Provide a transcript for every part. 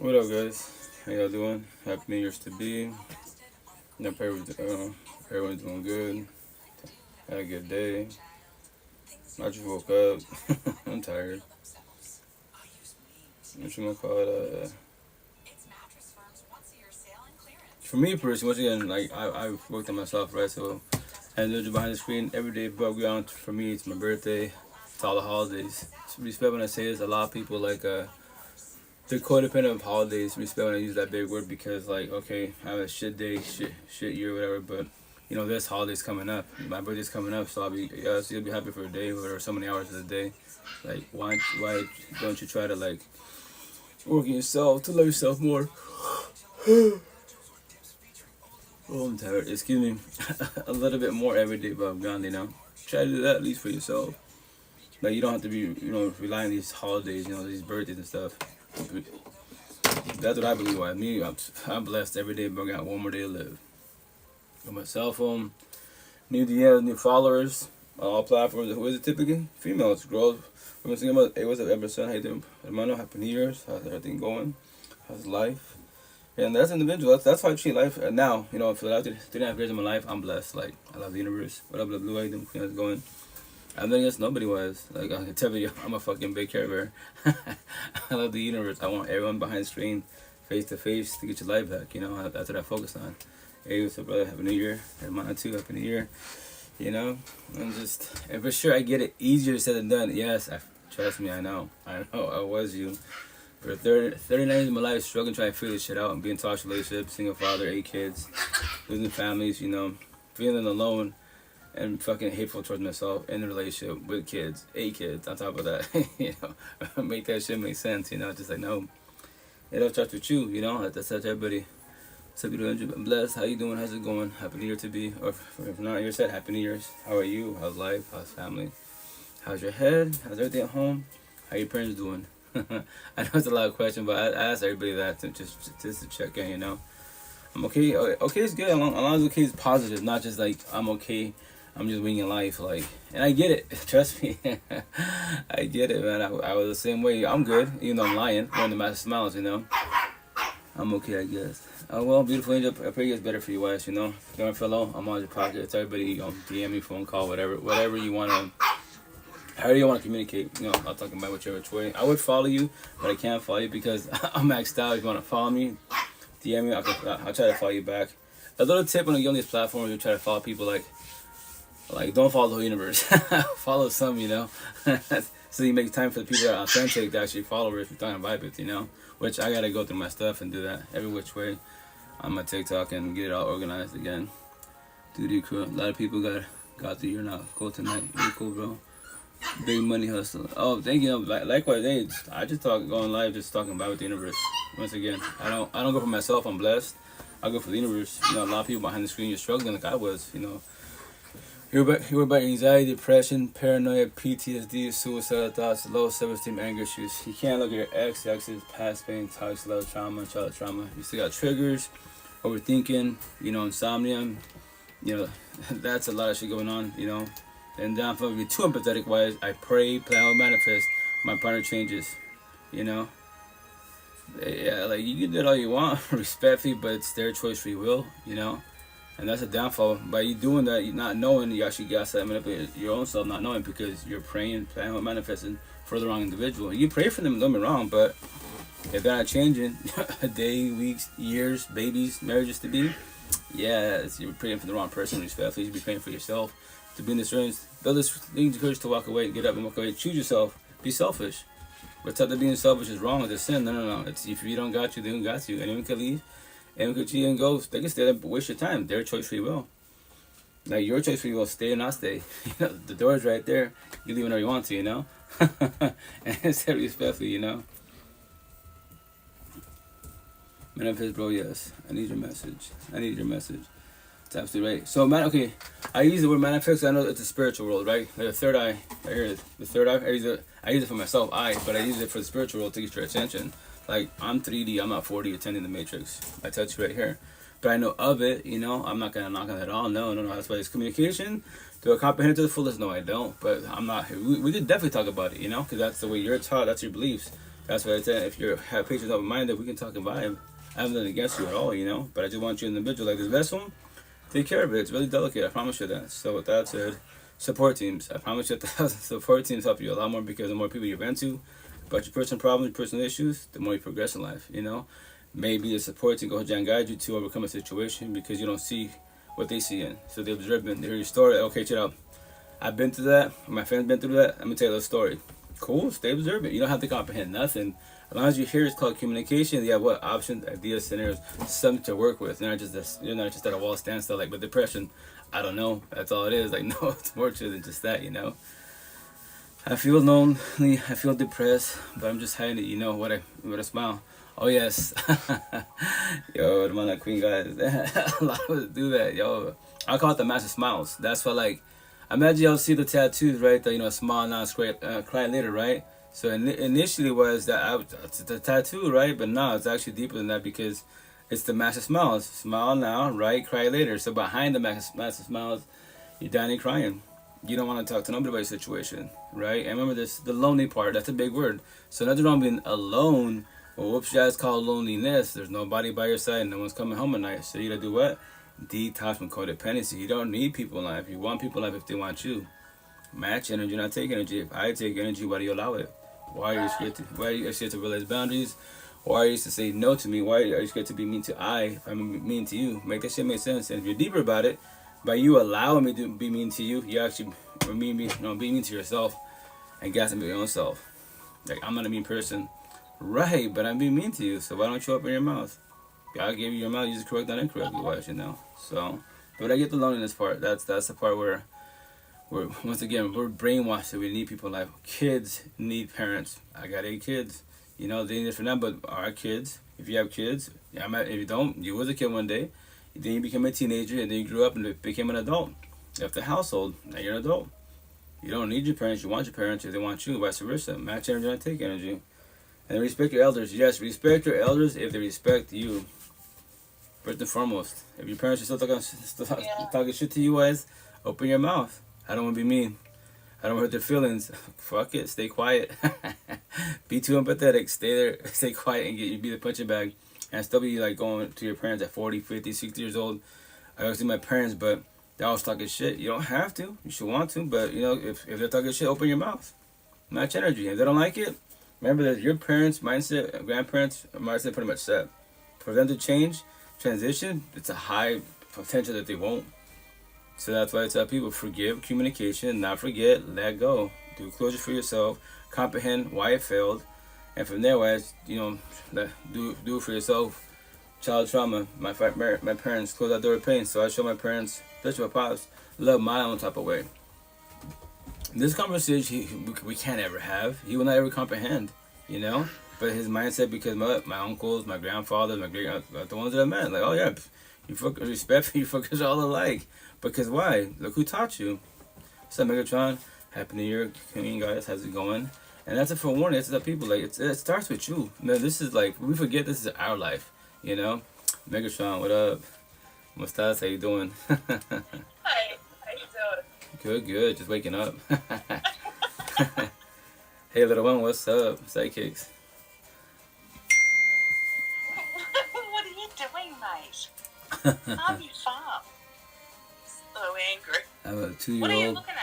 What up, guys? How y'all doing? Happy New Year's to be. Hope everyone's doing good. Had a good day. I just woke up. I'm tired. What you gonna call it? For me personally, once again, like I've worked on myself, right? So, and those behind the screen every day above ground. For me, it's my birthday. It's all the holidays. So respect when I say this. A lot of people like they're codependent of holidays. Respect when I use that big word because, like, okay, I have a shit day, shit year, whatever. But this holiday's coming up. My birthday's coming up, so so you'll be happy for a day, or so many hours of the day. Like, why don't you try to like work on yourself to love yourself more? Oh, I'm tired. Excuse me. A little bit more every day above ground. Try to do that at least for yourself. Like, you don't have to be, relying on these holidays, these birthdays and stuff. That's what I believe. Why me, I'm blessed every day, but I got one more day to live. On my cell phone, new DMs, new followers, on all platforms. Who is it typically? Females, girls. We're thinking about, hey, what's up, Emerson? How you doing? Hermano, happy New Year's. How's everything going? How's life? And that's individual. That's how I treat life now. For the last 3.5 years of my life, I'm blessed. Like, I love the universe. What up, Blue? How you doing? How's it going? I'm not against nobody was. Like, I can tell you, I'm a fucking big care bear. I love the universe. I want everyone behind the screen, face to face, to get your life back. That's what I focus on. Hey, what's up, brother? Happy New Year. Mine too. Happy New Year. And for sure, I get it easier said than done. Yes, trust me, I know. I was you. For 39 years of my life, struggling, trying to figure this shit out, and being in toxic relationships, single father, 8 kids, losing families, feeling alone, and fucking hateful towards myself in a relationship with kids, 8 kids on top of that. Make that shit make sense. Just like, no, it all starts with you. That's everybody. What's up, I'm blessed. How you doing? How's it going? Happy New Year to be. Or if not, you're said Happy New Year's. How are you? How's life? How's family? How's your head? How's everything at home? How your parents doing? I know it's a lot of questions, but I ask everybody that to just to check in. I'm okay. Okay is good. As long as okay is positive, not just like I'm okay. I'm just winging life, like, and I get it. Trust me, I get it, man. I was the same way. I'm good, even though I'm lying. One of the massive smiles, I'm okay, I guess. Oh well, beautiful angel. I pray it gets better for you, guys. Young fellow, I'm on your pockets. Everybody, DM me, phone call, whatever you wanna. However you want to communicate, I'll talk about whichever way. I would follow you, but I can't follow you because I'm maxed out. If you want to follow me, DM me. I'll try to follow you back. A little tip when you on these platforms, you try to follow people like don't follow the whole universe. Follow some, so you make time for the people that are authentic, that actually followers you're talking about with, which I gotta go through my stuff and do that every which way on my TikTok and get it all organized again. Dude, cool. A lot of people got through here now. Cool tonight. You're cool, bro. Big money hustle. Oh, thank you. Likewise, hey, I just going live, just talking about with the universe. Once again, I don't go for myself. I'm blessed. I go for the universe. A lot of people behind the screen, you're struggling like I was. Hear about anxiety, depression, paranoia, PTSD, suicidal thoughts, low self-esteem, anger issues. You can't look at your exes, past pain, toxic love, trauma, childhood trauma. You still got triggers, overthinking, insomnia. That's a lot of shit going on. And then if I be too empathetic wise, I pray, plan, manifest, my partner changes. Yeah, like you can do it all you want, respectfully, but it's their choice, free will, And that's a downfall. By you doing that, you not knowing, you actually got to manipulate your own self, not knowing, because you're praying, planning, manifesting for the wrong individual. You pray for them, don't be wrong, but if they're not changing, a day, weeks, years, babies, marriages to be, yeah, you're praying for the wrong person, respectfully. You should be praying for yourself. To be in this range, build this courage to walk away, get up and walk away. Choose yourself. Be selfish. But tell that being selfish is wrong. It's a sin. No. It's if you don't got you, they don't got you. Anyone can leave. Anyone can cheat and go. They can stay there, but waste your time. Their choice, free will. Like your choice, free will. Stay or not stay. The door is right there. You leave whenever you want to. And it's respectfully. Manifest, bro. Yes. I need your message. It's absolutely right. So, okay, I use the word manifest. I know it's a spiritual world, right? Like the third eye. I hear it. The third eye. I use it for myself, but I use it for the spiritual world to get your attention. Like, I'm 3D. I'm not 4D attending the Matrix. I touch you right here. But I know of it, I'm not going to knock on that at all. No. That's why it's communication. Do I comprehend it to the fullest? No, I don't. But I'm not. We could definitely talk about it, because that's the way you're taught. That's your beliefs. That's why I said if you have patience open-minded, we can talk and vibe. I have nothing against you at all, you know. But I just want you individual like this vessel. Take care of it. It's really delicate. I promise you that. So with that said, support teams. I promise you that support teams help you a lot more because the more people you vent to about your personal problems, your personal issues, the more you progress in life. You know, maybe the support team goes and guide you to overcome a situation because you don't see what they see in. So they observe it. They hear your story. Okay, check it out. I've been through that. My friend's been through that. I'm gonna tell you the story. Cool. Stay observant. You don't have to comprehend nothing. As long as you hear it's called communication, you have what options, ideas, scenarios, something to work with. You're not just at a wall standstill like with depression. I don't know. That's all it is. Like no, it's more to than just that. You know. I feel lonely. I feel depressed, but I'm just hiding it. You know what I smile. Oh yes. Yo, the man that queen guys. A lot of us do that. Yo, I call it the master smiles. That's what like. Imagine y'all see the tattoos, right? The smile now, cry later, right? So initially was that it's the tattoo, right? But now it's actually deeper than that because it's the master smiles. Smile now, right? Cry later. So behind the master smiles, you're dying and crying. You don't want to talk to nobody about your situation, right? And remember this, the lonely part. That's a big word. So nothing wrong being alone. Well, whoops, it's called loneliness. There's nobody by your side. No one's coming home at night. So you gotta do what? Detox from codependency. You don't need people in life. You want people in life if they want you. Match energy, not take energy. If I take energy, why do you allow it? Why are you scared to? Why are you scared to realize boundaries? Why are you to say no to me? Why are you scared to be mean to I if I'm mean to you? Make that shit make sense. And if you're deeper about it, by you allowing me to be mean to you, you actually being mean to yourself and gassing your own self. Like I'm not a mean person, right? But I'm being mean to you. So why don't you open your mouth? God gave you your mouth. You just correct that incorrectly. Why should know? So, but I get the loneliness part. That's the part where once again we're brainwashed. So we need people in life. Kids need parents. I got 8 kids. You know they need it for them, but our kids. If you have kids, if you don't, you was a kid one day. Then you became a teenager, and then you grew up and became an adult. You left the household. Now you're an adult. You don't need your parents. You want your parents if they want you. Vice versa. Match energy and take energy. And respect your elders. Yes, respect your elders if they respect you. First and foremost, if your parents are still talking shit to you guys, open your mouth. I don't want to be mean. I don't want to hurt their feelings. Fuck it. Stay quiet. Be too empathetic. Stay there. Stay quiet and be the punching bag. And still be like going to your parents at 40, 50, 60 years old. I always see my parents, but they're always talking shit. You don't have to. You should want to. But, if they're talking shit, open your mouth. Match energy. If they don't like it, remember that your parents' mindset, grandparents' mindset pretty much set. For them to change, transition, it's a high potential that they won't. So that's why I tell people, forgive, communication, not forget, let go. Do closure for yourself, comprehend why it failed, and from there, do it for yourself. Child trauma, my parents closed that door of pain, so I show my parents, especially my pops, love my own type of way. This conversation we can't ever have. He will not ever comprehend, But his mindset, because my uncles, my grandfathers, my great the ones that I met, like, oh yeah, you respect, you focus all alike. Because why? Look who taught you. What's up, Megatron? Happy New Year, guys. How's it going? And that's a forewarning. It's the people. Like it starts with you. Man, this is like we forget this is our life. Megatron, what up? Mustas, how you doing? Hi. How you doing? Good. Just waking up. Hey, little one, what's up? Sidekicks. What are you doing, mate? How you farm? So angry. I'm a 2-year-old. What are you looking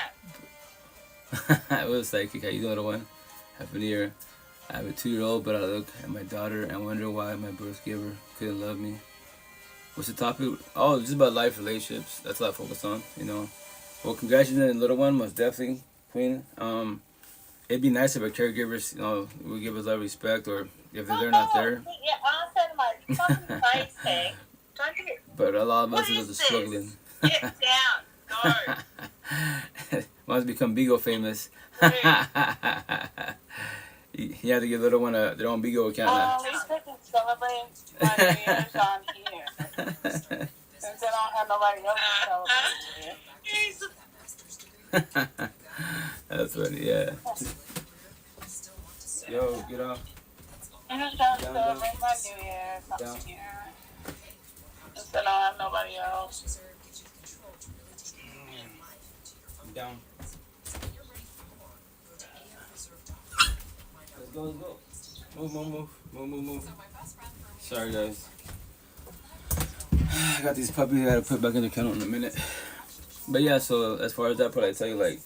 at? What's Sidekick? How you doing, little one? Happy New Year. I have a 2-year-old, but I look at my daughter and wonder why my birth giver couldn't love me. What's the topic? Oh, just about life relationships. That's what I focus on, Well, congratulations, little one, most definitely, Queen. It'd be nice if our caregivers, would give us love, respect, or if they're not there. Yeah, I said my fucking face thing. Don't do it. But a lot of us are just struggling. Get down. Go. Wants to become Bigo famous. You have to give little one their own Bigo account now. These people celebrate my New Year's on here. Since they don't have nobody else to celebrate here. That's funny, yeah. Yo, get up. I'm just trying to celebrate my New Year's on here. Since they don't have nobody else. I'm down. Let's go. Move. Sorry, guys. I got these puppies I gotta put back in the kennel in a minute. But yeah, so as far as that part, I tell you, like,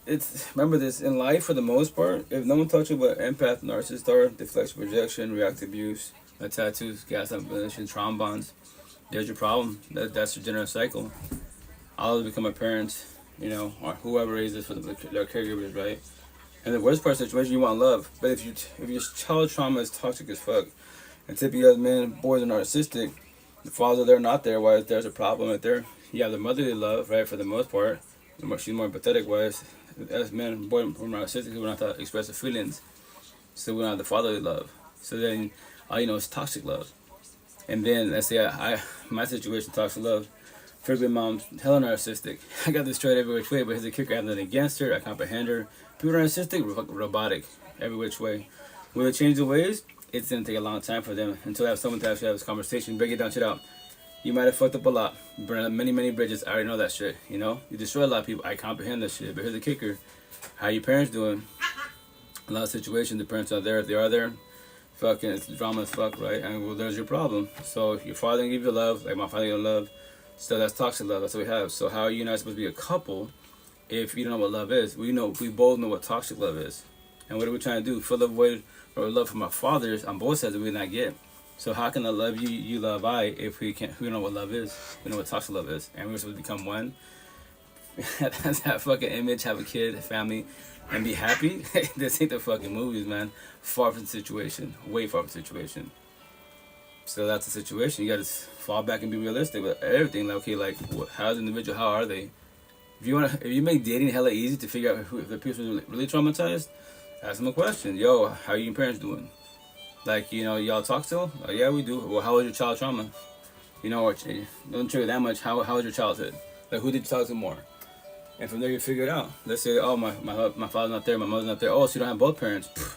it's, remember this, in life, for the most part, if no one taught you what empath, narcissist are, deflection, projection, reactive abuse, tattoos, gaslight manipulation, trauma bonds, there's your problem. That's your general cycle. I'll become a parent, you know, or whoever raises for their caregivers, right? And the worst part of the situation, you want love. But if your child trauma is toxic as fuck, and typically as men, boys are narcissistic, the fathers they're not there, why there's a problem if they're, you have the motherly love, right, for the most part. She's more empathetic, wise. As men, boys are narcissistic, we're not to express the feelings. So we don't have the fatherly love. So then, all you know is toxic love. And then, let's say my situation, toxic love, first grade mom's hella narcissistic. I got destroyed every which way, but here's the kicker, I have nothing against her, I comprehend her. People are narcissistic, robotic, every which way. Will they change the ways? It's going to take a long time for them until they have someone to actually have this conversation, break it down, shit out. You might have fucked up a lot, burned up many, many bridges. I already know that shit, you know? You destroy a lot of people. I comprehend that shit. But here's the kicker. How your parents doing? A lot of situations, the parents are there. If they are there, fucking, it's drama as fuck, right? And well, there's your problem. So if your father didn't give you love, like my father gave love, still that's toxic love. That's what we have. So how are you not supposed to be a couple if you don't know what love is? We both know what toxic love is. And what are we trying to do? Fill the void or love from our fathers on both sides that we not get. So how can I love you, you love I, if we don't know what love is? We know what toxic love is. And we're supposed to become one. That's that fucking image, have a kid, a family, and be happy. This ain't the fucking movies, man. Far from the situation. Way far from the situation. So that's the situation. You gotta fall back and be realistic with everything. Like, okay, like, how's the individual, how are they? If you make dating hella easy to figure out if the person's really traumatized, ask them a question. Yo, how are your parents doing? Like, you know, y'all talk still? Oh, yeah, we do. Well, how was your child trauma? You know, or don't trigger that much. How was your childhood? Like, who did you talk to more? And from there, you figure it out. Let's say, oh, my father's not there, my mother's not there. Oh, so you don't have both parents. Pfft,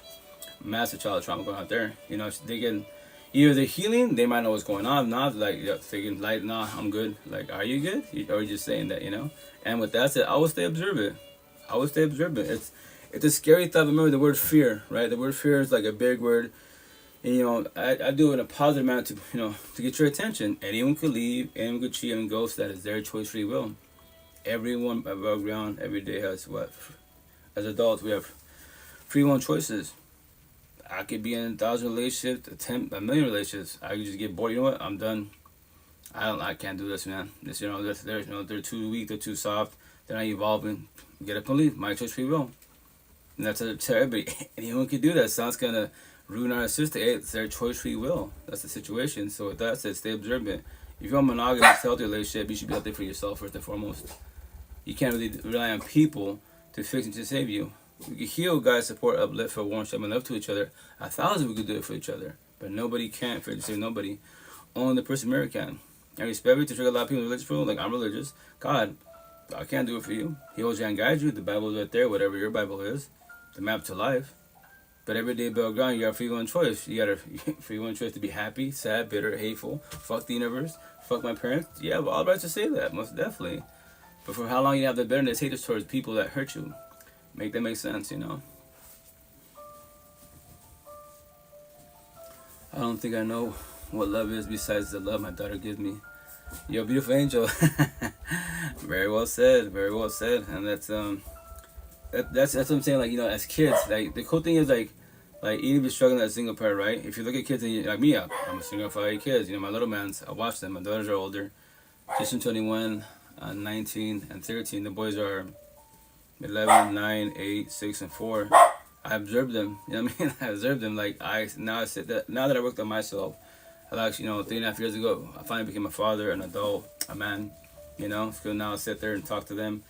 massive child trauma going out there. You know, they get, either they're healing, they might know what's going on. Not like, thinking, like, nah, I'm good. Like, are you good? Or are you just saying that, you know? And with that said, I would stay observant. It's a scary thought. Remember the word fear, right? The word fear is like a big word. And, you know, I do it in a positive manner to, you know, to get your attention. Anyone could leave, anyone could cheat, and ghost. That is their choice, free will. Everyone above ground every day has what? As adults, we have free will choices. I could be in 1,000 relationships, a million relationships. I could just get bored. You know what? I'm done. I can't do this, man. This, you know, they're too weak, they're too soft, they're not evolving. Get up and leave. My choice, free will. And that's to everybody. Anyone can do that. Sounds kind of rude, narcissistic. Hey, it's their choice, free will. That's the situation. So with that said, stay observant. If you're in a monogamous, healthy relationship, you should be out there for yourself first and foremost. You can't really rely on people to fix and to save you. We can heal, guys, support, uplift, Forewarn, show love to each other. 1,000 we could do it for each other. But nobody can for to save nobody. Only the person mirror can. I respect you to trigger a lot of people religious for. Like, I'm religious. God, I can't do it for you. He holds you and guides you. The Bible is right there, whatever your Bible is. The map to life. But every day, above ground, you got a free will and choice. You got a free will and choice to be happy, sad, bitter, hateful. Fuck the universe. Fuck my parents. You have all rights to say that, most definitely. But for how long you have the bitterness, hatred towards people that hurt you? Make that make sense, you know? I don't think I know what love is besides the love my daughter gives me. You're a beautiful angel. Very well said. Very well said. And that's what I'm saying. Like, you know, as kids, like the cool thing is like even if you're struggling as a single parent, right? If you look at kids and like me, I'm a single father of 8 kids. You know, my little man's, I watch them. My daughters are older. Just 21, 19, and 13. The boys are 11, 9, 8, 6, and 4. I observed them. You know what I mean? I observed them. Like now that I worked on myself, I actually, you know, 3.5 years ago, I finally became a father, an adult, a man. You know, so now I sit there and talk to them.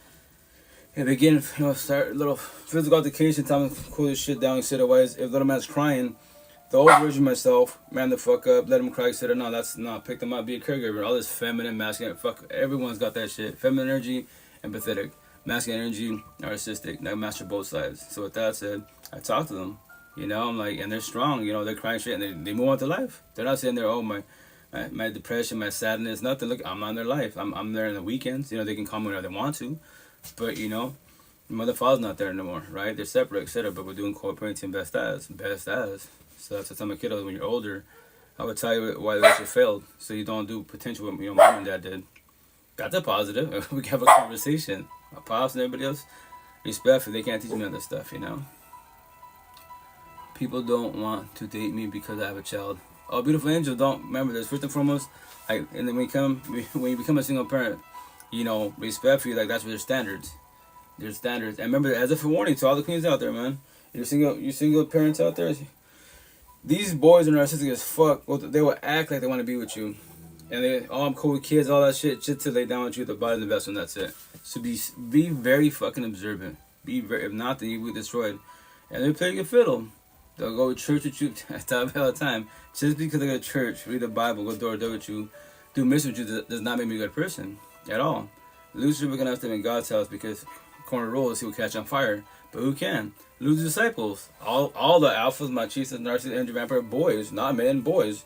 And begin, you know, start a little physical altercation, tell them to cool this shit down, sit otherwise. If little man's crying, the old version of myself, man the fuck up, let him cry, sit no, that's not, pick them up, be a caregiver. All this feminine, masculine, fuck, everyone's got that shit. Feminine energy, empathetic. Masculine energy, narcissistic. Now master both sides. So with that said, I talk to them, you know, I'm like, and they're strong, you know, they're crying shit, and they move on to life. They're not sitting there, oh, my depression, my sadness, nothing. Look, I'm on their life. I'm there on the weekends. You know, they can come whenever they want to. But, you know, Mother, father's not there anymore, right? They're separate, etc. But we're doing co-parenting best as. So that's what I tell my kiddos when you're older. I would tell you why the relationship failed, so you don't do potential what mom and dad did. That's a positive. We can have a conversation. My pops and everybody else, respect, they can't teach me other stuff, People don't want to date me because I have a child. Oh, beautiful angel, don't remember this. First and foremost, and then when you become a single parent, respect for you, like that's their standards. There's standards. And remember, as a forewarning to all the queens out there, man, you single parents out there, these boys are narcissistic as fuck. Well, they will act like they want to be with you. And I'm cool with kids, all that shit till they down with you at the bottom of the vessel, and that's it. So be very fucking observant. If not, then you will be destroyed. And they play your fiddle. They'll go to church with you. I tell them all the time. Just because they go to church, read the Bible, go door to door with you, do mission with you, does not make me a good person at all. Losers are gonna have to be in God's house because corner rolls he will catch on fire. But who can? Lose disciples. All the alphas, machistas, narcissists, and vampire boys, not men, boys.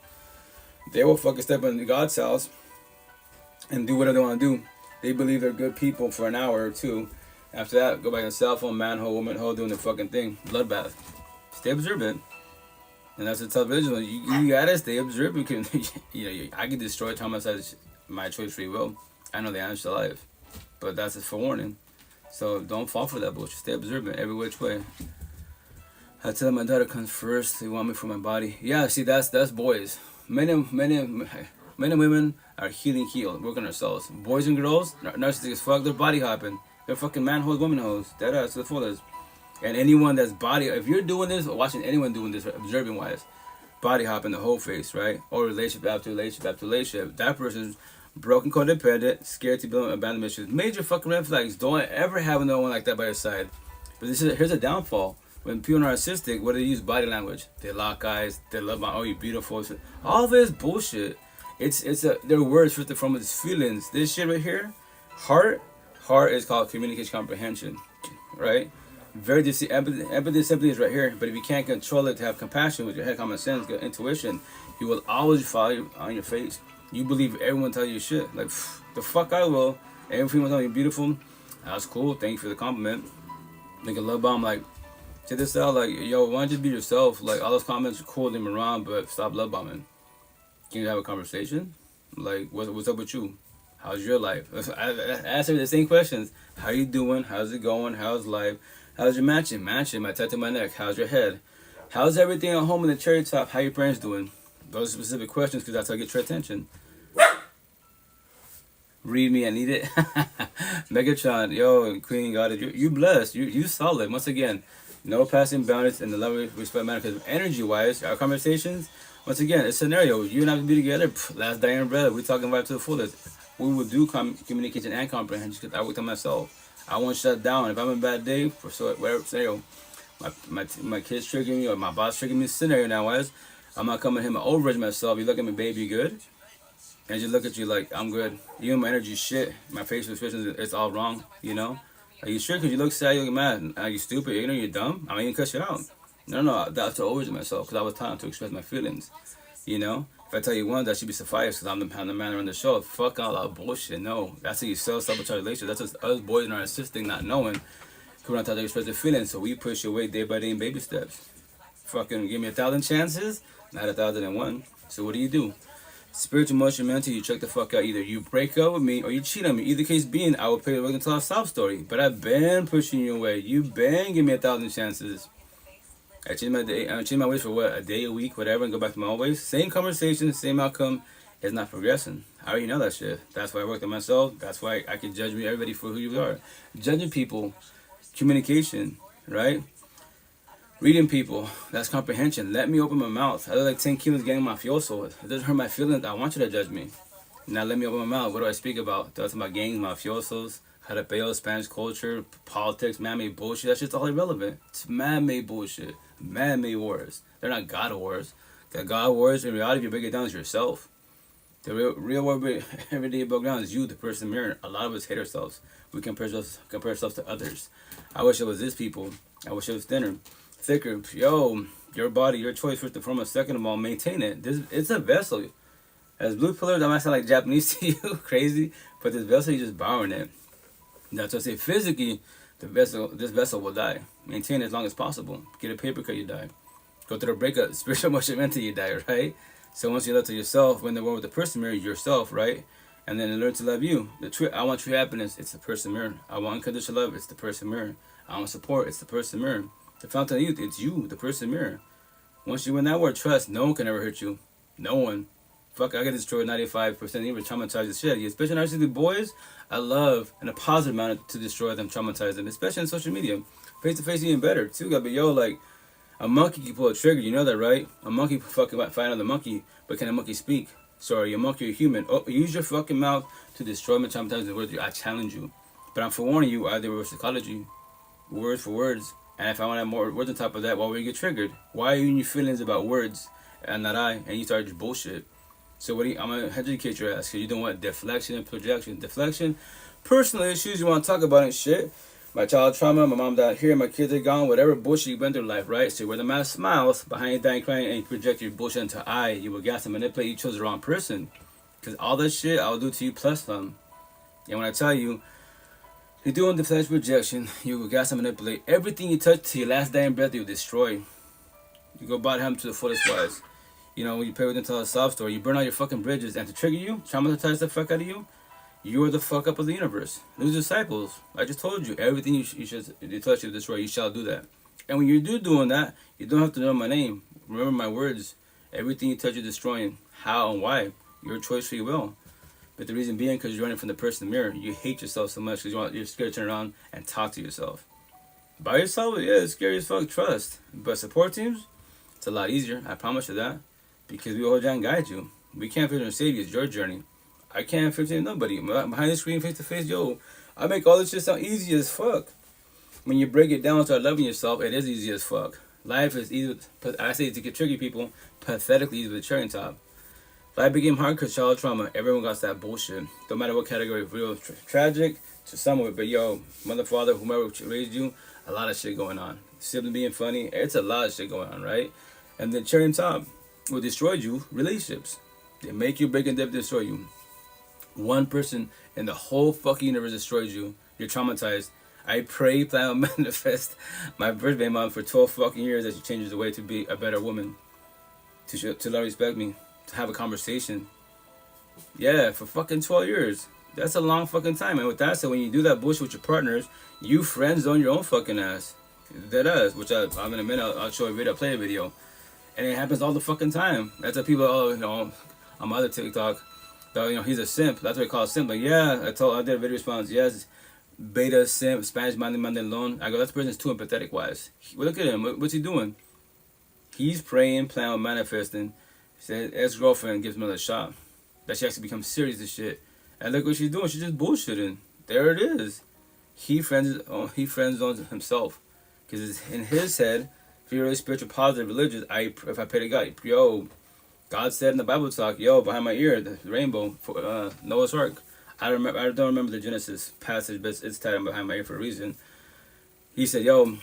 They will fucking step into God's house and do whatever they want to do. They believe they're good people for an hour or two. After that, go back to cell phone, manhole, womanhole, doing the fucking thing. Bloodbath. Stay observant. And that's a tough religion. You gotta stay observant. I can destroy, traumatize my choice free will. I know the answer to life. But that's a forewarning. So don't fall for that bullshit. Stay observant every which way. I tell them my daughter comes first. They want me for my body. Yeah, see, that's boys. Men and women are healed, working on ourselves. Boys and girls, narcissistic as fuck, they're body hopping. They're fucking man hoes, woman hoes. Dead ass to the fullest. And anyone that's if you're doing this, or watching anyone doing this, observing wise, body hopping the whole face, right? Or relationship after relationship after relationship. That person's broken, codependent, scared to build abandonment issues. Major fucking red flags. Don't ever have no one like that by your side. But here's a downfall. When people are narcissistic, what do they use? Body language. They lock eyes. They love my, oh, you beautiful. All this bullshit. Their words first and foremost is feelings. This shit right here, heart is called communication comprehension, right? Very empathy simply is right here. But if you can't control it to have compassion with your head, common sense, good intuition, you will always fall on your face. You believe everyone tell you shit. Like, the fuck I will. Every female tell you beautiful. That's cool. Thank you for the compliment. Make a love bomb, like, check this out, like, yo, why don't you just be yourself? Like, all those comments are cool, they're around, but stop love bombing. Can you have a conversation? Like, what's up with you? How's your life? I ask her the same questions. How you doing? How's it going? How's life? How's your matching? My tattoo my neck. How's your head? How's everything at home in the cherry top? How your parents doing? Those are specific questions because that's how I get your attention. Read me, I need it. Megatron, yo, Queen, got it. You blessed. You solid. Once again, no passing boundaries in the level of respect matter. Because energy-wise, our conversations, once again, a scenario. You and I can be together. Last day in bread. We're talking right to the fullest. We will do communication and comprehension because I worked on myself. I won't shut down. If I'm in a bad day, for whatever scenario, my kids triggering me or my boss triggering me, scenario now-wise, I'm not coming to him and overage myself. You look at me, baby, you good? And just look at you like, I'm good. Even my energy shit, my facial expressions, it's all wrong, Are you sure? Because you look sad, you look mad. Are you stupid? You're dumb? I mean, cuss you out. No, that's to overage myself because I was taught to express my feelings, If I tell you one, that should be suffice because I'm the man around the show. Fuck all that bullshit. No, that's how you self-sabotage relationship. That's just us boys narcissistic not knowing who not taught to express their feelings. So we push away day by day in baby steps. Fucking give me 1,000 chances, not 1,001. So what do? Spiritual, emotional, mental, you check the fuck out. Either you break up with me or you cheat on me. Either case being, I will pay the to tell a sob story. But I've been pushing you away. You've been giving me 1,000 chances. I change my ways for what? A day, a week, whatever, and go back to my old ways. Same conversation, same outcome. It's not progressing. I already know that shit. That's why I worked on myself. That's why I can judge everybody for who you are. Judging people, communication, right? Reading people, that's comprehension. Let me open my mouth. I look like 10 kilos getting mafioso. It doesn't hurt my feelings. I want you to judge me. Now let me open my mouth. What do I speak about? Talk about gangs, mafiosos, jalapenos, Spanish culture, politics, man-made bullshit. That shit's all irrelevant. It's man-made bullshit. Man-made wars. They're not God wars. The God wars, in reality, if you break it down, is yourself. The real war every day broke down is you, the person in the mirror. A lot of us hate ourselves. We compare ourselves to others. I wish it was this people. I wish it was thinner. Thicker. Yo, your body, your choice first and foremost. Second of all, maintain it. It's a vessel. As blue pillars, I might sound like Japanese to you, crazy, but this vessel, you're just borrowing it. That's what I say. Physically, this vessel will die. Maintain it as long as possible. Get a paper cut, you die. Go through a breakup, spiritual, emotional, mental, you die, right? So once you love to yourself, when the world with the person mirror yourself, right? And then learn to love you. I want true happiness, it's the person mirror. I want unconditional love, it's the person mirror. I want support, it's the person mirror. The fountain of youth, it's you, the person mirror. Once you win that word trust, no one can ever hurt you. No one. Fuck, I get destroyed 95%, even traumatized as shit. Especially narcissistic boys, I love in a positive manner to destroy them, traumatize them, especially on social media. Face to face, even better, too. Gotta be, yo, like, a monkey can pull a trigger, you know that, right? A monkey fucking might fight another monkey, but can a monkey speak? Sorry, a monkey or a human. Oh, use your fucking mouth to destroy me, traumatize them. I challenge you. But I'm forewarning you, I do reverse psychology. Words for words. And if I want to have more words on top of that, why would you get triggered? Why are you in your feelings about words and not I? And you start just bullshit. So I'm going to educate your ass because you don't want deflection and projection. Deflection, personal issues you want to talk about and shit. My child trauma, my mom died here, my kids are gone, whatever bullshit you've been through life, right? So where the man smiles behind you dying crying and you project your bullshit into I, you will gas and manipulate, you chose the wrong person. Because all this shit I'll do to you plus some. And when I tell you, you're doing deflection projection, you will gas and manipulate. Everything you touch to your last dying breath, you will destroy. You go body him to the fullest wise. You know, when you pray with them, tell a sob story, you burn out your fucking bridges, and to trigger you, traumatize the fuck out of you, you are the fuck up of the universe. Lose disciples. I just told you, everything you touch, you destroy, you shall do that. And when you do doing that, you don't have to know my name. Remember my words. Everything you touch, you're destroying. How and why? Your choice, free will. But the reason being, because you're running from the person in the mirror. You hate yourself so much because you're scared to turn around and talk to yourself. By yourself, yeah, it's scary as fuck, trust. But support teams, it's a lot easier, I promise you that. Because we hold you and guide you. We can't fix and save you, it's your journny. I can't fix nobody. Behind the screen, face to face, yo, I make all this shit sound easy as fuck. When you break it down and start loving yourself, it is easy as fuck. Life is easy, I say to get tricky people, pathetically easy with a cherry on top. Life became hard because child trauma. Everyone got that bullshit. Don't matter what category, real tragic to some of it. But yo, mother, father, whomever raised you, a lot of shit going on. Sibling being funny, it's a lot of shit going on, right? And the cherry on top, what destroyed you, relationships. They make you break and destroy you. One person in the whole fucking universe destroys you. You're traumatized. I pray, plan, manifest my birthday mom for 12 fucking years that she changes the way to be a better woman. To love, respect me. To have a conversation. Yeah, for fucking 12 years. That's a long fucking time. And with that said, when you do that bullshit with your partners, you friend zone your own fucking ass. That does, which I'm in a minute, I'll show a video, play a video. And it happens all the fucking time. That's why people, on my other TikTok, he's a simp. That's what they call a simp. Like, yeah, I did a video response. Yes, beta simp, Spanish minded alone. I go, that person's too empathetic wise. Well, look at him. What's he doing? He's praying, planning, manifesting. Said ex-girlfriend gives him another shot. That she actually becomes serious as shit. And look what she's doing. She's just bullshitting. There it is. He friends zones himself. Because in his head, if you're really spiritual, positive, religious, if I pray to God, yo, God said in the Bible talk, yo, behind my ear, the rainbow, for Noah's Ark. I don't remember the Genesis passage, but it's tied behind my ear for a reason. He said, yo,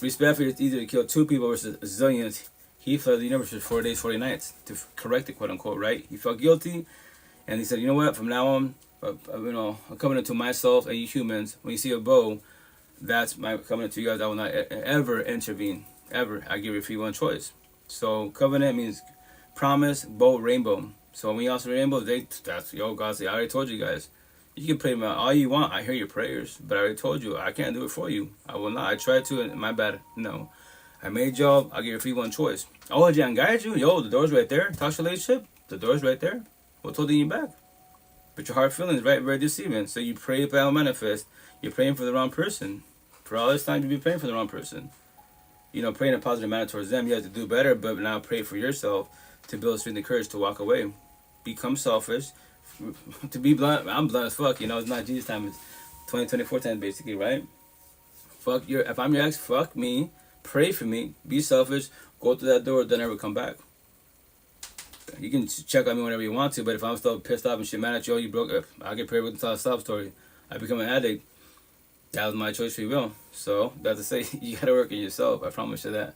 respectfully, it's easier to kill 2 people versus zillions. He fled the universe for 4 days, 40 nights to correct it, quote unquote, right? He felt guilty, and he said, you know what? From now on, I'm coming into myself and you humans. When you see a bow, that's my covenant to you guys. I will not ever intervene, ever. I give you a free one choice. So covenant means promise, bow, rainbow. So when you also rainbow, God say, I already told you guys. You can pray all you want. I hear your prayers, but I already told you I can't do it for you. I will not. I tried to, and my bad. No. I made y'all, I'll give you a free one choice. Oh, and guide you? Yo, the door's right there. Touch relationship, the door's right there. What's holding you back? But your heart feelings, right, very deceiving. So you pray, plan, manifest. You're praying for the wrong person. For all this time, you've been praying for the wrong person. Praying in a positive manner towards them. You have to do better, but now pray for yourself to build strength and courage to walk away. Become selfish. To be blunt, I'm blunt as fuck. It's not Jesus time. It's 2024 time, basically, right? If I'm your ex, fuck me. Pray for me. Be selfish. Go through that door. Don't ever come back. You can check on me whenever you want to, but if I'm still pissed off and shit mad at you, you broke up, I get prayed with the stop story. I become an addict. That was my choice, free will. So, that's to say, you gotta work on yourself. I promise you that.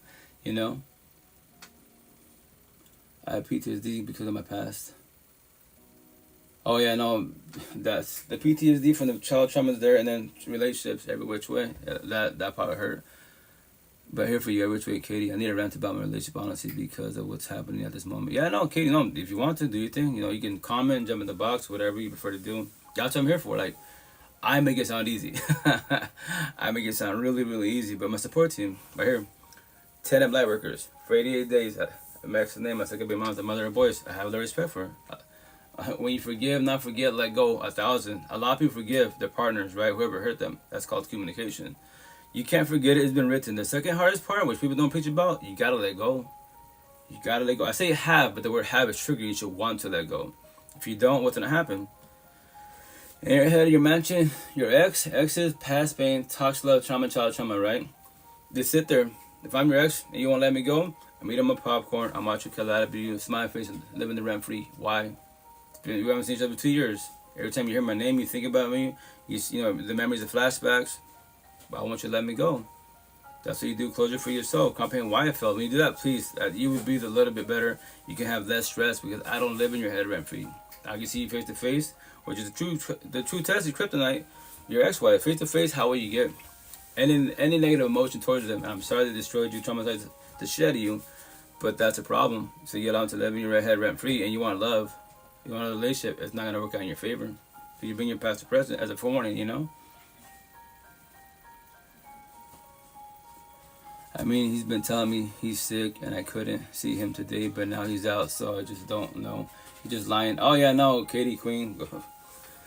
I have PTSD because of my past. Oh yeah, no, that's the PTSD from the child traumas there, and then relationships every which way. That probably hurt. But here for you, every which way, Katie. I need to rant about my relationship honestly because of what's happening at this moment. Yeah, no, Katie, no. If you want to do your thing, you can comment, jump in the box, whatever you prefer to do. That's what I'm here for. Like, I make it sound easy. I make it sound really, really easy. But my support team right here, 10 up light workers for 88 days. Max's name, my second big mom's the mother of boys. I have a lot of respect for her. When you forgive, not forget, let go, 1,000. A lot of people forgive their partners, right? Whoever hurt them. That's called communication. You can't forget it. It's been written. The second hardest part, which people don't preach about, you gotta let go. You gotta let go. I say have, but the word have is trigger. You should want to let go. If you don't, what's gonna happen? In your head, your mansion, your exes, past pain, toxic love, trauma, child trauma, right? They sit there. If I'm your ex and you won't let me go, I'm eating my popcorn. I'm watching kill out of you, smile face, and living the rent free. Why? We haven't seen each other for 2 years. Every time you hear my name, you think about me. You know the memories, the flashbacks. But I want you to let me go. That's what you do. Closure for yourself. Comprehend why I felt. When you do that, please, you will breathe a little bit better. You can have less stress because I don't live in your head rent free. I can see you face to face, which is the true test is kryptonite. Your ex-wife, face to face. How will you get any negative emotion towards them? I'm sorry they destroyed you, traumatized the shit out of you, but that's a problem. So you allow them to live in your head rent free, and you want love, you want a relationship. It's not gonna work out in your favor. So you bring your past to present as a forewarning, I mean, he's been telling me he's sick and I couldn't see him today, but now he's out, so I just don't know. He's just lying. Oh yeah, no, Katie Queen.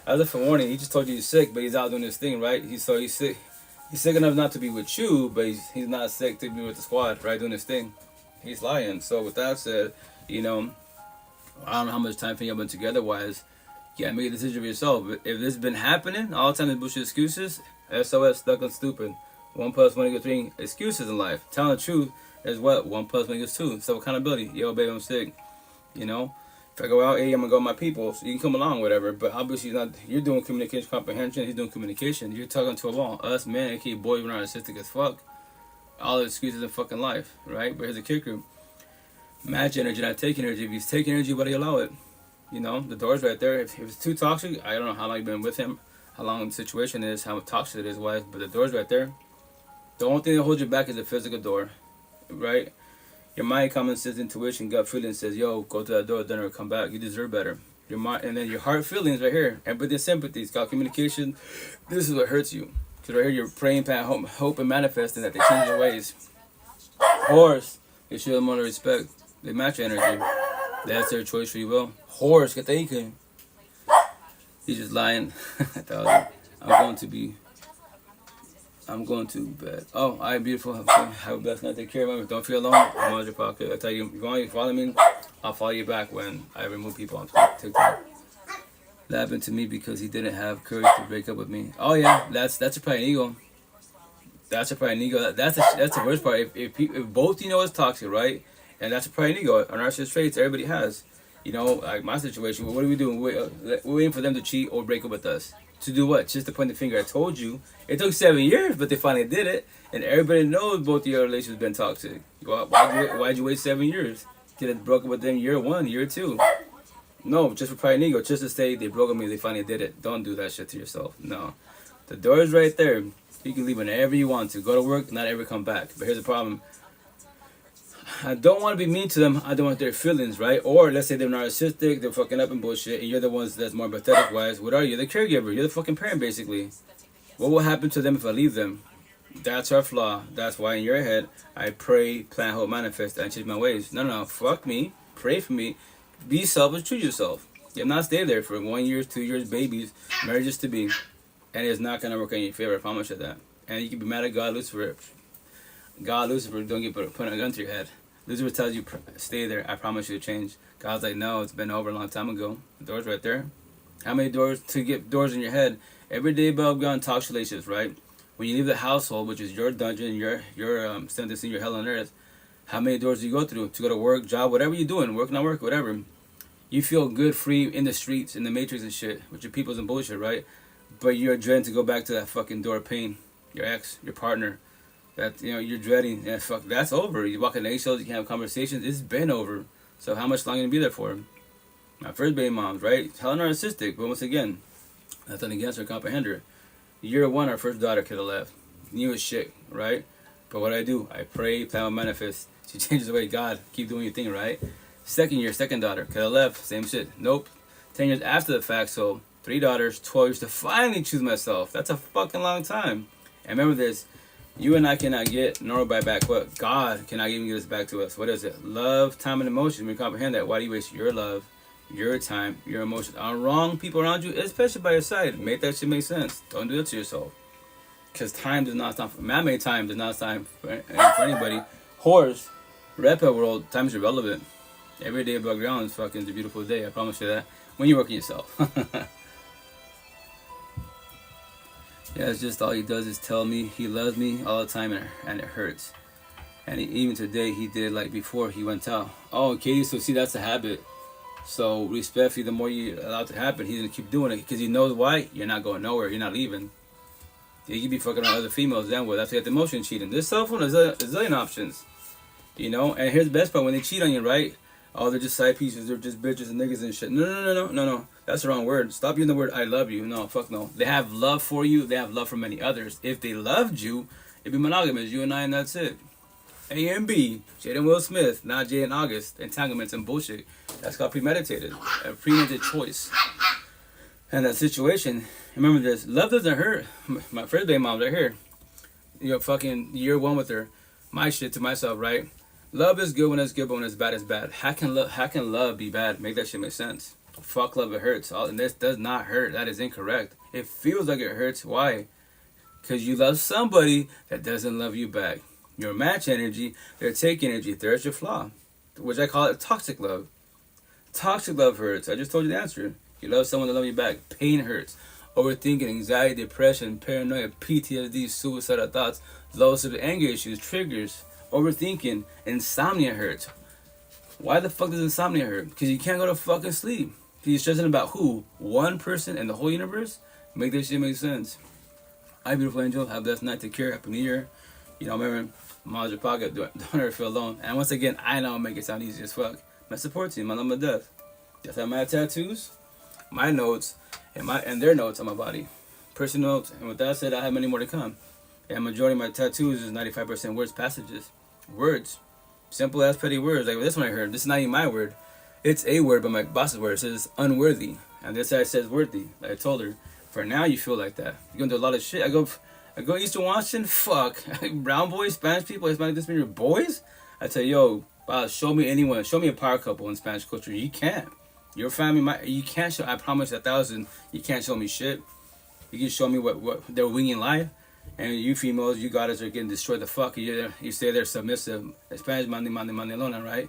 As a forewarning, he just told you he's sick, but he's out doing his thing, right? He's sick. He's sick enough not to be with you, but he's not sick to be with the squad, right? Doing his thing. He's lying. So with that said, I don't know how much time for you have been together wise. Yeah, make a decision for yourself. But if this has been happening all the time, it's bullshit excuses. SOS, stuck on stupid. 1 + 1 = 3 excuses in life. Telling the truth is what? 1 + 1 = 2. So accountability. Yo, baby, I'm sick. If I go out, hey, I'm gonna go with my people. So you can come along, whatever. But obviously, you're doing communication comprehension. He's doing communication. You're talking to a wall. Us, man, aka boys, we're narcissistic as fuck. All the excuses in fucking life, right? But here's the kicker. Match energy, not take energy. If he's taking energy, why do you allow it? The door's right there. If it's too toxic, I don't know how long you've been with him, how long the situation is, how toxic it is, wise. But the door's right there. The only thing that holds you back is the physical door, right? Your mind, common sense, intuition, gut feeling says, yo, go to that door, then it'll come back. You deserve better. Your mind, and then your heart feelings right here. Empathy and sympathy. It's called communication. This is what hurts you. Because right here, you're praying, hope, and manifesting that they change their ways. Horse, they show them more respect. They match your energy. That's their choice free will. Horse, get the He's just lying. I'm going to bed. Oh, all right, beautiful. Have a blessed night. Take care of me. Don't feel alone. I'm on your pocket. I tell you, if you want to follow me, I'll follow you back when I remove people on TikTok. That happened to me because he didn't have courage to break up with me. Oh yeah, that's a pride and ego. That's a pride and ego. That's the worst part. If both is toxic, right? And that's a pride and ego. Our narcissist traits everybody has. Like my situation. What are we doing? We're waiting for them to cheat or break up with us. To do what? Just to point the finger. I told you. It took 7 years, but they finally did it. And everybody knows both of your relations been toxic. Why'd you wait 7 years? Could have broke up with them year 1, year 2. No, just for pride and ego. Just to say they broke up with me, they finally did it. Don't do that shit to yourself. No. The door is right there. You can leave whenever you want to. Go to work, not ever come back. But here's the problem. I don't want to be mean to them. I don't want their feelings, right? Or let's say they're narcissistic, they're fucking up and bullshit, and you're the ones that's more pathetic wise. What are you? The caregiver. You're the fucking parent, basically. What will happen to them if I leave them? That's our flaw. That's why in your head, I pray, plan, hope, manifest, and change my ways. No. Fuck me. Pray for me. Be selfish. Choose yourself. You're not stay there for 1 year, 2 years, babies, marriages to be. And it's not going to work in your favor. I promise you that. And you can be mad at God, Lucifer. God, Lucifer, don't get put a gun to your head. Lucifer tells you, stay there. I promise you to change. God's like, no, it's been over a long time ago. The door's right there. How many doors to get doors in your head? Every day above ground talks relationships, right? When you leave the household, which is your dungeon, your sentence in your hell on earth, how many doors do you go through? To go to work, job, whatever you're doing, work, not work, whatever. You feel good, free in the streets, in the matrix and shit, with your peoples and bullshit, right? But you're dreading to go back to that fucking door of pain. Your ex, your partner. That you're dreading, and fuck, that's over. You walk in eggshells, you can have conversations. It's been over. So how much longer you gonna be there for? My first baby moms, right? Hella narcissistic, but once again, nothing against her, comprehend her. Year one, our first daughter could have left. New as shit, right? But what I do, I pray, plan, manifest. She changes the way. God, keep doing your thing, right? Second year, second daughter could have left. Same shit. Nope. 10 years after the fact, so 3 daughters, 12 years to finally choose myself. That's a fucking long time. And remember this, you and I cannot get nor buy back what God cannot even give us back to us. What is it? Love, time, and emotion. We comprehend that. Why do you waste your love, your time, your emotions on wrong people around you, especially by your side? Make that shit make sense. Don't do it to yourself. Because time does not stop. Man-made time does not stop for anybody. Whores, red pill world, time is irrelevant. Every day above ground is fucking a beautiful day. I promise you that. When you work on yourself. Yeah, it's just all he does is tell me he loves me all the time, and it hurts. And even today, he did like before he went out. Oh, Katie, so see, that's a habit. So respectfully, the more you allow it to happen, he's gonna keep doing it because he knows why. You're not going nowhere. You're not leaving. You could be fucking on other females. Then what? That's why you get the emotion cheating. This cell phone, there's a zillion options. You know. And here's the best part: when they cheat on you, right? Oh, they're just side pieces. They're just bitches and niggas and shit. No. That's the wrong word. Stop using the word I love you. No, fuck no. They have love for you. They have love for many others. If they loved you, it'd be monogamous. You and I, and that's it. A and B. Jade and Will Smith. Not Jay and August. Entanglements and bullshit. That's called premeditated. A premeditated choice. And that situation, remember this. Love doesn't hurt. My first baby mom right here. You know, fucking year one with her. My shit to myself, right? Love is good when it's good, but when it's bad, it's bad. How can love be bad? Make that shit make sense. Fuck love, it hurts. And this does not hurt. That is incorrect. It feels like it hurts. Why? Because you love somebody that doesn't love you back. Your match energy, their take energy. There's your flaw. Which I call it toxic love. Toxic love hurts. I just told you the answer. You love someone that loves you back. Pain hurts. Overthinking, anxiety, depression, paranoia, PTSD, suicidal thoughts, low sensitive anger issues, triggers. Overthinking, insomnia hurts. Why the fuck does insomnia hurt? Because you can't go to fucking sleep. Because you're stressing about who? One person in the whole universe? Make that shit make sense. Hi, beautiful angel. Have a blessed night. Take care. Happy New Year. You know, remember, miles your pocket. Don't ever feel alone. And once again, I know I make it sound easy as fuck. My support team, my love, my death. Just have my tattoos, my notes, and their notes on my body. Personal notes. And with that said, I have many more to come. And majority of my tattoos is 95% words, passages. Words. Simple as petty words. Like this one I heard. This is not even my word. It's a word, but my boss's word. It says unworthy. And this side says worthy. Like I told her. For now, you feel like that. You're going to do a lot of shit. I go Eastern Washington. Fuck. Brown boys, Spanish people, Hispanic disability boys. I tell you, yo, wow, show me anyone. Show me a power couple in Spanish culture. You can't. Your family, you can't show. I promise 1,000. You can't show me shit. You can show me what they're winging life. And you females, you goddess are getting destroyed the fuck. You stay there submissive. Spanish, mande lona, right?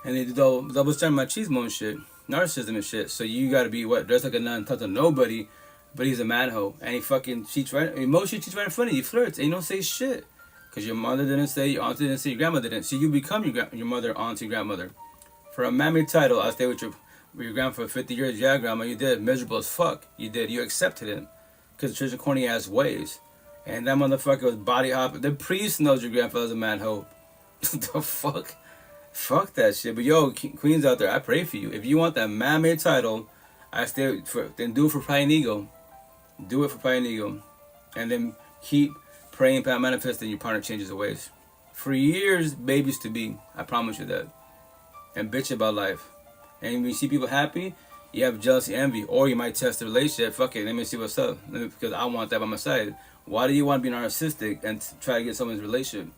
And they double standard machismo and shit. Narcissism and shit. So you gotta be what? Dressed like a nun, talk to nobody, but he's a manhole. And he fucking cheats right, emotionally cheats right in front of you. He flirts. And you don't say shit. Because your mother didn't say, your auntie didn't say, your grandmother didn't. So you become your mother, auntie, grandmother. For a man-made title, I'll stay with your grandma for 50 years. Yeah, grandma, you did. Miserable as fuck. You did. You accepted it. Because the church of corny ass ways. And that motherfucker was body hopping. The priest knows your grandfather's a manhole. The fuck? Fuck that shit. But yo, queens out there, I pray for you. If you want that man-made title, then do it for pride and ego. Do it for pride and ego. And then keep praying, manifesting, your partner changes the ways. For years, babies to be. I promise you that. And bitch about life. And when you see people happy, you have jealousy, envy. Or you might test the relationship. Fuck it, let me see what's up. Because I want that by my side. Why do you want to be narcissistic and try to get someone's relationship?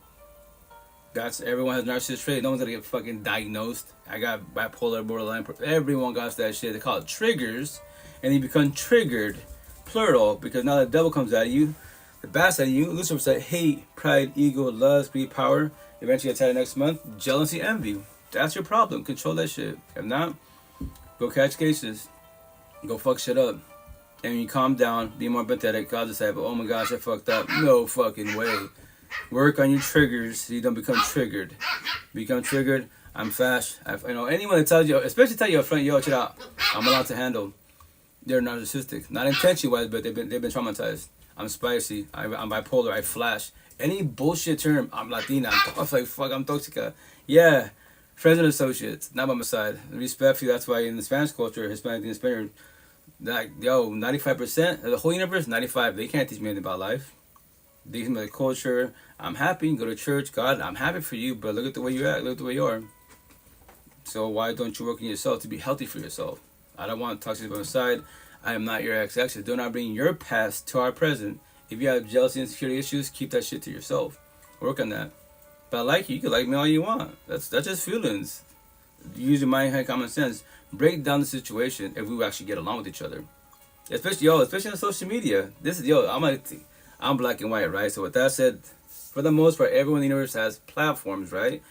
Everyone has narcissistic trait. No one's gonna get fucking diagnosed. I got bipolar, borderline. Everyone got that shit. They call it triggers, and you become triggered, plural, because now the devil comes at you, the bad side of you. Lucifer said hate, pride, ego, lust, greed, power. Eventually, get tired next month. Jealousy, envy. That's your problem. Control that shit. If not, go catch cases. Go fuck shit up. And when you calm down, be more empathetic. God just said, oh my gosh, I fucked up. No fucking way. Work on your triggers so you don't become triggered. Become triggered, I'm fast. Anyone that tells you, especially tell you up front, yo, chill out. I'm allowed to handle. They're narcissistic. Not intention-wise, but they've been traumatized. I'm spicy. I'm bipolar. I flash. Any bullshit term, I'm Latina. I'm like, fuck, I'm toxica. Yeah. Friends and associates, not by my side. Respectfully, that's why in the Spanish culture, Hispanic and Spaniard, like, yo, 95% of the whole universe, 95, they can't teach me anything about life. They teach me the culture. I'm happy, go to church, God, I'm happy for you, but look at the way you act, look at the way you are. So why don't you work on yourself to be healthy for yourself? I don't want toxic by my side. I am not your ex-ex. Do not bring your past to our present. If you have jealousy and insecurity issues, keep that shit to yourself. Work on that. But I like you can like me all you want. That's just feelings. Use your mind and common sense. Break down the situation if we actually get along with each other. Especially on social media. I'm black and white, right? So with that said, for the most part, everyone in the universe has platforms, right?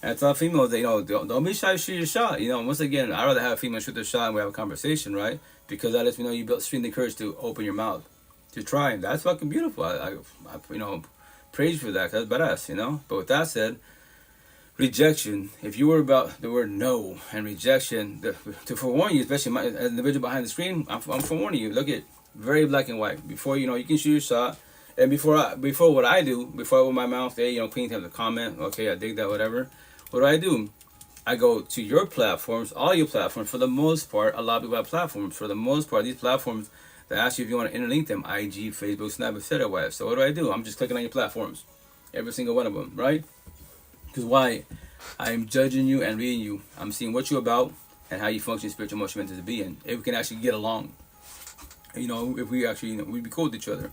And I tell females that, don't be shy to shoot your shot. Once again, I'd rather have a female shoot their shot and we have a conversation, right? Because that lets me know you built strength and courage to open your mouth, to try. That's fucking beautiful. I praise you for that. That's badass, But with that said, rejection. If you were about the word no and rejection, to forewarn you, especially as an individual behind the screen, I'm forewarning you. Look at very black and white. Before you can shoot your shot. And before what I do, before I open my mouth, Queen have to comment. Okay, I dig that, whatever. What do? I go to your platforms, all your platforms. For the most part, a lot of people have platforms. For the most part, these platforms, they ask you if you want to interlink them. IG, Facebook, Snap, etc. So what do? I'm just clicking on your platforms. Every single one of them, right? Because why? I'm judging you and reading you. I'm seeing what you're about and how you function spiritual, emotional, mental being. If we can actually get along. If we actually, we'd be cool with each other.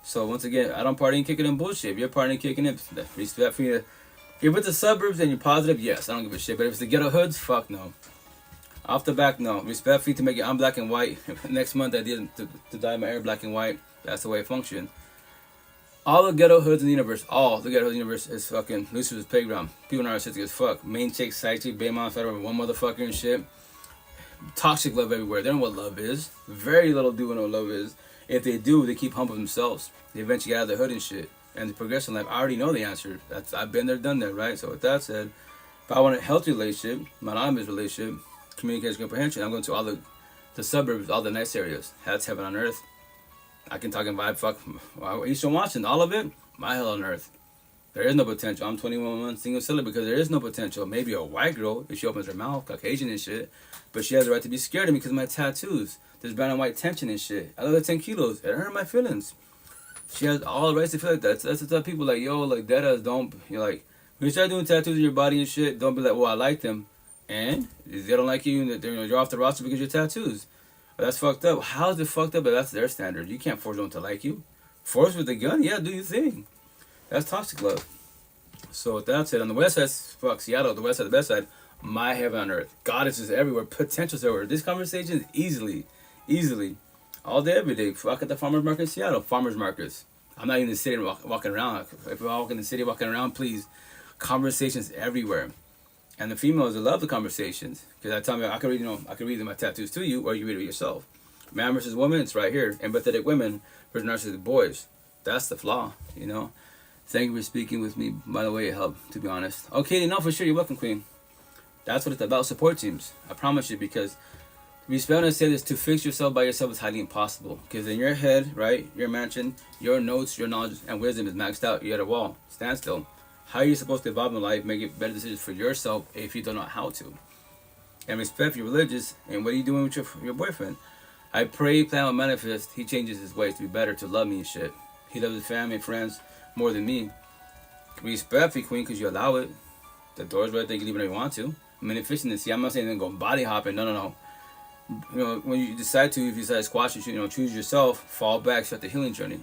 So once again, I don't party and kick it in bullshit. If you're partying kicking it, respect for you. If it's the suburbs and you're positive, yes, I don't give a shit. But if it's the ghetto hoods, fuck no. Off the back, no. Respect for you to make it, I'm black and white. Next month I did to dye my hair black and white. That's the way it functions. All the ghetto hoods in the universe, is fucking Lucifer's playground. People are narcissistic as fuck. Main chick, side chick, baby mom, fed over one motherfucker and shit. Toxic love everywhere. They don't know what love is. Very little do know what love is. If they do, they keep humbling themselves. They eventually get out of the hood and shit. And the progression life, I already know the answer. I've been there, done that, right? So with that said, if I want a healthy relationship, monogamous relationship, communication, comprehension, I'm going to all the suburbs, all the nice areas. That's heaven on earth. I can talk and vibe, fuck, Eastern Washington, all of it, my hell on earth. There is no potential. I'm 21 months single celibate because there is no potential. Maybe a white girl, if she opens her mouth, Caucasian and shit, but she has the right to be scared of me because of my tattoos. There's brown and white tension and shit. I love the 10 kilos. It hurt my feelings. She has all the rights to feel like that. That's the type of people like, yo, like, deadass, don't, when you start doing tattoos in your body and shit, don't be like, well, I like them. And if they don't like you, and you're off the roster because of your tattoos. But that's fucked up. How is it fucked up? But that's their standard. You can't force them to like you. Force with a gun? Yeah, do your thing. That's toxic love. So with that said, on the west side, fuck Seattle, the west side, the best side, my heaven on earth. Goddesses everywhere, potentials everywhere. This conversation is easily, all day, every day. Fuck at the farmers market in Seattle, farmers markets. I'm not even in the city walking around. If I walk in the city walking around, please, conversations everywhere. And the females, they love the conversations. Because I tell me, I can read my tattoos to you, or you read it yourself. Man versus woman, it's right here. Empathetic women versus narcissistic boys. That's the flaw, Thank you for speaking with me. By the way, it helped, to be honest. Okay, no, for sure. You're welcome, Queen. That's what it's about, support teams. I promise you, because respect when I say this, to fix yourself by yourself is highly impossible. Because in your head, right, your mansion, your notes, your knowledge, and wisdom is maxed out. You're at a wall. Stand still. How are you supposed to evolve in life, make it better decisions for yourself if you don't know how to? And respect your religious, and what are you doing with your boyfriend? I pray, plan, and manifest. He changes his ways to be better, to love me and shit. He loves his family and friends more than me. Respect you, Queen, because you allow it. The door's right there, you can leave whenever you want to. Manifesting, I'm not saying then go body hopping, no. When you decide to, if you decide to squash it, choose yourself, fall back, start the healing journey.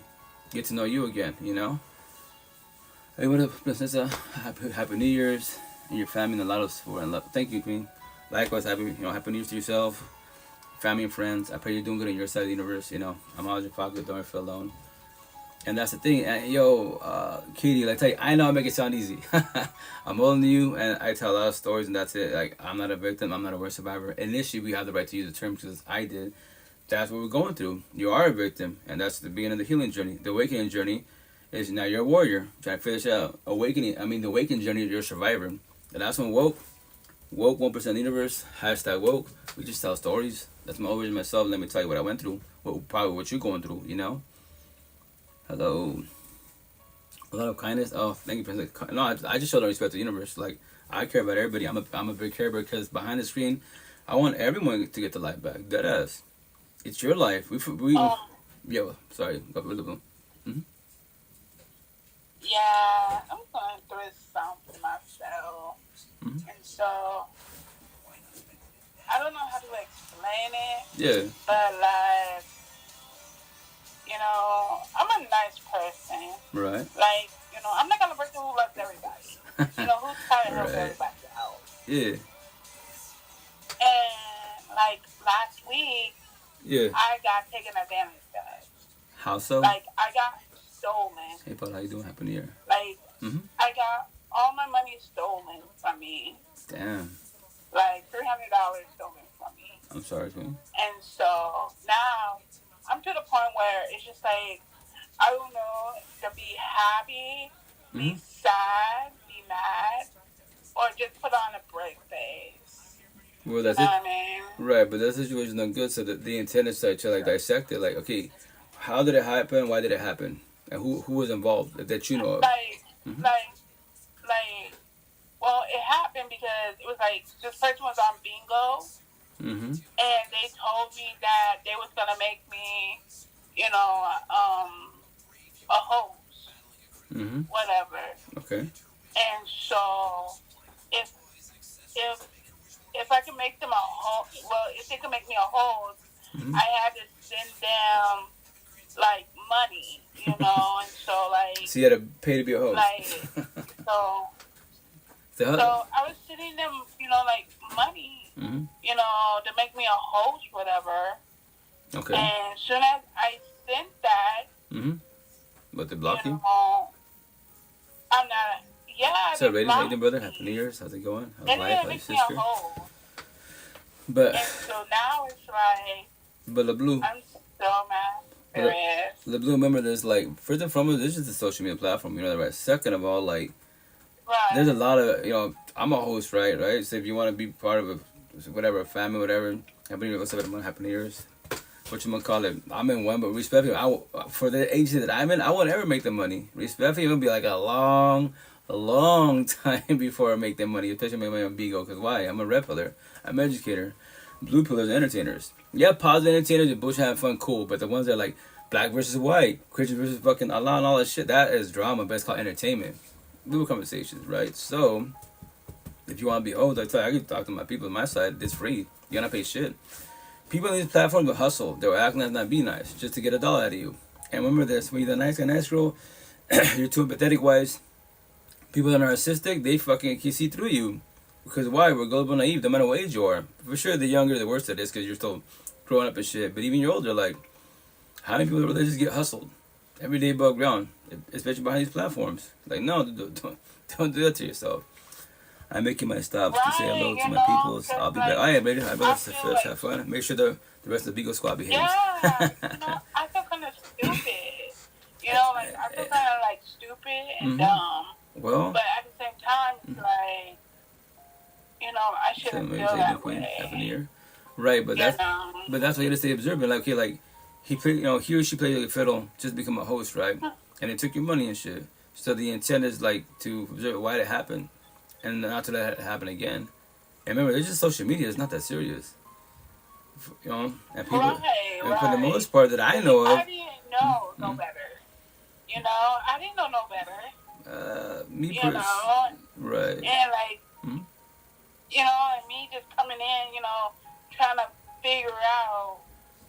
Get to know you again, Hey, what up, Princessa? Happy New Year's, and your family, and a lot of support and love. Thank you, Queen. Likewise, happy New Year's to yourself, family and friends. I pray you're doing good on your side of the universe, I'm always your father, don't feel alone. And that's the thing. And Katie, I tell you, I know I make it sound easy. I'm older than you, and I tell a lot of stories, and that's it. Like, I'm not a victim, I'm not a worst survivor. Initially, we have the right to use the term because I did. That's what we're going through. You are a victim, and that's the beginning of the healing journey. The awakening journey is now you're a warrior, trying to finish out. The awakening journey, you're a survivor. And that's when Woke 1% of the universe, #Woke. We just tell stories. That's my origin myself. Let me tell you what I went through. Probably what you're going through, Hello. A lot of kindness. Oh, thank you, Princess. No, I just showed no respect to the universe. Like, I care about everybody. I'm a big carer because behind the screen, I want everyone to get the life back. Dead ass. It's your life. Yeah. Sorry. Mm-hmm. Yeah, I'm going through something myself, Mm-hmm. and so I don't know how to explain it. Yeah. But like, you know, I'm a nice person. Right. Like, you know, I'm not gonna person who loves everybody. You know, who's trying to help everybody out. Yeah. And like last week, I got taken advantage of. How so? Like I got stolen. Hey, Paul, how you doing? Happy New Year. Like I got all my money stolen from me. Damn. Like $300 stolen from me. I'm sorry, Queen. And so now I'm to the point where it's just like I don't know to be happy, be sad, be mad, or just put on a brave face. Well, that's you know it. What I mean? Right, but that situation done good. So the intent is to like dissect it. Like, okay, how did it happen? Why did it happen? And who was involved that you know of? Well, it happened because it was like this person was on Bigo, and they told me that they was gonna make me, you know, a host, whatever. Okay. And so if I can make them a host, well, if they can make me a host, I had to send them like money, you know, and so like. So you had to pay to be a host. Like so I was sending them, you know, like money, you know, to make me a host, whatever. Okay. And as soon as I sent that, But they block you? I'm not. Yeah. So, Raiden, how you doing, brother? Happy New Year's. How's it going? How's life? How's your sister? But. And so now it's like. But LeBlue. I'm so mad. LeBlue, remember this, like, first and foremost, this is a social media platform, you know that, right? Second of all, like, there's a lot of, you know, I'm a host, right? So if you want to be part of a family, whatever, Happy New Year, what's up, everyone? Happy New Year's. What you gonna call it? I'm in one, but respectfully, for the agency that I'm in, I won't ever make the money. Respectfully, it'll be like a long time before I make that money, especially make money on Bigo. Because why? I'm a rep pillar. I'm an educator. Blue pillars are entertainers. Yeah, positive entertainers, the bullshit having fun, cool. But the ones that are like black versus white, Christian versus fucking Allah and all that shit, that is drama, but it's called entertainment. Little conversations, right? So, if you want to be old, I can talk to my people on my side. It's free. You gotta pay shit. People on these platforms will hustle. They'll act nice, not be nice, just to get $1 out of you. And remember this: when you're the nice guy, nice girl, you're too empathetic wise. People that are narcissistic, they fucking can see through you. Because why? We're gullible, naive, no matter what age you are. For sure, the younger, the worse it is, because you're still growing up and shit. But even you're older, like, how many people really just get hustled every day above ground, especially behind these platforms? Like, no, don't do that to yourself. I'm making my stops to say hello to my peoples. I'll be back. Oh, yeah, baby. I better first have fun. Make sure the rest of the Bigo squad behaves. Yeah, I feel kind of stupid. You know, like, I feel kind of, like, stupid and dumb. Well. But at the same time, it's like, you know, I shouldn't feel that way. Happy New Year. Right, but that's what you gotta stay observant. Like, okay, like, he or she played like a fiddle just to become a host, right? And they took your money and shit. So the intent is, like, to observe why it happened. And not to let it happen again. And remember, it's just social media. It's not that serious. You know? And people, and for the most part that I know of... I didn't know no better. You know? I didn't know no better. You know? Right. And, like, you know, and me just coming in, you know, trying to figure out,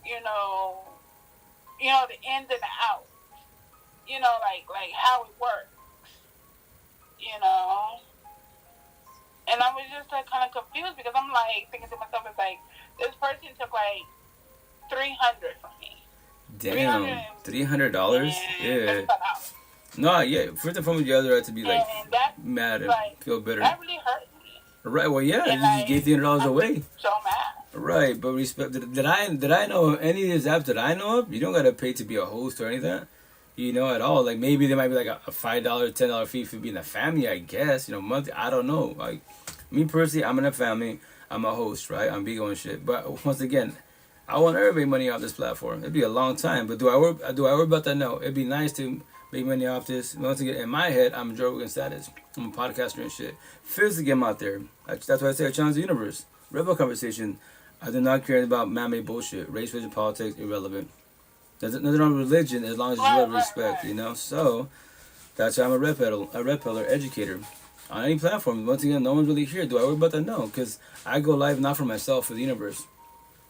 you know, the ins and the outs. You know, like how it works. You know? And I was just like kind of confused because I'm like thinking to myself, it's like this person took like $300 from me. Damn, $300? Yeah. No, yeah. First and foremost, you have the right to be like mad and like, feel bitter. That really hurt me. Right. Well, yeah, and you like, gave $300 away. So mad. Right, but respect. Did I know of any of these apps that I know of? You don't gotta pay to be a host or anything. You know, at all. Like, maybe there might be like a $5, $10 fee for being a family, I guess. You know, monthly. I don't know. Like, me personally, I'm in a family. I'm a host, right? I'm Bigo and shit. But once again, I want everybody money off this platform. It'd be a long time. But do I worry about that? No. It'd be nice to Big money off this. Once again, in my head, I'm Joe Rogan status. I'm a podcaster and shit. Physically, I'm out there. That's why I say I challenge the universe. Rebel conversation. I do not care about man-made bullshit. Race, religion, politics, irrelevant. There's nothing wrong with religion as long as you have respect, you know? So, that's why I'm a red pillar educator. On any platform, once again, no one's really here. Do I worry about that? No, because I go live not for myself, for the universe.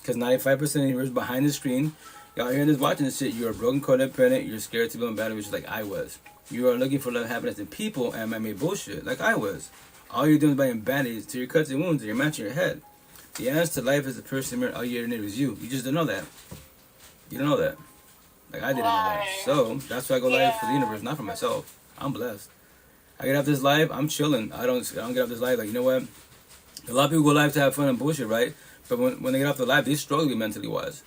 Because 95% of the universe behind the screen, y'all hearing this, watching this shit, you're a broken codependent, you're scared to be in battle, like I was. You are looking for love, happiness in people, and man-made bullshit, like I was. All you're doing is buying band-aids to your cuts and wounds, and you're matching your head. The answer to life is the person mirror. All you ever needed was you. You just don't know that. You don't know that. Like I didn't know that. So that's why I go live for the universe, not for myself. I'm blessed. I get off this live, I'm chilling. I don't get off this live like, you know what? A lot of people go live to have fun and bullshit, right? But when they get off the live, they struggle mentally wise.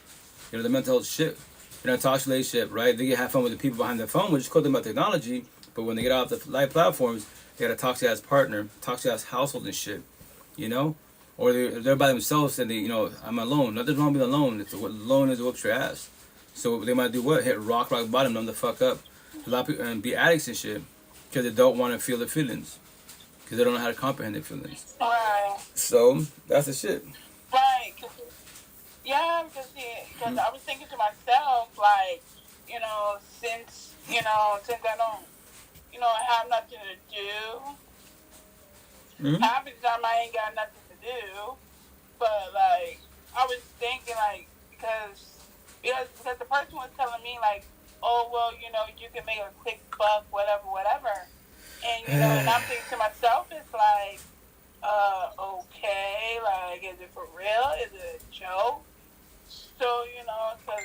You know, the mental health shit. You know, toxic relationship, right? They get have fun with the people behind the phone, which is cool about technology. But when they get off the live platforms, they got a toxic ass partner, toxic ass household and shit. You know? Or they're by themselves and they, you know, I'm alone. Nothing's wrong with being alone. It's alone is whoops your ass. So they might do what? Hit rock bottom, numb the fuck up. A lot of people and be addicts and shit because they don't want to feel the feelings because they don't know how to comprehend their feelings. Right. So that's the shit. Right. Because I was thinking to myself, like, you know, since I don't, you know, have nothing to do, half the time I ain't got nothing to do, but, like, I was thinking, like, because the person was telling me, like, oh, well, you know, you can make a quick buck, whatever. And, you know, and I'm thinking to myself, it's like, okay, like, is it for real? Is it a joke? So, you know, because,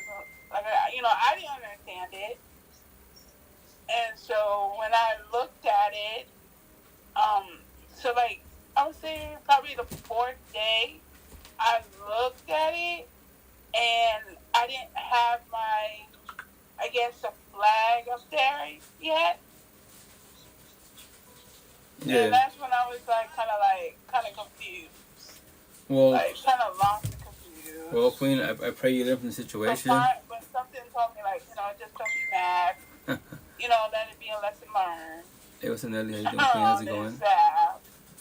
like, you know, I didn't understand it. And so when I looked at it, so, like, I would say probably the fourth day, I looked at it, and I didn't have my, I guess, a flag up there yet. Yeah. And that's when I was, like, kind of confused. Well, like, kind of lost and confused. Well, Queen, I pray you learn from the situation. But something told me, like, you know, just don't be mad. You know, let it be a lesson learned. Hey, what's up, Nelly? How you doing, Queen? How's it going?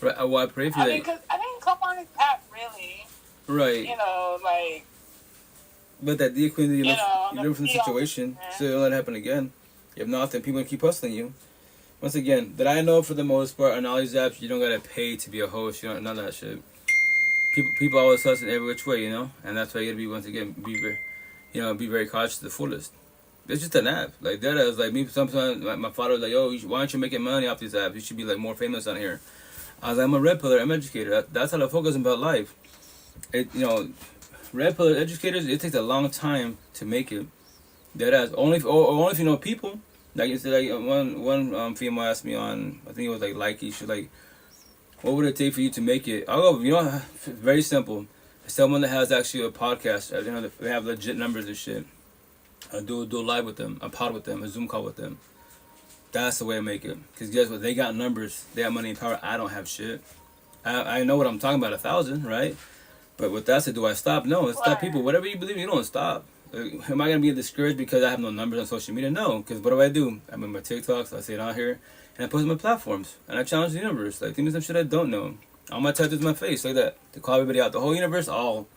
Right, well, I pray for you. I mean, because I didn't come on this app, really. Right. You know, like... But that dear Queen, you learn from the situation, so it don't let it happen again. If not, then people keep hustling you. Once again, that I know for the most part, on all these apps, you don't gotta pay to be a host. You don't none of that shit. People always hustling every which way, you know, and that's why you gotta be once again be very cautious to the fullest. It's just an app, like that is like me. Sometimes my father was like, "Yo, why aren't you making money off these apps? You should be like more famous on here." I was like, "I'm a red pillar. I'm an educator. That's how I focus about life." Red pillar educators, it takes a long time to make it. That is only if you know people. Like you said, like one female asked me on, I think it was like Likey. She was like, "What would it take for you to make it?" I'll go, you know, very simple. Someone that has actually a podcast, you know, they have legit numbers and shit. I do a live with them, a pod with them, a Zoom call with them. That's the way I make it. Because guess what? They got numbers. They have money and power. I don't have shit. I know what I'm talking about, 1,000, right? But with that said, do I stop? No, it's stop people. Whatever you believe in, you don't stop. Am I going to be discouraged because I have no numbers on social media? No, because what do? I make my TikToks, I say it out here, and I post on my platforms, and I challenge the universe. Like, give me some shit I don't know. All my tattoos my face, like that. To call everybody out. The whole universe, all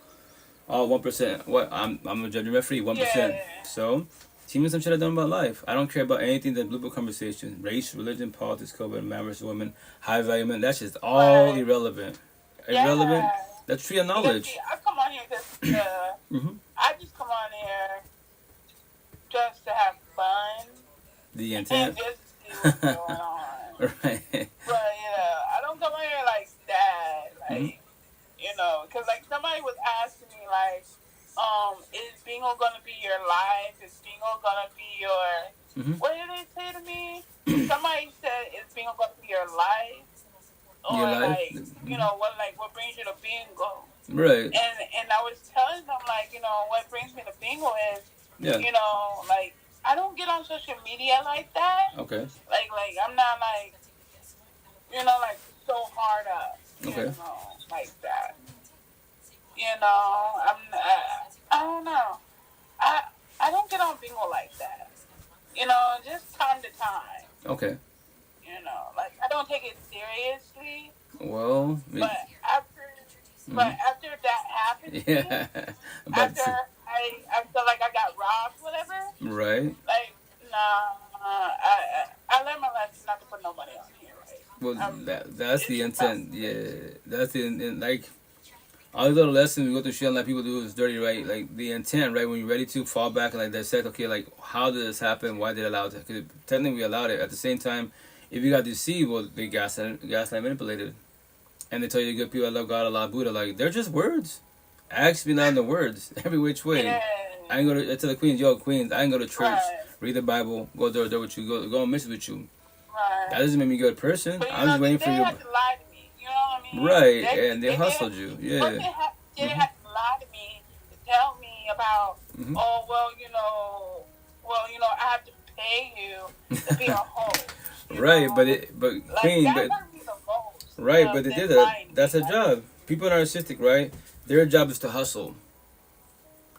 1%. What? I'm a judge and referee, 1%. Yeah. So, give me some shit I don't know about life. I don't care about anything that Blue Book conversation. Race, religion, politics, COVID, man versus women, high value men. That's just all irrelevant. Irrelevant. That's tree of knowledge. See, I come on here because I just come on here just to have fun. The intent. And just see what's going on. Right. But I don't come on here like that. Like, you know, because like somebody was asking me like, is Bingo gonna be your life? Is Bingo gonna be your? What did they say to me? Somebody said, "Is Bingo gonna be your life?" Or your life? like, you know, what brings you to Bingo? Right. And I was telling them like, you know, what brings me to Bingo is, you know, like I don't get on social media like that. Okay. Like I'm not like, you know, like so hard up. Okay. You know, like that. You know, I don't know. I don't get on Bingo like that. You know, just time to time. Okay. You know, like I don't take it seriously. Well, But after, mm-hmm. after that happened to me, Yeah. About after to, I feel like I got robbed, whatever. right. Like, nah, I learned my lesson not to put no money on here, right? Well, that's It's the just not intent. good. Yeah, that's the like all these little lessons we go through shit and like people do is dirty, right? Like the intent, right? When you're ready to fall back and like they said, okay, like how did this happen? Why did it allow it? Because technically we allowed it. At the same time, if you got deceived, well, they gaslight manipulated, and they tell you good people, I love God, Allah, Buddha, like they're just words. Actually, not in the words every which way. Yeah. I ain't go to I tell the queens, yo, queens, I ain't go to church, Right. read the Bible, go door to door with you, go on mission with you. Right. That doesn't make me a good person. But you I'm know, just waiting for they you. had to lie to me. You know what I mean? Right, and they hustled you. But Yeah. they had to lie to me to tell me about, Mm-hmm. oh, well, you know, I have to pay you to be a host. Right, know? but Like, queen, that but hurt me the most. right, but they did that. That's a job. People are narcissistic, right? Their job is to hustle,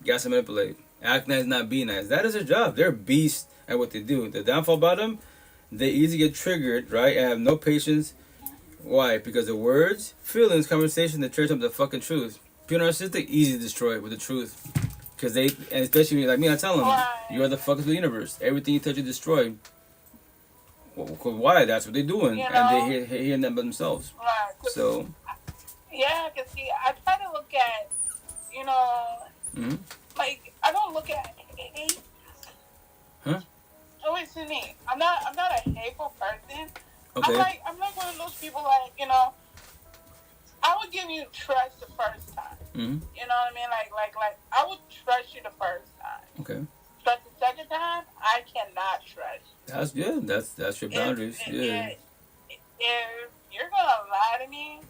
gas and manipulate, act nice, not be nice. That is their job. They're beasts at what they do. The downfall about them, they easily get triggered, right, and have no patience. Why? Because the words, feelings, conversation, they turn up the fucking truth. People narcissistic, easy to destroy with the truth. Because they, and especially like me, I tell them, you are the fuck of the universe. Everything you touch, you destroy. Well, why? That's what they're doing. You know? And they hearing that by themselves. Right. So. Yeah, because see, I try to look at, you know, Mm-hmm. like, I don't look at hate. Huh? Oh, it's me. I'm not a hateful person. Okay. I'm like one of those people, like, you know, I would give you trust the first time. Mm-hmm. You know what I mean? Like, I would trust you the first time. Okay. But the second time, I cannot trust you. That's good. That's your boundaries. If you're gonna lie to me,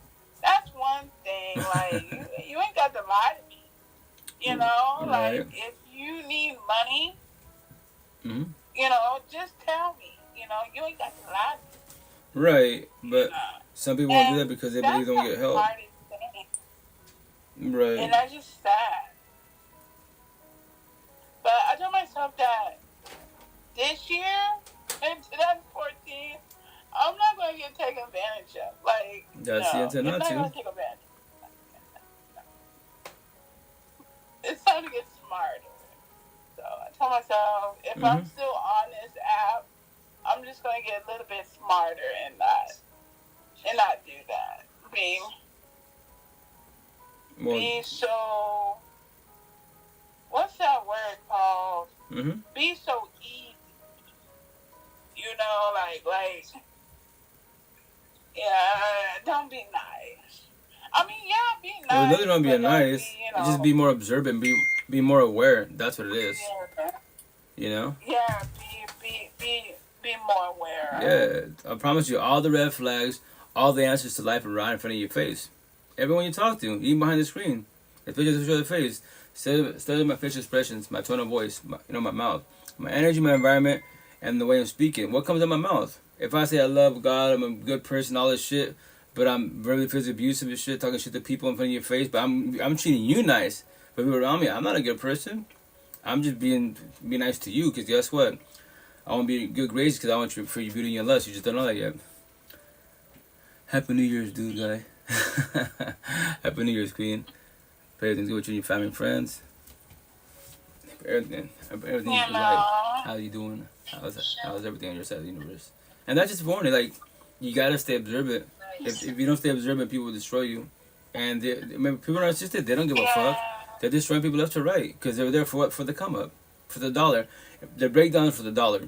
that's one thing. Like, you ain't got to lie to me. You know, right. like, if you need money, mm-hmm. you know, just tell me. You know, you ain't got to lie to me. Right, but You know? some people won't do that because they believe they don't get help. Right. And that's just sad. But I told myself that this year, in 2014, I'm not going to get taken advantage of. Like, that's the intent not to. Going to take advantage. It's time to get smarter. So I told myself, if mm-hmm. I'm still on this app, I'm just going to get a little bit smarter and not do that. Be so, what's that word called? Mm-hmm. Be so easy. You know, like, yeah, don't be nice. I mean, yeah, be nice. Well, nothing wrong being nice. Be, you know, just be more observant. Be more aware. That's what it is. Yeah. You know. Yeah. Be more aware. Yeah, I promise you, all the red flags, all the answers to life are right in front of your face. Everyone you talk to, even behind the screen, the pictures show the face. Study my facial expressions, my tone of voice, my mouth, my energy, my environment, and the way I'm speaking. What comes out of my mouth? If I say I love God, I'm a good person, all this shit, but I'm really physically abusive and shit, talking shit to people in front of your face, but I'm treating you nice, but people around me, I'm not a good person. I'm just being nice to you, because guess what? I want to be good grades because I want you for your beauty and your lust. You just don't know that yet. Happy New Year's, dude, guy. Happy New Year's, queen. Pray everything's good with you and your family and friends. Everything's right. How you doing? How's everything on your side of the universe? And that's just warning. Like, you gotta stay observant. If you don't stay observant, people will destroy you. And remember, people are narcissistic. They don't give a fuck. They're destroying people left to right because they're there for what? For the come up, for the dollar. The breakdown for the dollar.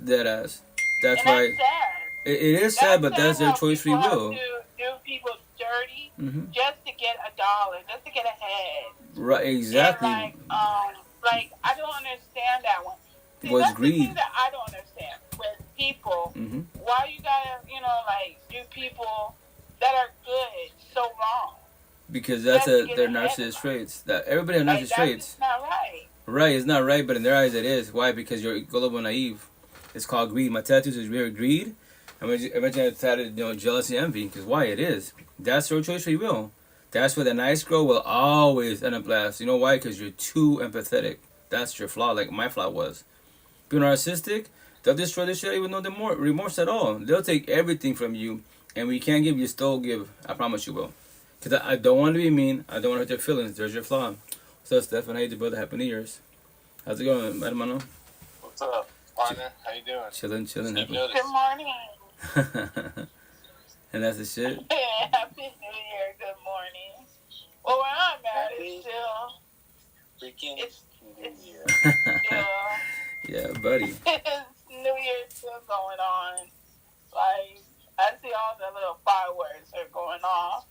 Dead ass. That's and right. That's sad. It is sad, but that's their choice, free will. To do people dirty mm-hmm. just to get $1, just to get ahead. Right, exactly. And like I don't understand that one. See, was that's greed. The thing that I don't understand with people. Mm-hmm. Why you gotta, like, do people that are good so wrong? Because that's their narcissist traits. That everybody has narcissist traits. That's not right. Right, it's not right, but in their eyes it is. Why? Because you're gullible and naive. It's called greed. My tattoos is very greed. Eventually I tattooed, jealousy and envy. Because why? It is. That's your choice, free will. That's where the nice girl will always end up last. You know why? Because you're too empathetic. That's your flaw, like my flaw was. Being narcissistic, they'll destroy the shit with no remorse at all. They'll take everything from you, and when you can't give, you still give. I promise you will. Because I don't want to be mean. I don't want to hurt your feelings. There's your flaw. So, Steph, how you doing, brother? Happy New Year's. How's it going, Hermano? What's up, partner? How you doing? Chilling. Good morning. And that's the shit? Yeah, Happy New Year. Good morning. Well, where I'm at is still... Freaking It's New Year. still... Yeah, buddy. New Year's still going on. Like, I see all the little fireworks are going off.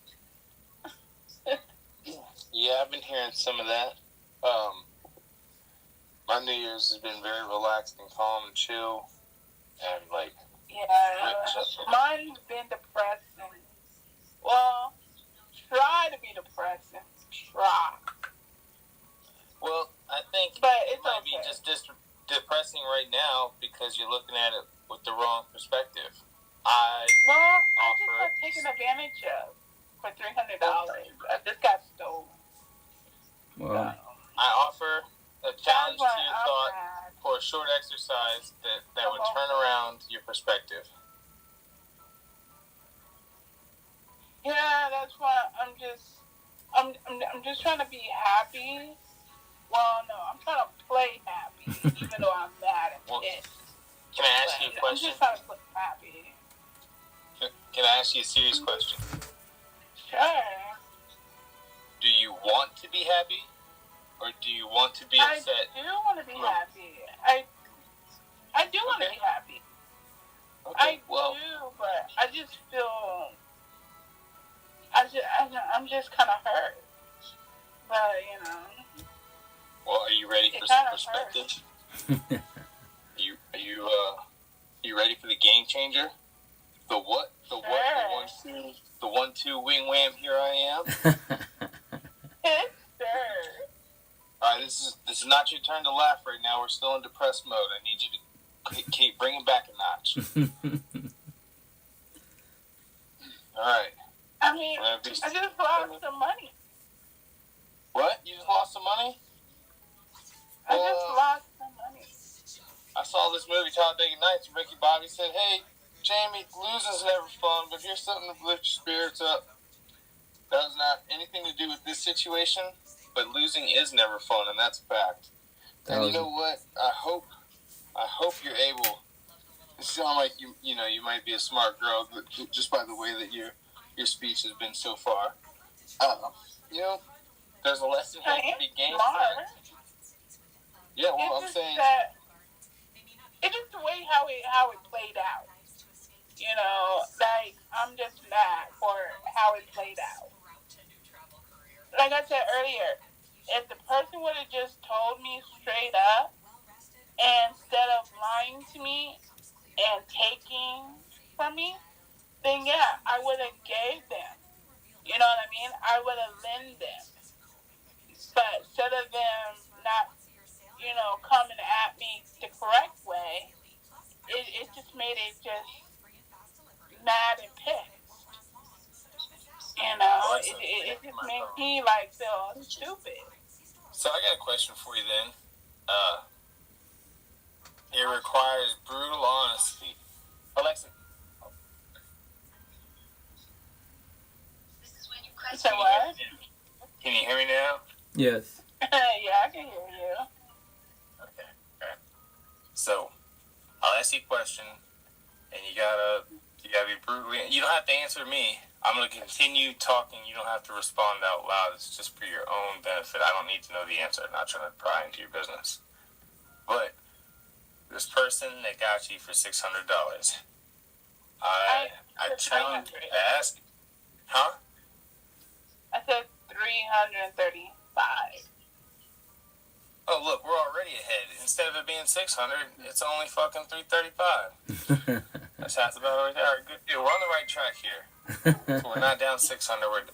Yeah, I've been hearing some of that. My New Year's has been very relaxed and calm and chill, and like. Yeah, mine's been depressing. Well, try to be depressing. Try. Well, I think But it it's might okay. be just depressing right now because you're looking at it with the wrong perspective. I just got taken advantage of for $300. I just got stolen. Well, I offer a challenge to your I'm thought mad. for a short exercise that would turn around your perspective. Yeah, that's why I'm just trying to be happy. Well, no, I'm trying to play happy, even though I'm mad and pissed. Can I ask you a question? I'm just trying to play happy. Can I ask you a serious question? Sure. Do you want to be happy, or do you want to be upset? I do want to be happy. I do want to be happy. Okay, I do, but I just feel I'm just kind of hurt. But Well, are you ready for some perspective? You ready for the game changer? The what? The what? The 1-2 wing wham. Here I am. Sure. All right, this is not your turn to laugh right now. We're still in depressed mode. I need you to keep bring it back a notch. All right. I mean, I just lost some money. What? You just lost some money? I just lost some money. I saw this movie, Talladega Nights, and Ricky Bobby said, "Hey, Jamie, losing's never fun, but here's something to lift your spirits up." That has not anything to do with this situation, but losing is never fun, and that's a fact. And you know what? I hope you're able. It sounds like you might be a smart girl, but just by the way that your speech has been so far. There's a lesson here to be gained. Yeah, well, I'm saying. It's just the way how it played out. Like, I'm just mad for how it played out. Like I said earlier, if the person would have just told me straight up, instead of lying to me and taking from me, then yeah, I would have gave them. You know what I mean? I would have lent them. But instead of them not, coming at me the correct way, it just made it just mad and pissed. It just made me feel stupid. So I got a question for you then. It requires brutal honesty. Alexa. So what? Can you hear me now? Yes. Yeah, I can hear you. Okay. So, I'll ask you a question, and you gotta be brutally. You don't have to answer me. I'm gonna continue talking. You don't have to respond out loud. It's just for your own benefit. I don't need to know the answer. I'm not trying to pry into your business. But this person that got you for $600, I challenge you to ask. Huh? I said 335. Oh, look, we're already ahead. Instead of it being 600, it's only fucking 335. That's half the battle right there. All right, good deal. We're on the right track here. So we're not down 600. We're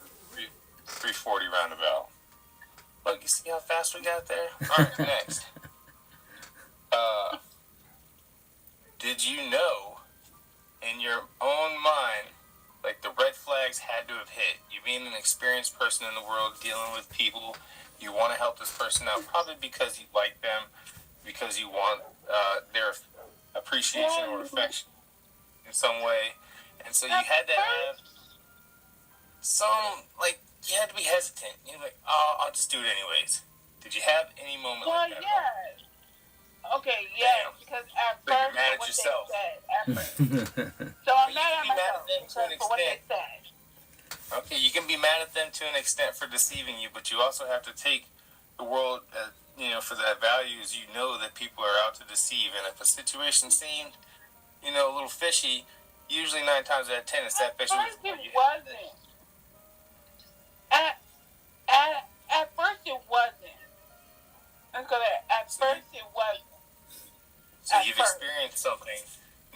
340 roundabout. Look, you see how fast we got there? All right, next. Did you know, in your own mind, like the red flags had to have hit? You being an experienced person in the world, dealing with people, you want to help this person out, probably because you like them, because you want their appreciation or affection in some way. And so you had to have some, like, you had to be hesitant. You're like, oh, I'll just do it anyways. Did you have any moment like that? Yeah. Okay, yeah, because at So you're first, mad at what yourself. they said, at first. So I'm mad at myself for what they said. Okay, you can be mad at them to an extent for deceiving you, but you also have to take the world, for that values. You know that people are out to deceive, and if a situation seemed, a little fishy, usually 9 times out of 10 it's that fishy. At first it wasn't. At first it wasn't. Let's go there. At first it wasn't. So you've experienced something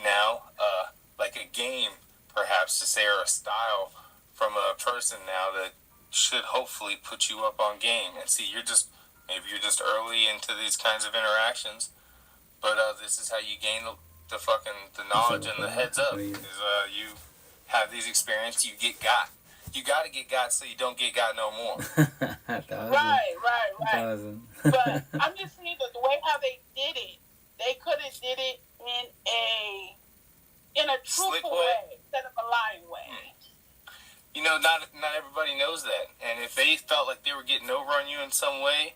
now, like a game, perhaps to say, or a style from a person now that should hopefully put you up on game. And see, maybe you're just early into these kinds of interactions, but this is how you gain the knowledge and the heads up. Is you have these experiences, you get got. You got to get got so you don't get got no more. Right. But I'm just saying that the way how they did it, they could have did it in a truthful way instead of a lying way. Not everybody knows that. And if they felt like they were getting over on you in some way,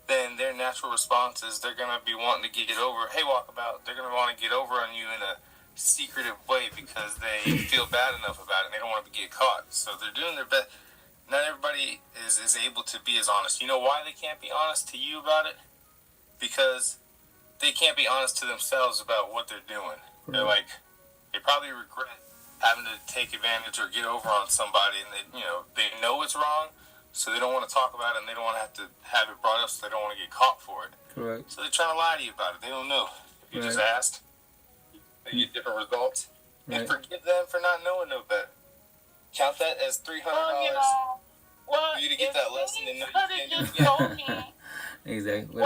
then their natural response is they're going to be wanting to get it over. Hey, Walkabout, they're going to want to get over on you in a secretive way because they feel bad enough about it and they don't want to get caught. So they're doing their best. Not everybody is able to be as honest. You know why they can't be honest to you about it? Because they can't be honest to themselves about what they're doing. They're like, they probably regret having to take advantage or get over on somebody, and they know it's wrong, so they don't want to talk about it, and they don't want to have it brought up, so they don't want to get caught for it. Correct. So they're trying to lie to you about it. They don't know. If you just asked, they get different results. And forgive them for not knowing no better. Count that as $300 for you to get that lesson and know you can't do it again. Exactly.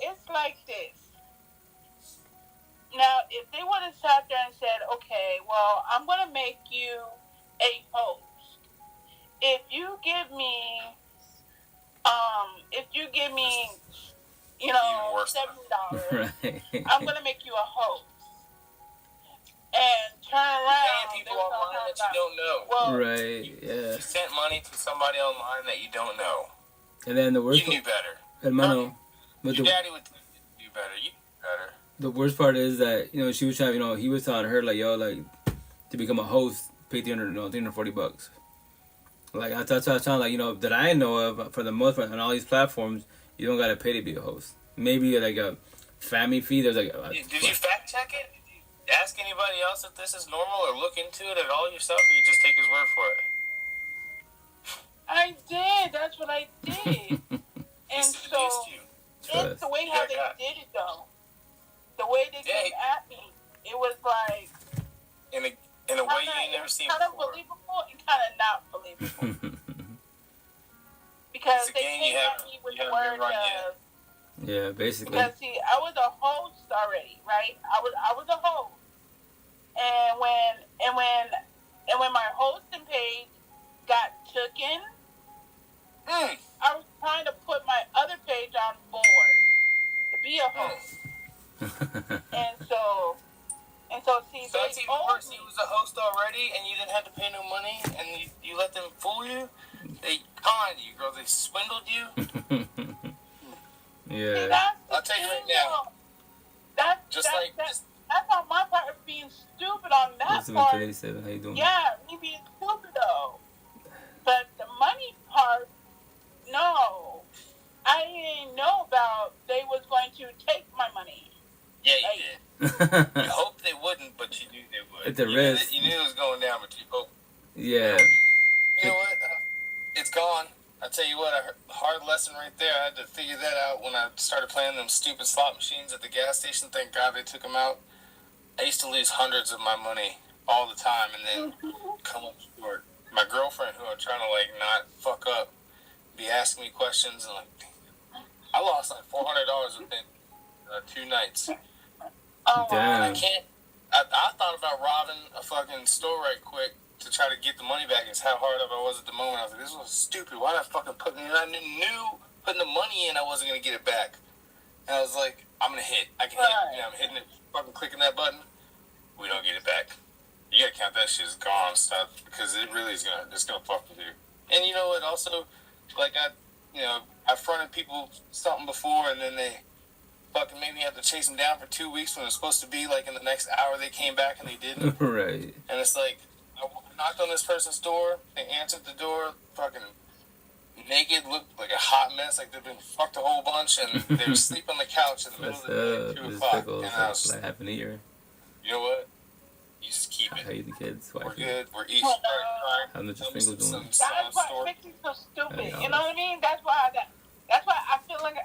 It's like this. Now, if they would have sat there and said, okay, well, I'm going to make you a host. If you give me, $70, I'm going to make you a host. And turn around. Paying people online that you don't know. Well, You sent money to somebody online that you don't know. And then the worst You knew better. Hermano, your daddy would do better. You knew better. The worst part is that, she was trying, he was telling her, like, yo, like, to become a host, pay $340. Like, I was telling, like, that I know of, for the most part, on all these platforms, you don't got to pay to be a host. Maybe, like, a family fee, there's, like... Did you fact check it? Did you ask anybody else if this is normal or look into it at all yourself, or you just take his word for it? I did. That's what I did. And so, it's the way how they did it, though. The way they came at me, it was like... In a way you ain't never seen before. Kind of believable and kind of not believable. Because they came at me with the word of... Yeah, basically. Because, see, I was a host already, right? I was a host. And when my hosting page got taken, I was trying to put my other page on board to be a host. and so see, so it's even worse. He was a host already, and you didn't have to pay no money, and you let them fool you. They conned you, girl. They swindled you. Yeah. See, I'll tell you right now. That's on my part of being stupid on that part. How you doing? Yeah, me being stupid though. But the money part, no. I didn't know about they was going to take my money. Yeah, you did. You hoped they wouldn't, but you knew they would. At the risk. You knew it was going down, but you hoped. Yeah. You know what? It's gone. I tell you what, a hard lesson right there. I had to figure that out when I started playing them stupid slot machines at the gas station. Thank God they took them out. I used to lose hundreds of my money all the time and then come up short. My girlfriend, who I'm trying to, like, not fuck up, be asking me questions, and, like, I lost, like, $400 within 2 nights. Oh, damn. I thought about robbing a fucking store right quick to try to get the money back. It's how hard up I was at the moment. I was like, this was stupid. Why did I fucking put me in? I knew putting the money in, I wasn't gonna get it back. And I was like, I'm gonna hit. I can hit. I'm hitting it, fucking clicking that button. We don't get it back. You gotta count that shit as gone stuff because it really is gonna fuck with you. And you know what? Also, like I fronted people something before, and then they fucking made me have to chase them down for 2 weeks when it was supposed to be like in the next hour they came back and they didn't. Right. And it's like I knocked on this person's door. They answered the door, fucking naked, looked like a hot mess, like they'd been fucked a whole bunch, and they were asleep on the couch in the middle of the day, 2 o'clock. And I was like happened a year. You know what? You just keep it. I hate the kids. We're good. We're each I'm not just single doing. That's what makes me so stupid. You know what I mean? That's why I feel like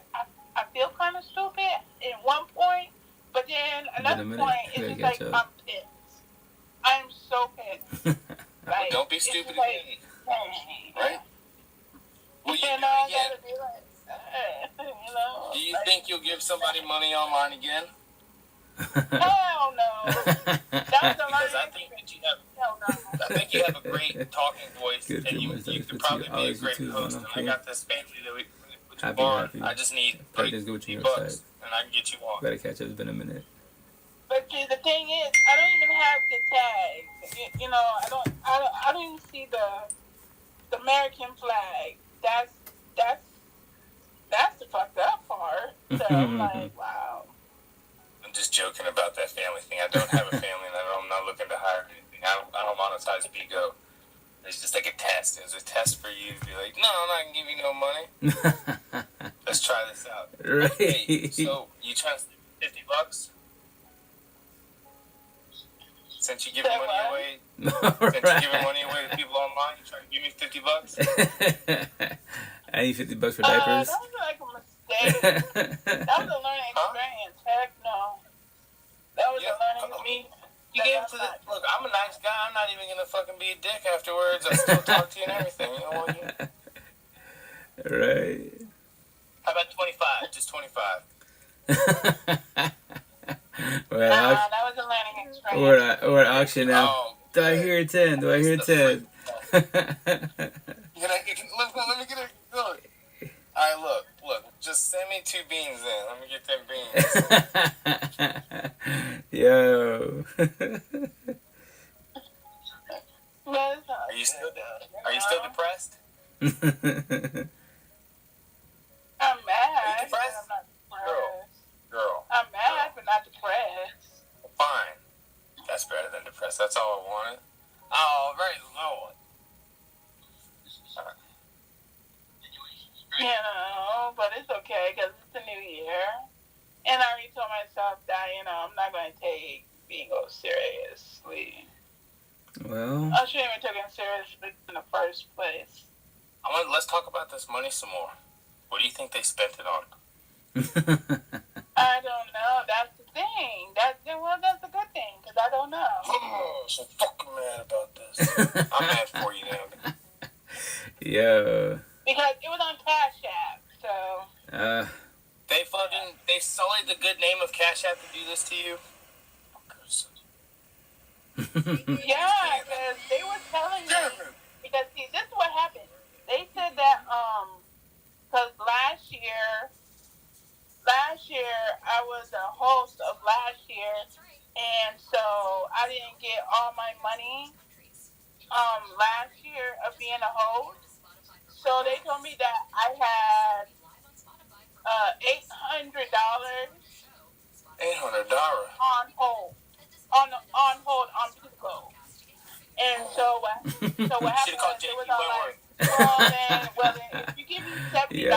I feel kind of stupid at one point, but then another point it's just like I'm pissed. I am so pissed. Like, don't be stupid like, again, right? Well, you gotta do be like, Do you think you'll give somebody money online again? Hell no. That's Because I think you have a great talking voice, and you could probably be a great host. And I got this family that we put you on. I just need $50, and I can get you on. Gotta catch up. It's been a minute. But see, the thing is, I don't even have the tag. I don't even see the American flag. That's the fucked up part. So I'm like, wow. I'm just joking about that family thing. I don't have a family, and I'm not looking to hire anything. I don't monetize Bigo. It's just like a test. It was a test for you to be like, no, I'm not gonna give you no money. Let's try this out. Right. Hey, so you trying to $50? Since you're giving money away, to people online, you trying to give me $50? I need $50 for diapers. That was like a mistake. That was a learning experience. Heck no. That was a learning experience. You gave it to look, I'm a nice guy. I'm not even gonna fucking be a dick afterwards. I still talk to you and everything. You know what? Right. How about 25? Just 25. That was a learning experience. We're at auction now. Oh, do I hear 10? Do I hear 10? Let me get a look. Alright, look. Just send me 2 beans in. Let me get them beans. Yo. Are you still depressed? I'm mad. Are you depressed? I'm not depressed. Girl. I'm mad, but not depressed. Fine. That's better than depressed. That's all I wanted. Oh, very low. But it's okay because it's a new year. And I already told myself that, I'm not going to take Bigo seriously. Well, I shouldn't even take it seriously in the first place. Let's talk about this money some more. What do you think they spent it on? I don't know. That's the thing. That's a good thing because I don't know. I'm so fucking mad about this. I'm mad for you now. Yeah. Because it was on Cash App, so. They sullied the good name of Cash App to do this to you? Yeah, because they were telling me. Because, see, this is what happened. They said that, because last year, I was a host of last year, and so I didn't get all my money, last year of being a host. So they told me that I had $800 on hold on Bigo. And so what happened was it was all like, well then if you give me $70,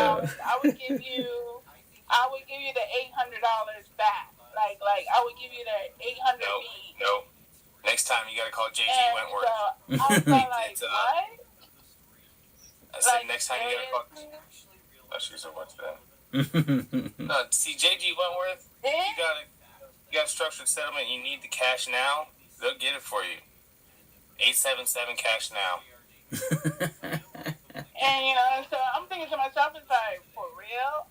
I would give you the $800 back. Like I would give you the $800. No. Next time you gotta call JG Wentworth. So I was like, what? I said next time you gotta call. Oh, she's a what then? No, see JG Wentworth. You got a structured settlement. You need the cash now. They'll get it for you. 877 cash now. And so I'm thinking to myself, it's like, for real?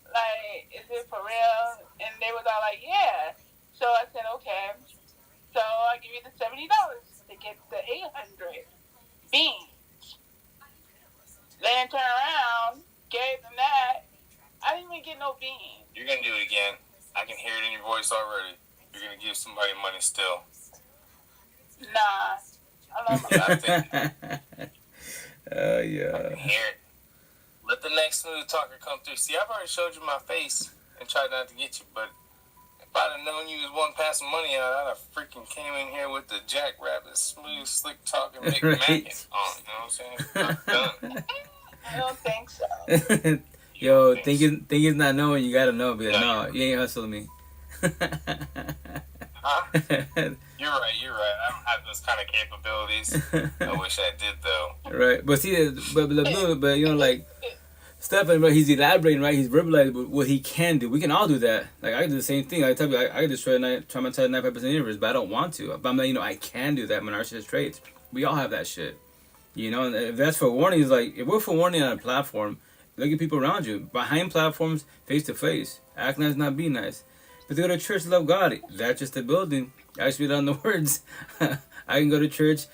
Like, is it for real? And they was all like, yeah. So I said, okay. So I give you the $70 to get the 800 beans. Then turn around, gave them that, get no beans. You're gonna do it again. I can hear it in your voice already. You're gonna give somebody money still. Nah. I love my I think. Yeah. I can hear it. Let the next smooth talker come through. See, I've already showed you my face and tried not to get you, but if I'd have known you was one passing money out, I'd have freaking came in here with the jackrabbit, smooth, slick talking, Mick Right. Mackin on. You know what I'm saying? Not done. I don't think so. Yo, thinking not knowing, you gotta know, but no, you ain't hustling me. Huh? You're right. I don't have those kind of capabilities. I wish I did, though. Right, but see, but you know, like Stefan, right? He's elaborating, right? He's verbalizing what he can do. We can all do that. Like I can do the same thing. I tell you, I can destroy traumatize 95% of the universe, but I don't want to. But I'm like, you know, I can do that. My narcissist traits. We all have that shit. You know, and if that's for warning, is like if we're for warning on a platform, look at people around you behind platforms, face to face. Act nice, not be nice. But they go to church, love God. That's just a building. I just read on the words. I can go to church,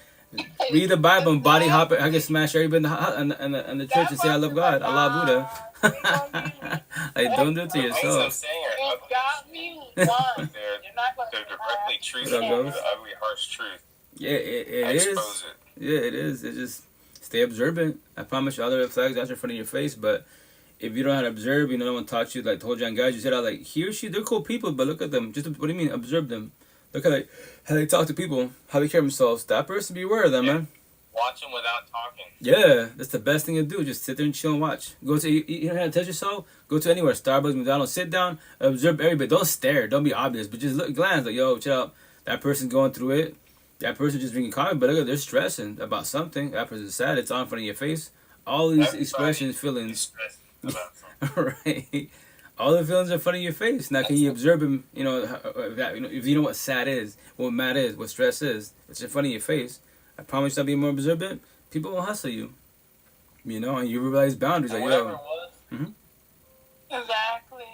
read the Bible, and body hop. I can smash everybody in the church and say I love God. Allah Buddha. Like don't do it to The things I'm yourself. saying are It ugly. got me one. They're directly truthful What to up, the Ghost? ugly, harsh truth. Yeah, it I is. expose it. Yeah, it is. It just stay observant. I promise you, other red flags out in front of your face. But if you don't know how to observe, you know, no one taught you, like told you on guys, you said, like he or she, they're cool people, but look at them. Just what do you mean? Observe them. Look at how they talk to people, how they carry themselves. That person, be aware of them, man. Watch them without talking. Yeah, that's the best thing to do. Just sit there and chill and watch. Go to you know how to touch yourself. Go to anywhere, Starbucks, McDonald's. Sit down, observe everybody. Don't stare. Don't be obvious, but just look, glance. Like yo, chill out. That person going through it. That person just drinking coffee, but look at they're stressing about something. That person's sad. It's on in front of your face. All these Everybody expressions, is feelings. stressed about something. Right. All the feelings are in front of your face. Now, can you observe them? You know, that, you know, if you know what sad is, what mad is, what stress is, it's in front of your face. I promise you, I'll be more observant. People won't hustle you. You know, and you realize boundaries. Like, Whatever yo, it was. Exactly.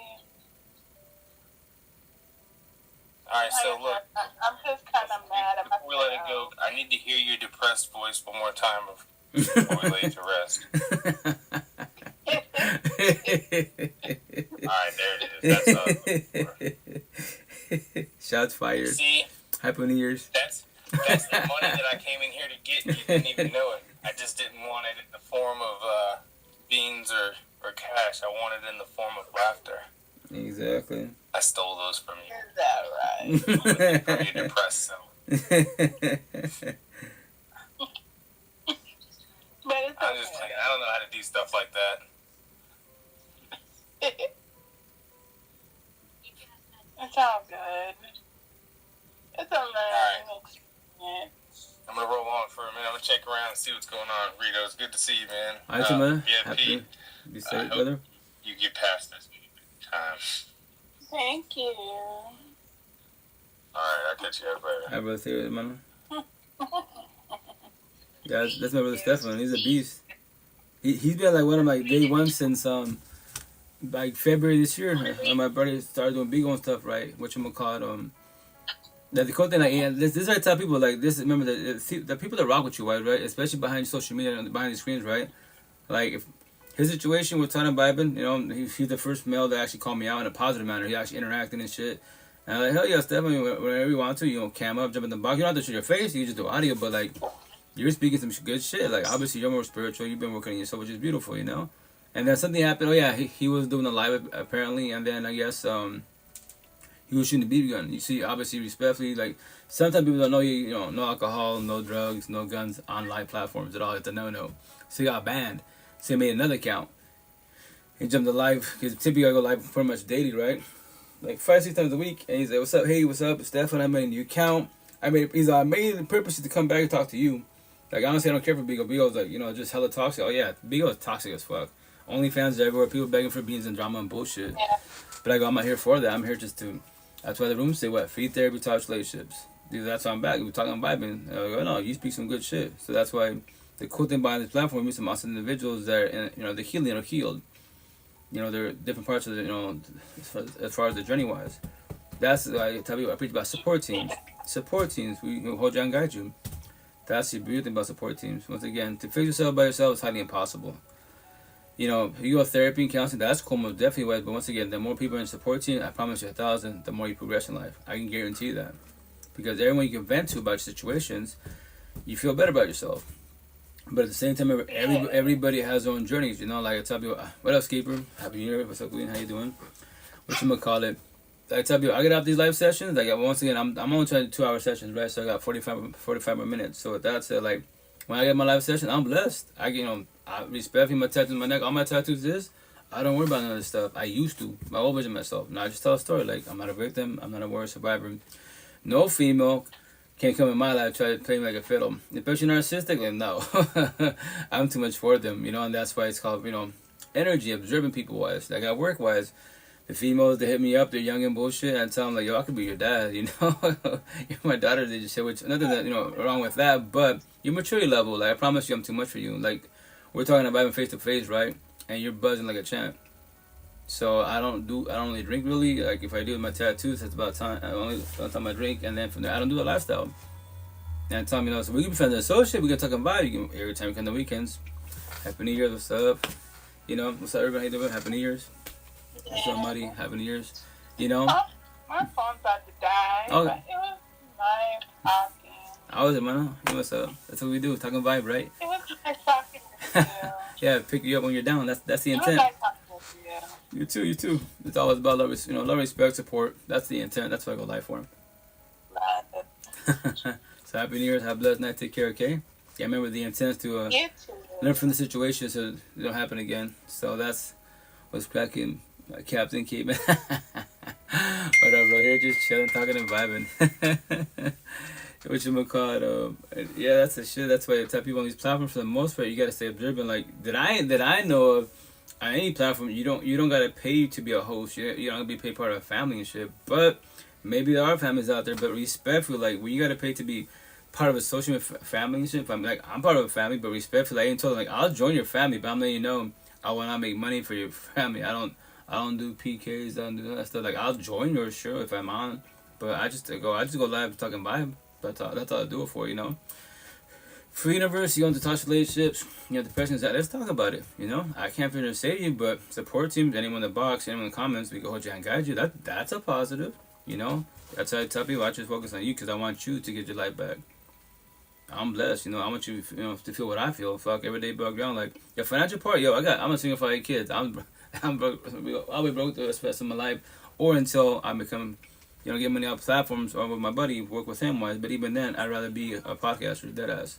All right, so look. I'm just kind of mad at myself. Before we let it go, I need to hear your depressed voice one more time before we lay you to rest. All right, there it is. That's all I was looking for. Shots fired. See, Happy New Year's. that's the money that I came in here to get. You didn't even know it. I just didn't want it in the form of beans or cash. I wanted it in the form of laughter. Exactly. I stole those from you. Is that right? From your depressed self. But it's I'm just playing. I don't know how to do stuff like that. It's all good. It's a learning experience. I'm gonna roll on for a minute. I'm gonna check around and see what's going on. Rito, it's good to see you, man. All right, man. Yeah, Happy Pete, to be safe, hope brother. you get past this time. Thank you. All right, I'll catch you guys later. Hi, brother. See you, man. Yeah, that's my brother Stefan. He's a beast. He's been like one of my day one since like February this year. When my brother started doing Bigo and stuff, right? Whatchamacallit, the cool thing, like, yeah, this is what I tell people, like, this, remember, the people that rock with you, right, especially behind social media and behind the screens, right, like, if his situation with Tana Bibin, you know, he's the first male that actually called me out in a positive manner. He actually interacted and shit, and I'm like, hell yeah, Steph, I mean, whenever you want to, you know, cam up, jump in the box, you don't have to show your face, you just do audio, but, like, you're speaking some good shit, like, obviously, you're more spiritual, you've been working on yourself, which is beautiful, you know, and then something happened, oh yeah, he was doing a live, apparently, and then, I guess, he was shooting a BB gun. You see, obviously, respectfully, like, sometimes people don't know you know, no alcohol, no drugs, no guns on live platforms at all. It's a no-no. So he got banned. So he made another account. He jumped to live, because typically I go live pretty much daily, right? Like 5-6 times a week. And he's like, what's up? Hey, what's up? Stefan, I made a new account. I made the purpose is to come back and talk to you. Like, honestly, I don't care for Bigo. Bigo's like, you know, just hella toxic. Oh, yeah, Bigo is toxic as fuck. OnlyFans everywhere. People begging for beans and drama and bullshit. Yeah. But I go, I'm not here for that. I'm here just to... That's why the room say what? Free therapy, talks relationships. Dude, that's why I'm back. We're talking vibing. I go, no, you speak some good shit. So that's why the cool thing behind this platform, we some awesome individuals that are, you know, they're healing or healed. You know, they're different parts of the, you know, as far as the journey wise. That's why I tell people, I preach about support teams. Support teams, we hold you and guide you. That's the beauty thing about support teams. Once again, to fix yourself by yourself is highly impossible. You know, if you go therapy and counseling, that's cool, most definitely was. But once again, the more people in support team, I promise you 1,000, the more you progress in life. I can guarantee you that. Because everyone you can vent to about situations, you feel better about yourself. But at the same time, everybody has their own journeys. You know, like I tell people, what up, Skeeper? Happy New Year. What's up, Queen? How you doing? Whatchamacallit? I tell people, I get off these live sessions. Like once again, I'm only trying to 2-hour sessions, right? So I got 45 more minutes. So with that said, like when I get my live session, I'm blessed. I respect my tattoos on my neck. All my tattoos is. I don't worry about none of this stuff. I used to. I always myself. Now I just tell a story. Like I'm not a victim. I'm not a war survivor. No female can't come in my life try to play me like a fiddle. Especially narcissistic, like no. I'm too much for them, you know, and that's why it's called, you know, energy, observing people wise. Like at work wise, the females, they hit me up, they're young and bullshit, and I tell them like, yo, I could be your dad, you know. You're my daughter, they just say, which nothing that, you know, wrong with that, but your maturity level, like I promise you I'm too much for you. Like we're talking about him face to face, right? And you're buzzing like a champ. So I don't really drink really. Like if I do my tattoos, that's about time. Time I drink, and then from there I don't do a lifestyle. And tell me, you know, so we can be friends and associate. We can talk about it. You can, every time we come to the weekends. Happy New Year's, what's up? You know, what's up, everybody? How you doing? Happy New Year's. What's up, Muddy? Happy New Year's. You know. My phone's about to die. Oh. But it was nice talking. How was it, man? What's up? That's what we do. Talking vibe, right? It was nice talking to you. Yeah, pick you up when you're down. That's the It was intent. nice talking to you. You too. It's always about love, you know, love, respect, support. That's the intent. That's what I go live for. So happy New Year's, have a blessed night, take care, okay? Yeah, remember the intent is to learn from the situation so it don't happen again. So that's what's cracking, Captain Caveman. What up, bro? Here just chilling, talking and vibing. Whatchamacallit, yeah, that's the shit. That's why I tell people on these platforms, for the most part, you gotta stay observant. Like that I know of, on any platform, you don't gotta pay to be a host. You don't gotta be paid part of a family and shit. But maybe there are families out there, but respectfully, like when you gotta pay to be part of a social family and shit. I'm part of a family, but respectfully, I ain't told them, like I'll join your family, but I'm letting you know I will not make money for your family. I don't do PKs, I don't do that stuff. Like I'll join yours, sure, if I'm on, but I just go live talking vibe. That's all I do it for, you know. Free universe, you want to touch relationships, you know, depression is that. Let's talk about it, you know. I can't finish say to you, but support teams, anyone in the box, anyone in the comments, we can hold you and guide you. That's a positive, you know. That's why I tell people I just focus on you because I want you to get your life back. I'm blessed, you know. I want you, you know, to feel what I feel. Fuck every day, broke down. Like your financial part, yo, I'm a single for 8 kids. I'm broke. I'll be broke the rest of my life, or until I become, you know, get money off platforms or with my buddy, work with him wise. But even then, I'd rather be a podcaster, deadass.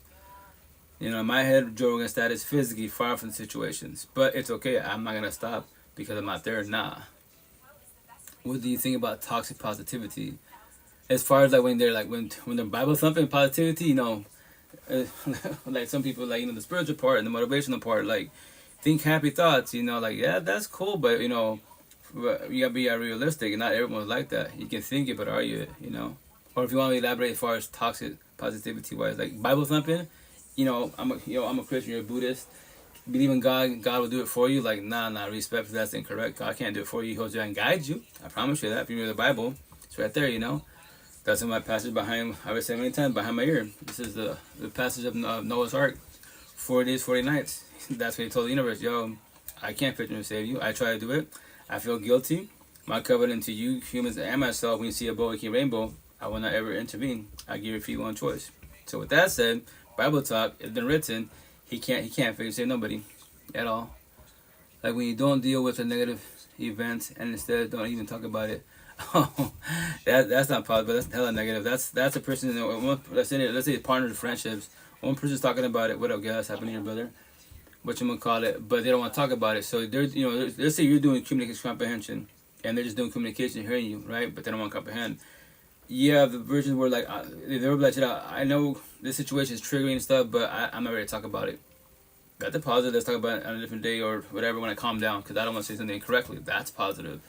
You know, in my head, Joe Rogan status physically far from the situations, but it's okay. I'm not gonna stop because I'm not there. Nah. What do you think about toxic positivity? As far as like when they're Bible thumping positivity, you know, like some people like, you know, the spiritual part and the motivational part, like think happy thoughts, you know, like yeah, that's cool, but you know, you gotta be realistic, and not everyone's like that. You can think it, but are you? You know, or if you want to elaborate as far as toxic positivity wise, like Bible thumping, you know, I'm a Christian, you're a Buddhist, believe in God, God will do it for you. Like nah, respect, that's incorrect. God can't do it for you. He holds you and guides you. I promise you that. If you read the Bible, it's right there, you know. That's in my passage behind, I would say many times, behind my ear. This is the passage of Noah's Ark. 40 days, 40 nights. That's what he told the universe. Yo, I can't fit and save you. I try to do it. I feel guilty. My covenant to you, humans, and myself, when you see a boa rainbow, I will not ever intervene. I give your feet one choice. So with that said, Bible talk, it's been written, he can't figure save nobody at all. Like when you don't deal with a negative event and instead don't even talk about it. Oh, that's not positive. That's hella negative. That's a person. Let's say partners, friendships. One person's talking about it. What up, guys? Happening here, brother? Whatchamacallit? But they don't want to talk about it. So there's, you know, let's say you're doing communication comprehension, and they're just doing communication, hearing you, right? But they don't want to comprehend. Yeah, the versions were like they were like, I know this situation is triggering and stuff, but I'm not ready to talk about it. That's a positive. Let's talk about it on a different day or whatever when I calm down, because I don't want to say something incorrectly. That's positive.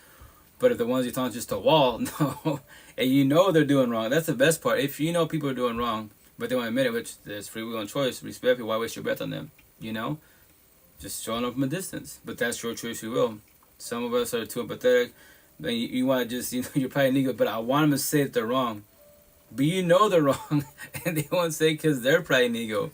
But if the ones you're talking just a wall, no, and you know they're doing wrong, that's the best part. If you know people are doing wrong, but they won't admit it, which there's free will and choice, respect people, why waste your breath on them? You know? Just showing up from a distance. But that's your choice, you will. Some of us are too empathetic. Then you want to just, you know, you're probably negative, but I want them to say that they're wrong. But you know they're wrong, and they won't say because they're probably ego.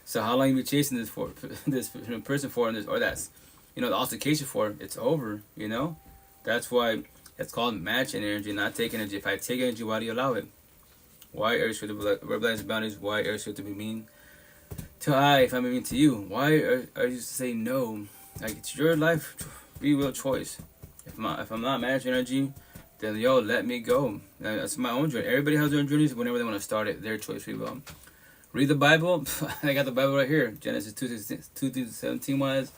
So how long you be chasing this person for, or that's you know, the altercation for it, it's over, you know? That's why it's called matching energy, not taking energy. If I take energy, why do you allow it? Why are you supposed to verbalize boundaries? Why are you supposed to be mean to if I'm mean to you? Why are you saying no? Like, it's your life, free will choice. If I'm not managing energy, then yo, let me go. That's my own journey. Everybody has their own journeys. Whenever they want to start it, their choice, free will. Read the Bible. I got the Bible right here. Genesis 2:17 was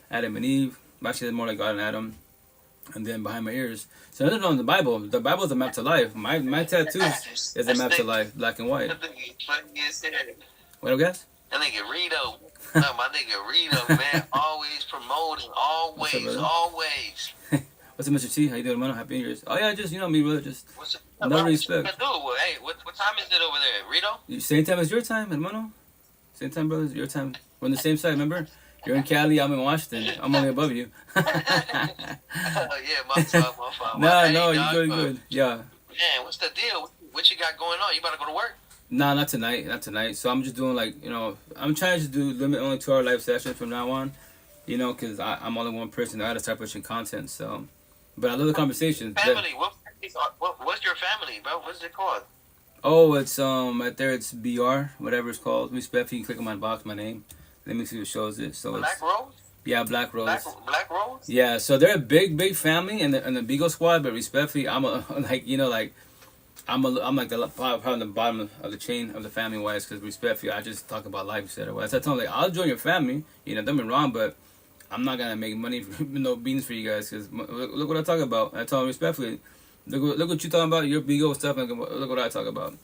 Adam and Eve. Actually, more like God and Adam. And then behind my ears. So nothing wrong with the Bible. The Bible is a map to life. My tattoos is a map to life, black and white. What up, guys? That nigga Rito. No, my nigga Rito, man. Always promoting. Always. What's up, Mr. T? How you doing, man? Happy New Year's. Oh, yeah, just, you know me, brother. Just no respect. Hey, what time is it over there, Rito? Same time as your time, hermano. Same time, brothers. Your time. We're on the same side, remember? You're in Cali, I'm in Washington. I'm only above you. Oh, yeah, my fault. No, you're good. Yeah. Man, what's the deal? What you got going on? You about to go to work? Nah, not tonight. So I'm just doing, like, you know, I'm trying to do limit only 2-hour live sessions from now on, you know, because I'm only one person. I got to start pushing content, so. But I love the conversations. Family, what's your family, bro? What's it called? Oh, it's, right there, it's BR, whatever it's called. Respect, you can click on my box, my name. Let me see what shows it. So Black Rose? Yeah, Black Rose. Black Rose? Yeah, so they're a big family in the Bigo squad, but respectfully, I'm like the probably on the bottom of the chain of the family wise, because respectfully, I just talk about life instead of what. So I told them, like, I'll join your family, you know, don't be wrong, but I'm not gonna make money, no beans for you guys, because look what I talk about. I told them respectfully, look what you talking about, your Bigo stuff, and look what I talk about.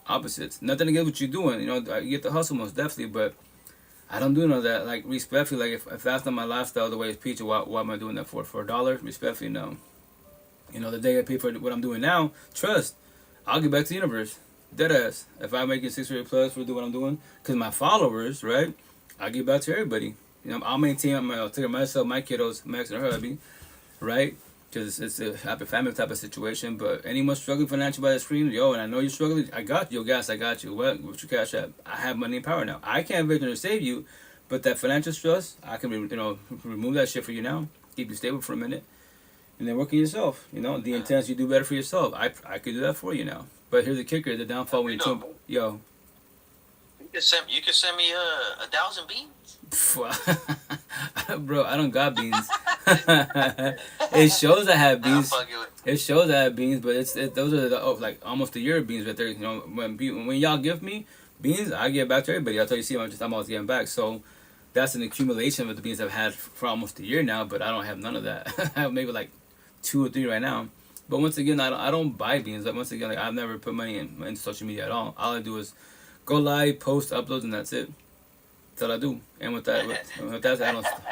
Opposites. Nothing against what you're doing, you know, I get the hustle most definitely, but I don't do none of that. Like, respectfully, like, if that's not my lifestyle the way it's preached, why am I doing that for $1? Respectfully, no. You know, the day I pay for what I'm doing now, trust, I'll get back to the universe. Deadass. If I'm making 600 plus for doing what I'm doing, because my followers, right, I'll get back to everybody. You know, I'll maintain, I'll take care of myself, my kiddos, Max and her hubby, right? Because it's a happy family type of situation. But anyone struggling financially by the screen, yo, and I know you're struggling, I got you. Yo, guys, I got you. What? What's your cash app? I have money and power now. I can't vision or save you, but that financial stress, I can, you know, remove that shit for you now, keep you stable for a minute, and then work on yourself. You know, the intent you do better for yourself. I could do that for you now. But here's the kicker: the downfall when you tune. Yo. You can send me 1,000 beans. Bro, I don't got beans. It shows I have beans. It shows I have beans, but those are like almost a year of beans right there. You know, when y'all give me beans, I give back to everybody. That's how you see I'm always getting back. So that's an accumulation of the beans I've had for almost a year now. But I don't have none of that. I have maybe like 2 or 3 right now. But once again, I don't buy beans. Like, once again, like, I've never put money in social media at all. All I do is go live, post, uploads, and that's it. That's all I do. And with that,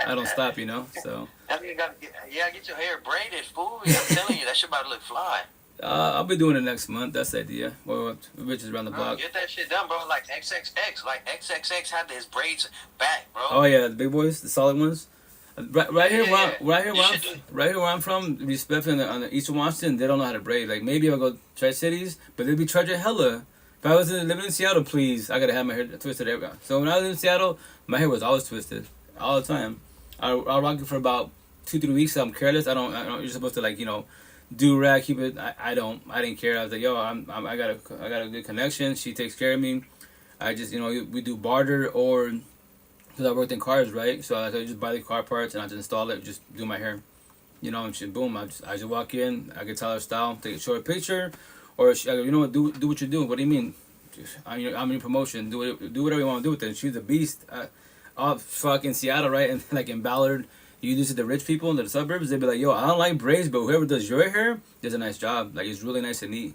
I don't stop, you know. So. Get your hair braided, fool. I'm telling you, that shit about to look fly. I'll be doing it next month. That's the idea. Well, Rich is around the block. Get that shit done, bro. Like XXX. Like XXX had his braids back, bro. Oh yeah, the big boys, the solid ones. Right here where I'm from, respectfully on the Eastern Washington, they don't know how to braid. Like, maybe I'll go Tri-Cities, but they'd be charging hella. If I was living in Seattle, please, I gotta have my hair twisted every time. So when I was in Seattle, my hair was always twisted, all the time. I'll rock it for about 2-3 weeks. So I'm careless. I don't. You're supposed to, like, you know, do rag, keep it. I don't. I didn't care. I was like, yo, I got a good connection. She takes care of me. I just, you know, we do barter, or because I worked in cars, right? So I just buy the car parts and I just install it, just do my hair, you know, and shit. Boom. I just walk in. I can tell her style, take a short picture. Or, you know what, do what you're doing. What do you mean? I'm in promotion. Do whatever you want to do with it. She's a beast. All fucking Seattle, right? And like in Ballard, you do see the rich people in the suburbs. They'd be like, yo, I don't like braids, but whoever does your hair does a nice job. Like, it's really nice and neat.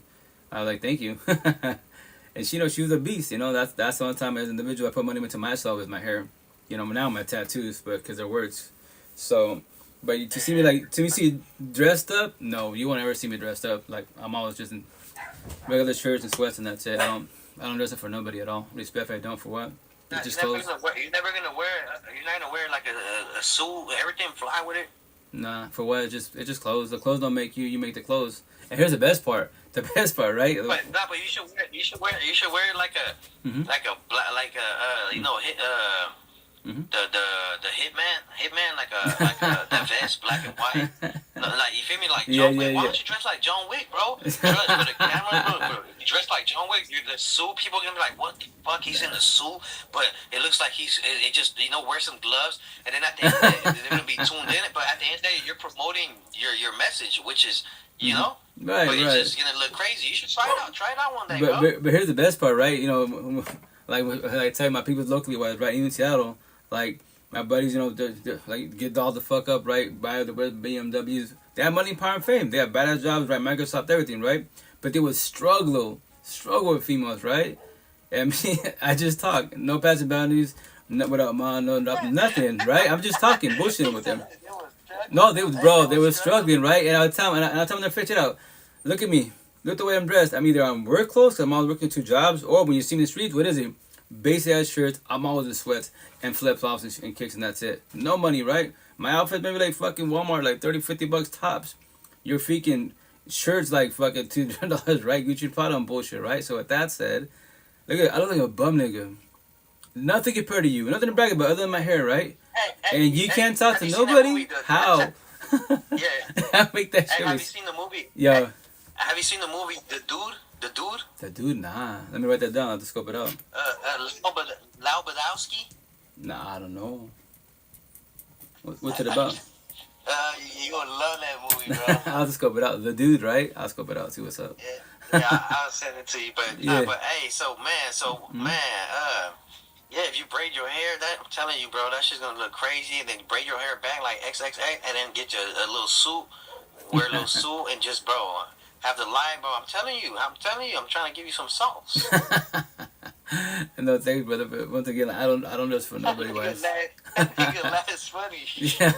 I was like, thank you. And she, you know, she was a beast. You know, that's the only time as an individual I put money into myself is my hair. You know, now my tattoos, but because they're words. So, but to see me dressed up, no, you won't ever see me dressed up. Like, I'm always just in regular shirts and sweats, and that's it. I don't dress up for nobody at all. Respect, I don't for what. It's just clothes. You're not gonna wear like a suit, everything fly with it. Nah, for what? It's just clothes. The clothes don't make you. You make the clothes. And here's the best part. The best part, right? But you should wear like a you know, the hitman like that vest, black and white. No, like you feel me, like John Wick. Why don't you dress like John Wick, bro? Dress for the camera, bro. You dress like John Wick. You're the suit. People are gonna be like, what the fuck? He's in the suit, but it looks like it just wear some gloves, and then at the end of the day, they're gonna be tuned in. But at the end of the day, you're promoting your message, which is Right, but it's just gonna look crazy. You should try it out. Try it out one day, bro. But here's the best part, right? Like I tell my people locally wise, right? Even in Seattle, like my buddies, they're like get dolled the fuck up, right? Buy the BMWs. They have money, power, and fame. They have badass jobs, right? Microsoft, everything, right? But they would struggle with females, right? And me, I just talk, no passing boundaries, without mom, nothing, right? I'm just talking, bullshitting with them. No, they were struggling, right? And I tell them to fix it out. Look at me. Look the way I'm dressed. I'm either on work clothes, I'm always working 2 jobs, or when you see me in the streets, what is it? Basic ass shirts, I'm always in sweats and flip flops and kicks, and that's it. No money, right? My outfit maybe like fucking Walmart, like $30-$50 tops. Your freaking shirts like fucking $200, right? Gucci Prada on bullshit, right? So with that said, I look like a bum nigga. Nothing compared to you, nothing to brag about other than my hair, right? And you can't talk to nobody? How? Yeah. I make that shit. Have you seen the movie? Yeah. Have you seen the movie The Dude? The Dude, nah. Let me write that down. I'll have to scope it out. Lau Badowski? Nah, I don't know. What's it about? You gonna love that movie, bro. I'll have to scope it out. The Dude, right? I'll scope it out. See what's up. Yeah, I'll send it to you. But hey, yeah, if you braid your hair, I'm telling you, bro, that shit's gonna look crazy. And then braid your hair back like XXX, and then get you a little suit, wear a little suit, and just, bro, have the line, bro. I'm telling you, I'm trying to give you some sauce. No, thanks, brother. But once again, I don't dress for nobody. Wise. That's funny. Yeah.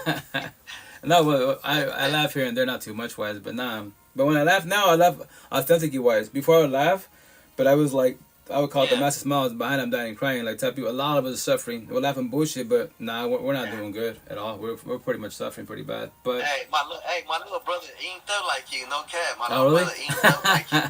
No, but I laugh here and there, not too much wise, but nah. But when I laugh now, I laugh authentically wise. Before I would laugh, but I was like, I would call it the massive smiles. Behind I'm dying crying. Like, type people, a lot of us are suffering. We're laughing bullshit, but nah, we're not doing good at all. We're pretty much suffering pretty bad. But hey, my little brother inked up like you, no cap. My little brother inked up like you.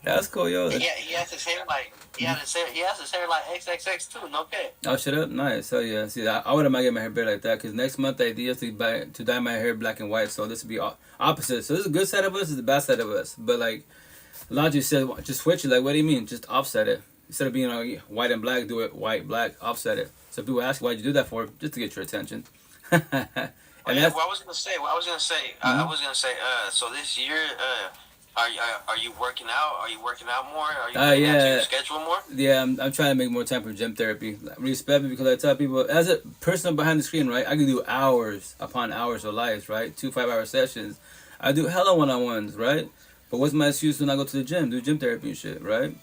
That's cool, yo. He has his hair like he has his hair like XXX too, no cap. Oh, shut up, nice. Oh yeah. See, I wouldn't mind getting my hair better like that because next month the idea is to dye my hair black and white. So this would be opposite. So this is a good side of us. This is the bad side of us. But like, Logic said, just switch it. Like, what do you mean? Just offset it. Instead of being white and black, do it white, black, offset it. So people ask, why'd you do that for? Just to get your attention. I was gonna say. So this year, are you working out? Are you working out more? Are you getting into your schedule more? Yeah, I'm trying to make more time for gym therapy. Respect me because I tell people, as a person behind the screen, right, I can do hours upon hours of lives, right? 2 5-hour sessions. I do hella one-on-ones, right? But what's my excuse when I go to the gym? Do gym therapy and shit, right?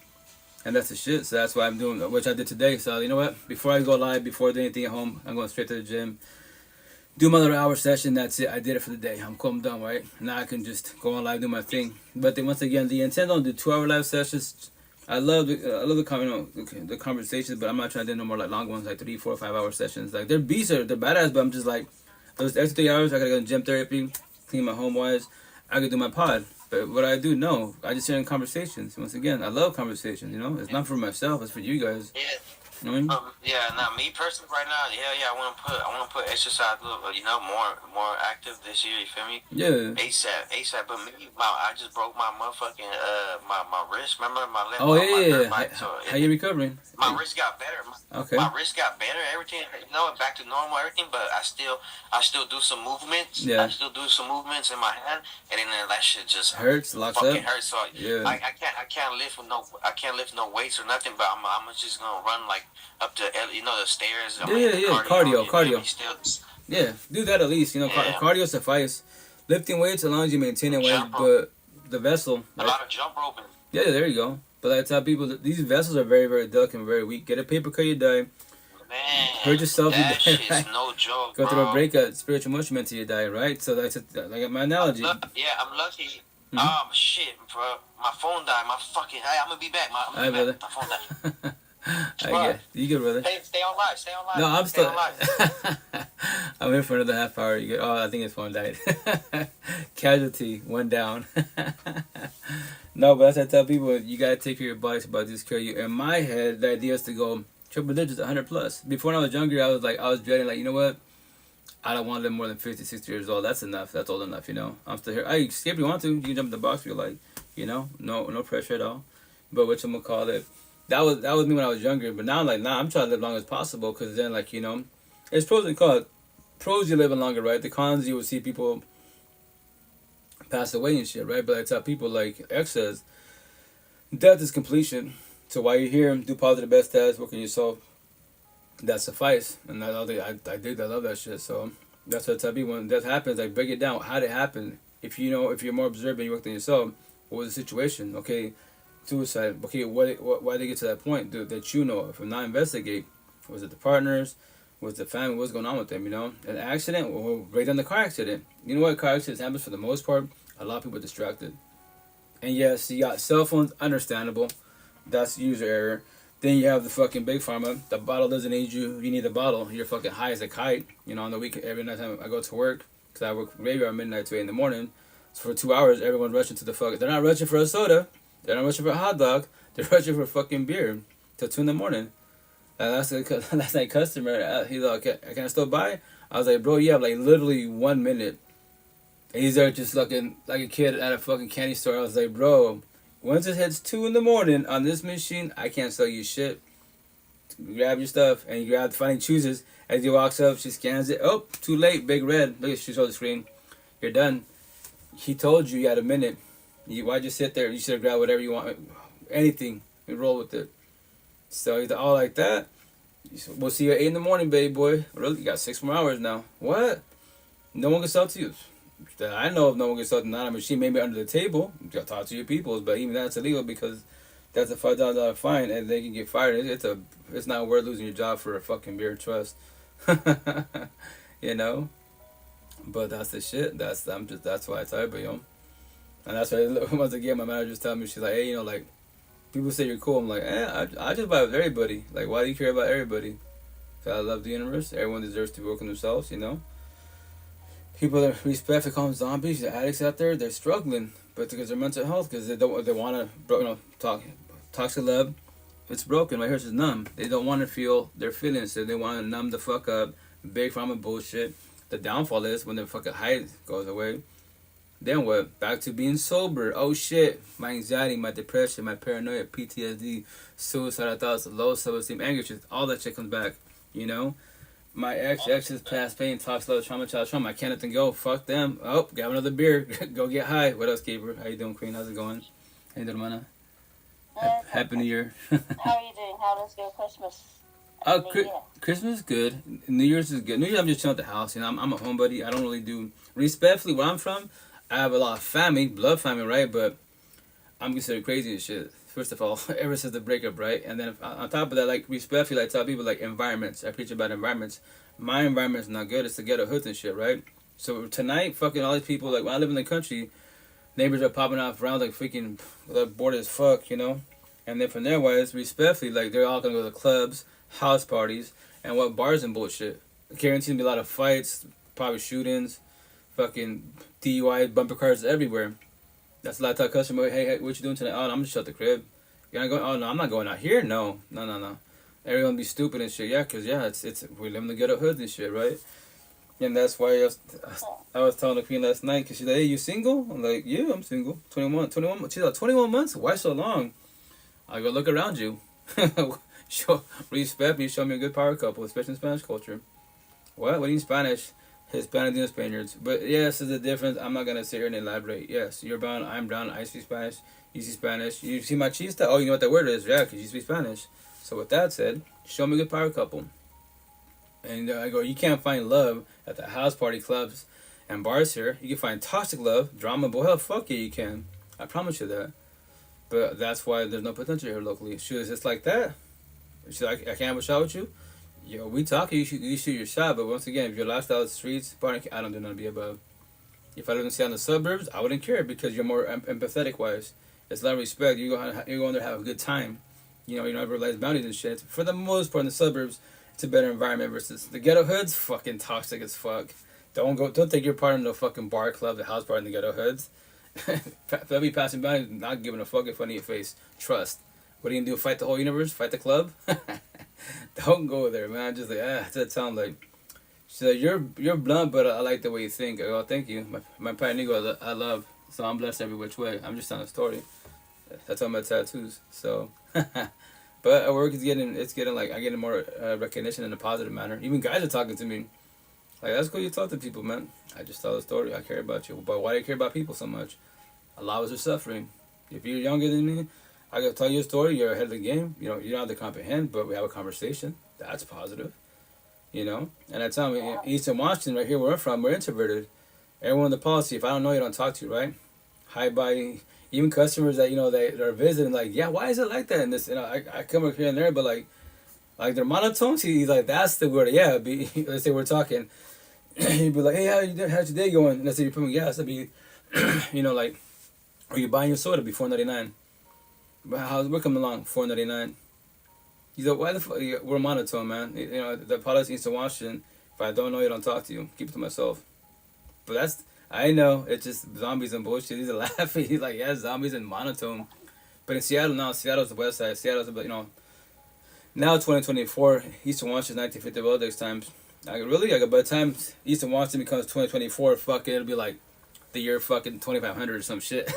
And that's the shit. So that's why I'm doing, which I did today. So you know what? Before I go live, before I do anything at home, I'm going straight to the gym. Do my little hour session. That's it. I did it for the day. I'm cool. I'm done, right? Now I can just go on live, do my thing. But then once again, the intent on the 2-hour live sessions. I love the conversations, but I'm not trying to do no more like long ones, like 3, 4, 5-hour sessions. Like they're beasts, they're badass, but I'm just like those extra 3 hours. I gotta go to gym therapy, clean my home wise. I could do my pod. But what I do, no. I just hear in conversations. Once again, I love conversations, It's not for myself, it's for you guys. Yeah. You know what I mean? Me personally right now, I want to put exercise a little, more active this year, you feel me? Yeah. ASAP, but me, I just broke my motherfucking, my wrist, remember my left? Oh, yeah. How you recovering? My wrist got better. Okay. My wrist got better, everything, back to normal, everything, but I still do some movements. Yeah. I still do some movements in my hand, and then that shit just hurts, locks fucking up. Hurts. So yeah. I can't lift no weights or nothing, but I'm just gonna run like up to the stairs. Cardio. Yeah, do that at least. Cardio suffice. Lifting weights as long as you maintain it weight, but the vessel. A lot of jump roping. Yeah, there you go. But I tell people that these vessels are very, very delicate and very weak. Get a paper cut, you die. Man, hurt yourself, you die. Shit's right? No joke, Go through a breakup, spiritual emotion mental, you die, right? So that's like my analogy. I'm lucky. Mm-hmm. Shit, bro. My phone died. Hey, I'm gonna be back. My phone died. I get you good, brother. Stay on live. No, I'm still. I'm here for another half hour. You get. Oh, I think his phone died. Casualty, one down. No, but as I tell people, you gotta take care of your body. It's about this care you. In my head, the idea is to go Triple digits, 100 plus. Before when I was younger, I was dreading, like, you know what? I don't want to live more than 50, 60 years old. That's enough. That's old enough, you know. I'm still here. I escape if you want to. You can jump in the box if you like, you know. No pressure at all. But whatchamacallit, that was me when I was younger. But now I'm like, nah, I'm trying to live as long as possible. Because then, like, you know, it's pros and cons. Pros, you living longer, right? The cons, you will see people pass away and shit, right? But I tell people, like X says, death is completion. So while you're here, do positive best tests, work on yourself. That suffice. And I love that shit. So that's what I tell people, when death happens, I break it down. How did it happen? If you're more observant, you work on yourself. What was the situation? Okay, suicide. Okay, why did they get to that point? That you know of. If not investigate, was it the partners? Was the family? What's going on with them? You know, an accident. Well, break down the car accident. You know what? Car accidents happens for the most part. A lot of people are distracted. And yes, you got cell phones. Understandable. That's user error. Then you have the fucking big pharma. The bottle doesn't aid you. You need the bottle. You're fucking high as a kite. You know, on the weekend, every night time I go to work, because I work graveyard midnight to 8 in the morning. So for 2 hours, everyone's rushing to the fucking. They're not rushing for a soda. They're not rushing for a hot dog. They're rushing for fucking beer till 2 in the morning. And that's that customer. He's like, can I still buy? I was like, bro, you have like literally 1 minute. And he's there just looking like a kid at a fucking candy store. I was like, bro, once it hits 2 in the morning on this machine, I can't sell you shit. Grab your stuff, and you grab the funny chooses. As he walks up, she scans it. Oh, too late, big red. Look at she showed the screen. You're done. He told you had a minute. Why'd you sit there? You should have grabbed whatever you want, anything, and roll with it. So he's all like that. We'll see you at 8 in the morning, baby boy. Really? You got 6 more hours now. What? No one can sell to you. That I know of, no one can sell to not a machine. Maybe under the table. You gotta talk to your peoples, but even that's illegal because that's a $5,000 fine, and they can get fired. It's not worth losing your job for a fucking beer trust. You know. But that's the shit. That's why I tell you, yo. And that's why once again my manager was telling me, she's like, hey, you know, like, people say you're cool. I'm like, I just vibe with everybody. Like, why do you care about everybody? So I love the universe. Everyone deserves to work on themselves, you know. People that respect, they call them zombies. The addicts out there, they're struggling, but because their mental health, because they want to, toxic love, it's broken. Right here, it's numb. They don't want to feel their feelings, so they want to numb the fuck up. Big pharma bullshit. The downfall is when the fucking high goes away. Then what? Back to being sober. Oh shit. My anxiety, my depression, my paranoia, PTSD, suicidal thoughts, low self-esteem, anger, all that shit comes back. You know? My ex's past pain, toxic love, trauma, child trauma. I can't let them go. Fuck them. Oh, grab another beer. Go get high. What else, Keeper? How you doing, Queen? How's it going? How you doing, Mana? Happy New Year. How are you doing? How does your Christmas? Christmas is good. New Year's is good. New Year's I'm just chilling at the house. You know, I'm a homebody. I don't really do. Respectfully, where I'm from, I have a lot of family, blood family, right? But I'm considered crazy and shit. First of all, ever since the breakup, right? And then on top of that, like, respectfully, I tell people, like, environments. I preach about environments. My environment's not good. It's the ghetto hoods and shit, right? So tonight, fucking all these people, like, when I live in the country, neighbors are popping off around like freaking bored as fuck, you know? And then from there, wise, respectfully, like, they're all gonna go to clubs, house parties, and what bars and bullshit. Guaranteed to be a lot of fights, probably shootings, fucking DUI, bumper cars everywhere. That's a lot of time customer. Hey, what you doing tonight? Oh, no, I'm just at the crib. You're not going? Oh no, I'm not going out here. No. Everyone be stupid and shit. Yeah, cause it's we live in the ghetto hoods and shit, right? And that's why I was telling the queen last night, cause she's like, hey, you single? I'm like, yeah, I'm single. 21. She's like, 21 months? Why so long? I go, look around you. Respect me. Show me a good power couple, especially in Spanish culture. What? What do you mean Spanish? Hispanic and Spaniards. But yes, there's a difference. I'm not going to sit here and elaborate. Yes, you're brown, I'm brown, I speak Spanish, you speak Spanish. You see my chista? Oh, you know what that word is? Yeah, because you speak Spanish. So with that said, show me a good power couple. And I go, you can't find love at the house party clubs and bars here. You can find toxic love, drama, but hell, fuck yeah, you can. I promise you that. But that's why there's no potential here locally. Shoot, it's just like that. She's like, I can't have a shot with you? Yo, we talk, you shoot your shot, but once again, if your lifestyle is streets, I don't do nothing to be above. If I live in the suburbs, I wouldn't care because you're more empathetic wise. It's a lot of respect. You're going there to have a good time. You know, you don't realize boundaries and shit. For the most part in the suburbs, it's a better environment versus the ghetto hoods, fucking toxic as fuck. Don't take your part in the fucking bar club, the house party in the ghetto hoods. They'll be passing by, not giving a fuck if I need your face. Trust. What are you gonna do? Fight the whole universe? Fight the club? Don't go there, man. Just like, that sound like. She's like, you're blunt, but I like the way you think. I go, thank you. My paranigo, I love. So I'm blessed every which way. I'm just telling a story. That's all my tattoos. So, but at work, it's getting like I'm getting more recognition in a positive manner. Even guys are talking to me. Like, that's cool you talk to people, man. I just tell a story. I care about you. But why do you care about people so much? Allah was suffering. If you're younger than me, I can tell you a story. You're ahead of the game. You know, you don't have to comprehend, but we have a conversation. That's positive. You know? And I tell me, Eastern Washington, right here where I'm from, we're introverted. Everyone in the policy, if I don't know you, don't talk to you, right? Hi, bye. Even customers that, you know, they're visiting, like, yeah, why is it like that? And this, you know, I come up here and there, but like they're monotone. He's like, that's the word. Yeah, let's say we're talking. He'd be like, hey, how's your day going? And let's say you're putting gas. I'd be, you know, like, are you buying your soda? Be $4.99. But how's we're coming along? $4.99. He's like, why the fuck? We're monotone, man. You know, the policy needs to Washington. If I don't know you, don't talk to you. Keep it to myself. But that's, I know, it's just zombies and bullshit. He's laughing. He's like, yeah, zombies and monotone. But in Seattle now, Seattle's the west side. Seattle's, you know, now 2024, Eastern Washington, 1950 Bulldogs times. By the time Eastern Washington becomes 2024, fucking, it'll be like the year fucking 2500 or some shit.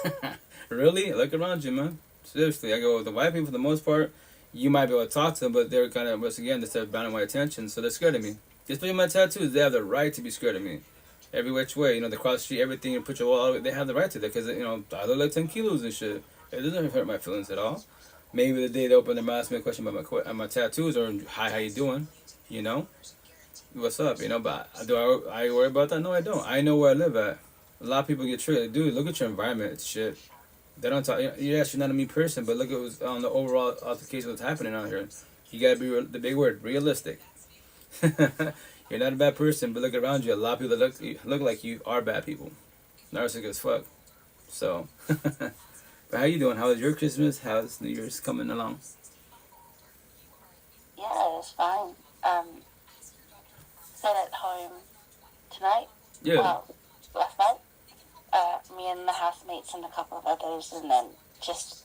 Really? Look around you, man. Seriously, I go, the white people, for the most part, you might be able to talk to them, but they're kind of, once again, they're bounding my attention, so they're scared of me. Especially my tattoos, they have the right to be scared of me. Every which way, you know, the cross the street, everything, you put your wall, they have the right to that, because, you know, I look like 10 kilos and shit. It doesn't hurt my feelings at all. Maybe the day they open their mouth, ask me a question about my tattoos, or, hi, how you doing, you know? What's up, you know? But do I worry about that? No, I don't. I know where I live at. A lot of people get triggered. Dude, look at your environment. It's shit. They don't talk. Yes, you're not a mean person, but look at what's on the overall altercation what's happening out here. You gotta be the big word, realistic. You're not a bad person, but look around you. A lot of people that look like you are bad people. Narcissist as fuck. So, but how you doing? How was your Christmas? How's New Year's coming along? Yeah, it's fine. Stayed at home tonight. Yeah. Well, last night. Me and the housemates and a couple of others, and then just,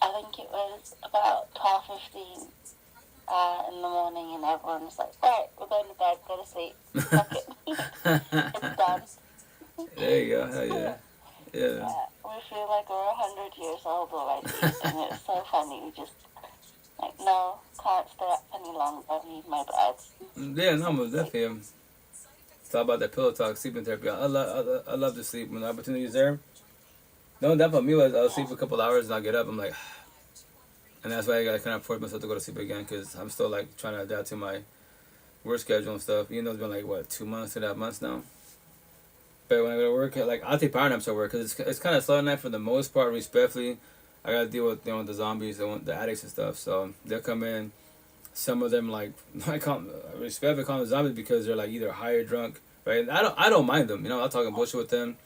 I think it was about 12:15 in the morning, and everyone was like, all right, we're going to bed, go to sleep. Fuck it. It's done. There you go. Hell yeah. Yeah. We feel like we're 100 years old already, and it's so funny. We just, like, no, can't stay up any longer. I need my bed. Yeah, no, most definitely. It's all about that pillow talk, sleeping therapy. I love to sleep when the opportunity is there. No, that for me was I'll sleep for a couple hours and I'll get up. I'm like, and that's why I kind of force myself to go to sleep again, because I'm still like trying to adapt to my work schedule and stuff. You know, it's been like what 2 months, 2.5 months now. But when I go to work, like I'll take power naps at work because it's kind of slow at night for the most part. Respectfully, I gotta deal with the zombies, the addicts and stuff. So they'll come in. Some of them like I respectfully call them zombies because they're like either high or drunk, right? And I don't mind them, you know. I'll talk bullshit with them.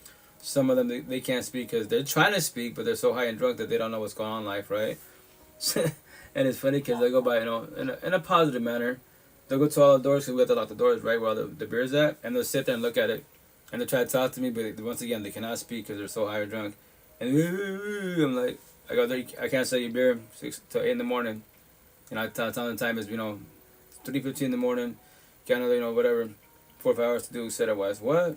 Some of them they can't speak because they're trying to speak, but they're so high and drunk that they don't know what's going on in life, right? And it's funny because they go by, you know, in a positive manner. They'll go to all the doors because we have to lock the doors, right, where all the beer's at, and they'll sit there and look at it, and they'll try to talk to me, but once again they cannot speak because they're so high or drunk. And I'm like, I can't sell you beer 6 to 8 in the morning. And I tell them the time is, you know, 3:15 in the morning, got another, you know, whatever, 4 or 5 hours to do, set up wise. What?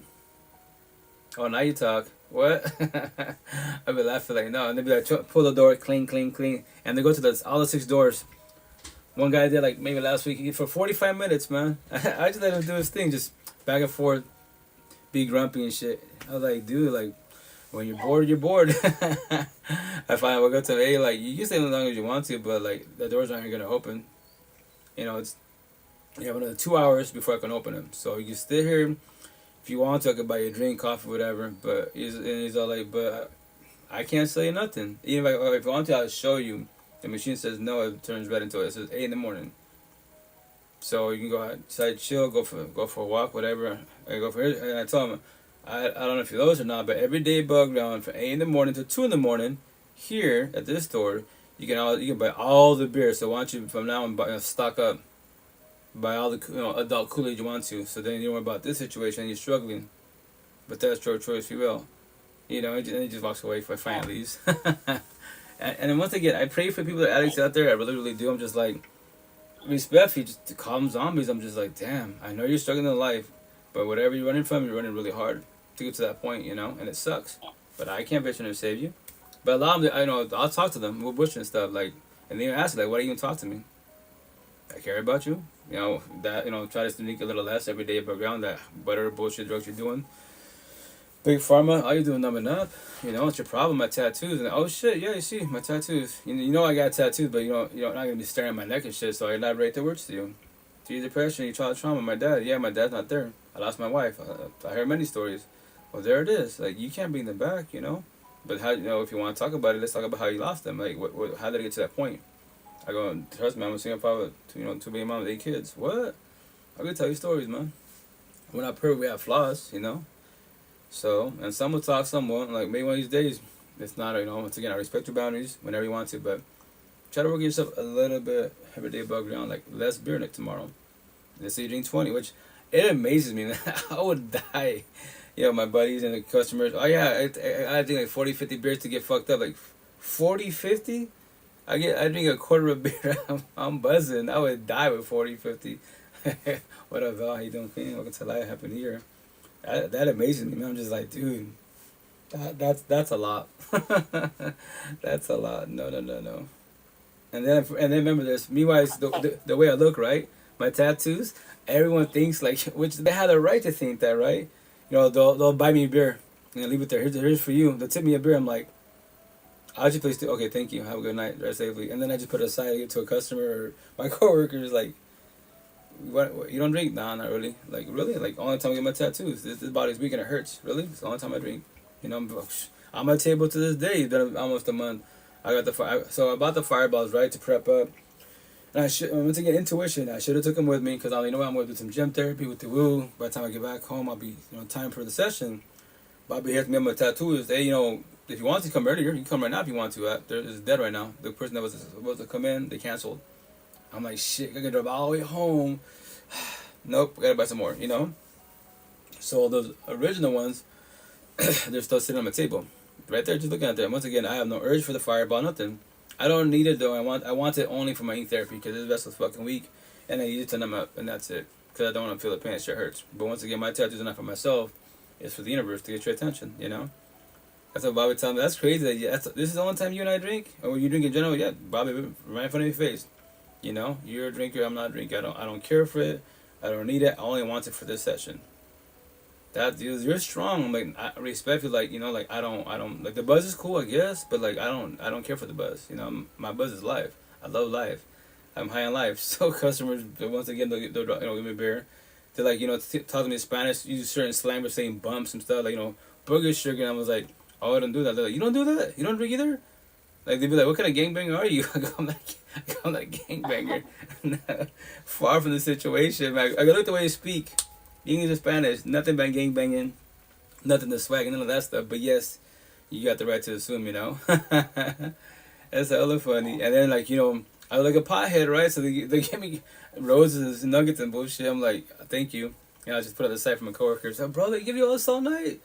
Oh, now you talk. What? I'd be laughing like, no. And they'd be like, pull the door, clean. And they go to all the 6 doors. One guy did, like, maybe last week, for 45 minutes, man. I just let him do his thing, just back and forth, be grumpy and shit. I was like, dude, like, when you're bored, you're bored. I find we'll go to A, like, you can stay as long as you want to, but, like, the doors aren't going to open. You know, you have another 2 hours before I can open them. So you can stay here. If you want to, I could buy you a drink, coffee, whatever. But he's all like, but I can't sell you nothing. Even if you want to, I'll show you. The machine says no, it turns red until it says 8 in the morning. So you can go outside, chill, go for a walk, whatever. I go for it, and I tell him, I don't know if you know this or not, but every day bug down from 8 in the morning to 2 in the morning, here at this store, you can buy all the beer. So why don't you from now on stock up, buy all the adult Kool-Aid you want to. So then you don't worry about this situation. You're struggling, but that's your choice, if you will. You know, and he just walks away for fine leaves. And then once again, I pray for people that are addicts out there. I really, really do. I'm just like, respectfully, just to calm zombies, I'm just like, damn, I know you're struggling in life, but whatever you're running from, you're running really hard to get to that point, you know, and it sucks. But I can't bitch and save you. But a lot of them, I know, I'll talk to them, we'll bush and stuff, like, and they even ask, like, why do you even talk to me? I care about you. You know, that, you know, try to sneak a little less every day background, that whatever bullshit drugs you're doing. Big Pharma, all you doing numbing up. You know, it's your problem, my tattoos. And oh shit, yeah, you see, my tattoos. You know I got tattoos, but you're not gonna be staring at my neck and shit, so I elaborate the words to you. To your depression, your childhood trauma, my dad, yeah, my dad's not there. I lost my wife. I heard many stories. Well, there it is. Like, you can't bring them back, you know? But how, you know, if you want to talk about it, let's talk about how you lost them. Like, how did it get to that point? I go, trust me, I'm a single father, you know, 2 baby mom with 8 kids. What? I can tell you stories, man. We're not perfect, we have flaws, you know? So, and some will talk, some won't. Like, maybe one of these days, it's not, you know, once again, I respect your boundaries whenever you want to, but try to work yourself a little bit everyday above ground, like less beer neck tomorrow. Let's say you drink 20, which it amazes me, man. I would die. You know, my buddies and the customers, oh yeah, I drink like 40, 50 beers to get fucked up. Like 40, 50? I drink a quarter of beer, I'm buzzing. I would die with 40, 50. What up, Val? How you doing, Queen? Welcome to Life. Happy New Year. That amazes me, man. I'm just like, dude, that's a lot. That's a lot. No. And then remember this. Meanwhile, it's the way I look, right? My tattoos. Everyone thinks like, which they have the right to think that, right? You know, they'll buy me a beer and leave it there. Here's for you. They'll tip me a beer. I'm like, I'll just place it. Okay, thank you. Have a good night. Drive safely. And then I just put it aside to give it to a customer or my coworkers. Like, what, you don't drink? Nah, not really. Like, really? Like, only time I get my tattoos. This body's weak and it hurts. Really? It's the only time I drink. You know, I'm at table to this day. It's been almost a month. I got so I bought the fireballs, right, to prep up. And once again, intuition. I should have took them with me because I know I'm going to do some gym therapy with the woo. By the time I get back home, I'll be, you know, time for the session. Bobby has me on my tattoos. Hey, you know, if you want to come earlier, you can come right now if you want to. It's dead right now. The person that was supposed to come in, they canceled. I'm like, shit, I gotta drive all the way home. Nope, I gotta buy some more, you know? So those original ones, they're still sitting on my table. Right there, just looking at them. Once again, I have no urge for the fireball, nothing. I don't need it though. I want it only for my ink therapy because this vessel's fucking weak, and I use it to numb up, and that's it. Because I don't want to feel the pain. It shit hurts. But once again, my tattoos are not for myself. It's for the universe to get your attention. You know. That's what Bobby told me. That's crazy. This is the only time you and I drink, or you drink in general. Yeah, Bobby, right in front of your face. You know, you're a drinker. I'm not a drinker. I don't care for it. I don't need it. I only want it for this session. That dude, you're strong. I'm like, I respect you. Like, you know, like I don't like the buzz is cool, I guess, but like I don't care for the buzz. You know, my buzz is life. I love life. I'm high on life. So customers, once again, they'll you know, give me a beer. They're like, you know, talk to me in Spanish, use certain slang, but saying bumps and stuff, like, you know, burger sugar. And I was like, oh, I don't do that. They're like, you don't do that? You don't drink either? Like, they'd be like, what kind of gangbanger are you? I'm like gangbanger. Far from the situation, man. I look the way you speak. English and Spanish, nothing but gangbanging, nothing to swag, none of that stuff. But yes, you got the right to assume, you know. That's hella funny. And then, like, you know, I was like a pothead, right? So they give me roses and nuggets and bullshit. I'm like, thank you. And I just put it aside for my coworkers. Like, bro, they give you all this all night.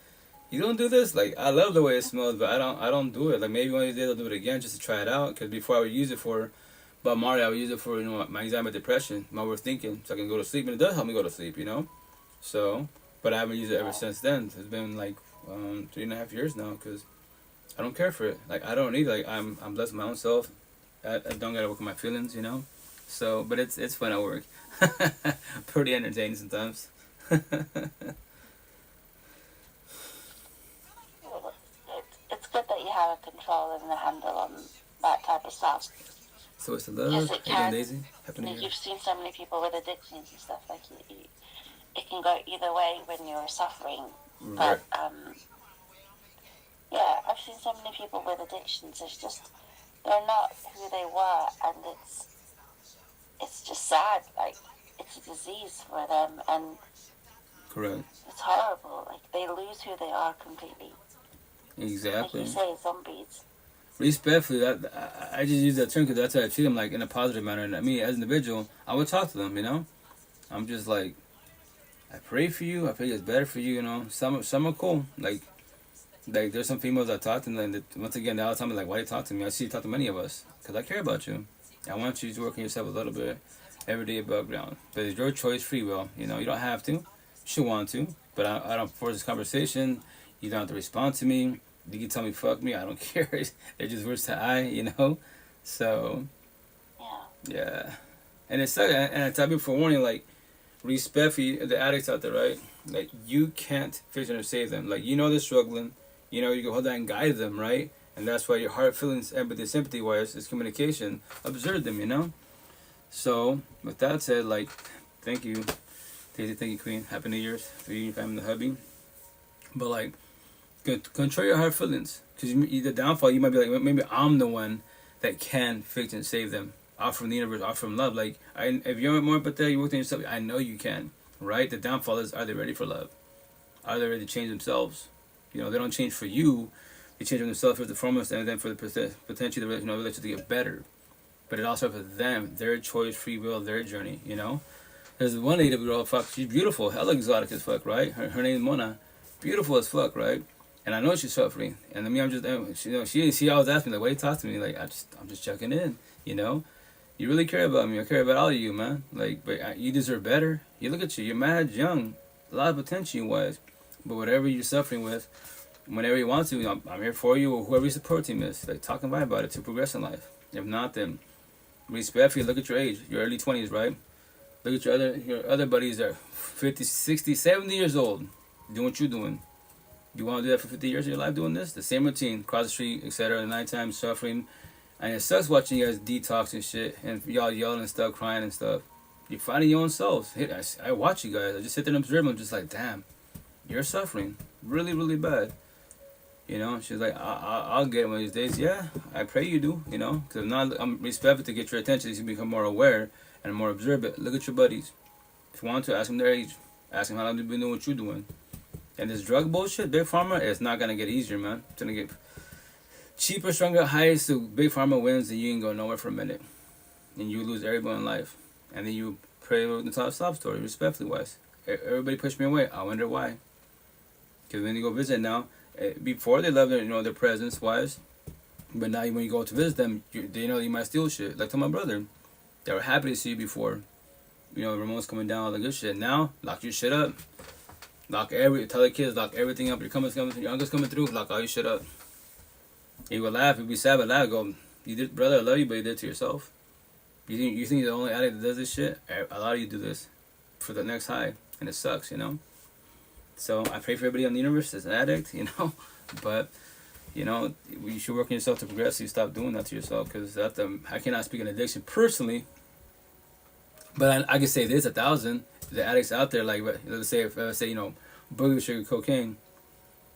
You don't do this. Like, I love the way it smells, but I don't do it. Like, maybe one of these days I'll do it again just to try it out. Because before I would use it for, but Mario, I would use it for, you know, my anxiety, my depression, my overthinking, so I can go to sleep. And it does help me go to sleep, you know. So, but I haven't used it ever since then. It's been like 3.5 years now because I don't care for it. Like, I don't need it. Like, I'm blessed with my own self. I don't gotta work with my feelings, you know. So, but it's fun at work. Pretty entertaining sometimes. It's good that you have a control and a handle on that type of stuff. So it's the love. Yes, it can. Daisy. Happy New Year. You've seen so many people with addictions and stuff. Like it can go either way when you're suffering. Right. But yeah, I've seen so many people with addictions. It's just they're not who they were, and it's just sad. Like, it's a disease for them, and Correct. it's horrible. Like, they lose who they are completely. Exactly. Like you say, zombies. Respectfully, I just use that term because that's how I treat them, like, in a positive manner. And me, as an individual, I would talk to them, you know? I'm just like, I pray for you. I pray it's better for you, you know? Some are cool. Like there's some females I talk to, and once again, they all tell me, like, why do you talk to me? I see you talk to many of us because I care about you. I want you to work on yourself a little bit. every day above ground. But it's your choice, free will. You know, you don't have to. You should want to. But I don't force this conversation. You don't have to respond to me. You can tell me fuck me. I don't care. They're just words to I, you know. So, yeah. And it's and I tell people for warning, like, respect for the addicts out there, right? Like, you can't fix them or save them. Like, you know they're struggling. You know, you can hold that and guide them, right? And that's why your heart, feelings, empathy, sympathy-wise is communication. Observe them, you know? So, with that said, like, thank you. Daisy, thank you, Queen. Happy New Year's to you, your family, the hubby. But, like, control your heart feelings. Because the downfall, you might be like, maybe I'm the one that can fix and save them. Off from the universe, off from love. Like, if you're more empathetic, you work on yourself, I know you can, right? The downfall is, are they ready for love? Are they ready to change themselves? You know, they don't change for you. They change for themselves first and foremost, and then for the potential, the relationship to get better. But it also for them, their choice, free will, their journey, you know? There's one lady girl, fuck, she's beautiful, hella exotic as fuck, right? Her name is Mona. Beautiful as fuck, right? And I know she's suffering. And I mean, I'm just, you know, she always asks me, like, why you talk to me? Like, I'm just checking in, you know? You really care about me. I care about all of you, man. Like, but you deserve better. You look at you. You're mad young. A lot of potential wise. But whatever you're suffering with, whenever you want to, I'm here for you, or whoever your support team is. Like, talk and vibe about it to progress in life. If not, then respectfully, look at your age. Your early 20s, right? Look at your other buddies that are 50, 60, 70 years old. Doing what you're doing. You want to do that for 50 years of your life doing this? The same routine. Cross the street, etc. At nighttime, suffering. And it sucks watching you guys detox and shit. And y'all yelling and stuff, crying and stuff. You're finding your own selves. I watch you guys. I just sit there and observe. I'm just like, damn. You're suffering. Really, really bad. You know? She's like, I'll get it one of these days. Yeah, I pray you do. You know? Because if not, I'm respectful to get your attention. You become more aware and more observant. Look at your buddies. If you want to, ask them their age. Ask them how long they've been doing what you're doing. And this drug bullshit, Big Pharma, it's not going to get easier, man. It's going to get cheaper, stronger, higher. So Big Pharma wins and you ain't go nowhere for a minute. And you lose everybody in life. And then you pray with the top stop story, respectfully wise. Everybody pushed me away. I wonder why. Because when you go visit now, before they love their, their presence wise. But now when you go to visit them, they know you might steal shit. Like to my brother. They were happy to see you before. Ramon's coming down, all the good shit. Now, lock your shit up. Tell the kids, lock everything up. Your uncle's coming through, lock all your shit up. You will laugh, you'll be sad, but laugh, go, you did, brother, I love you, but you did it to yourself. You think you're the only addict that does this shit? A lot of you do this for the next high, and it sucks, So I pray for everybody on the universe that's an addict, but, you should work on yourself to progress, so you stop doing that to yourself, because I cannot speak on addiction personally, but I can say this 1,000. The addicts out there, like, let's say, booger sugar cocaine,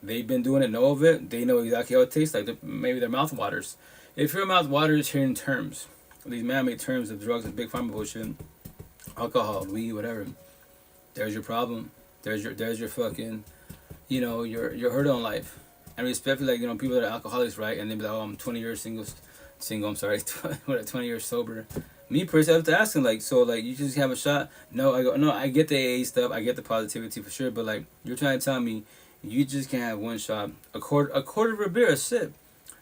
they've been doing it, know of it, they know exactly how it tastes like. Maybe their mouth waters. If your mouth waters hearing terms, these man-made terms of drugs and Big Pharma bullshit, alcohol, weed, whatever, there's your problem. There's your fucking, your hurt on life. And respectfully, like, people that are alcoholics, right? And they be like, oh, I'm 20 years single, I'm sorry, 20 years sober. Me personally, I have to ask him, like, so, like, you just have a shot? No, I go, no, I get the AA stuff, I get the positivity for sure, but, like, you're trying to tell me you just can't have one shot, a quarter of a beer, a sip.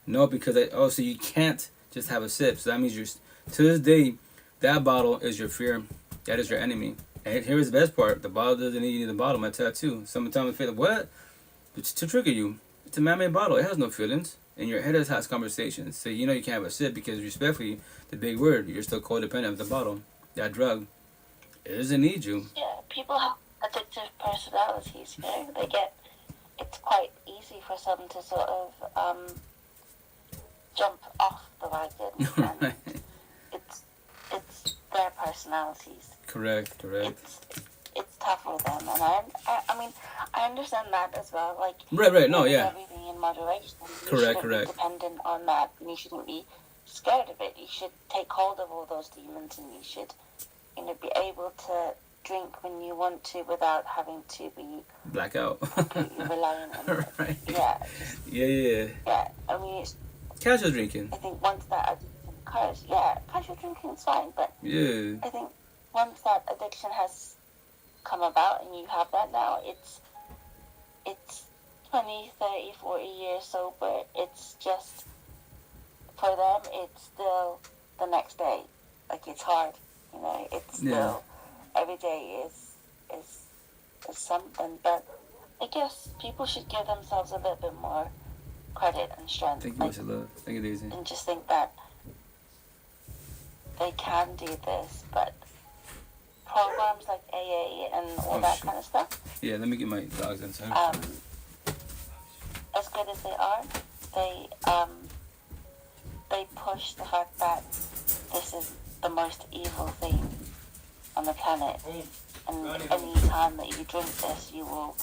No, because, so you can't just have a sip. So that means to this day, that bottle is your fear. That is your enemy. And here's the best part. The bottle doesn't need you the bottle. My tattoo. Sometimes I feel like, what? It's to trigger you. It's a man-made bottle. It has no feelings. And your head has conversations. So you can't have a sip because respectfully, the big word, you're still codependent of the bottle. That drug. It doesn't need you. Yeah, people have addictive personalities, it's quite easy for some to sort of jump off the wagon. Right. It's their personalities. Correct. It's tough for them, and I mean I understand that as well. Like right, no, yeah. Everything in moderation. Correct. Be dependent on that, and you shouldn't be scared of it. You should take hold of all those demons, and you should, be able to drink when you want to without having to be blackout. completely reliant on it. Right. Yeah. Yeah. I mean, it's casual drinking. I think once that addiction occurs, casual drinking is fine, but yeah. I think once that addiction has come about and you have that now, it's 20, 30, 40 years sober. It's just, for them, it's still the next day. Like, it's hard. You know, it's still every day is something. But I guess people should give themselves a little bit more credit and strength. Thank you much, love. Thank you, Daisy. And just think that they can do this, but programs like AA and all that kind of stuff. Yeah, let me get my dogs inside. As good as they are, they push the fact that this is the most evil thing on the planet. And any time that you drink this, you will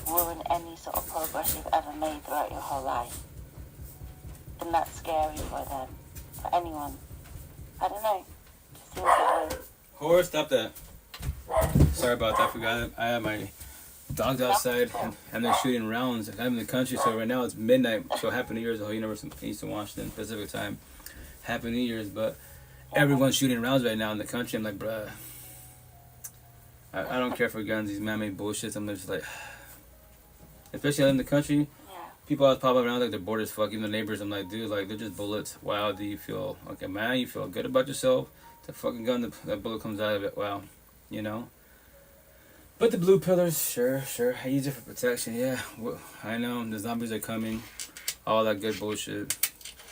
ruin any sort of progress you've ever made throughout your whole life. And that's scary for them, for anyone. I don't know. It seems that way. Horse, stop that. Sorry about that. I forgot. I have my dogs outside and they're shooting rounds. I'm in the country, so right now it's midnight. So Happy New Year's, the whole universe in Eastern Washington Pacific time. Happy New Year's, but everyone's shooting rounds right now in the country. I'm like, bruh, I don't care for guns. These man-made bullshits. I'm just like, especially in the country. People always pop up around like they're bored as fuck. Even the neighbors, I'm like, dude, like they're just bullets. Wow, do you feel okay, man? You feel good about yourself? The fucking gun, that bullet comes out of it. Wow, you know. But the blue pillars, sure. I use it for protection. Yeah, well, I know the zombies are coming. All that good bullshit.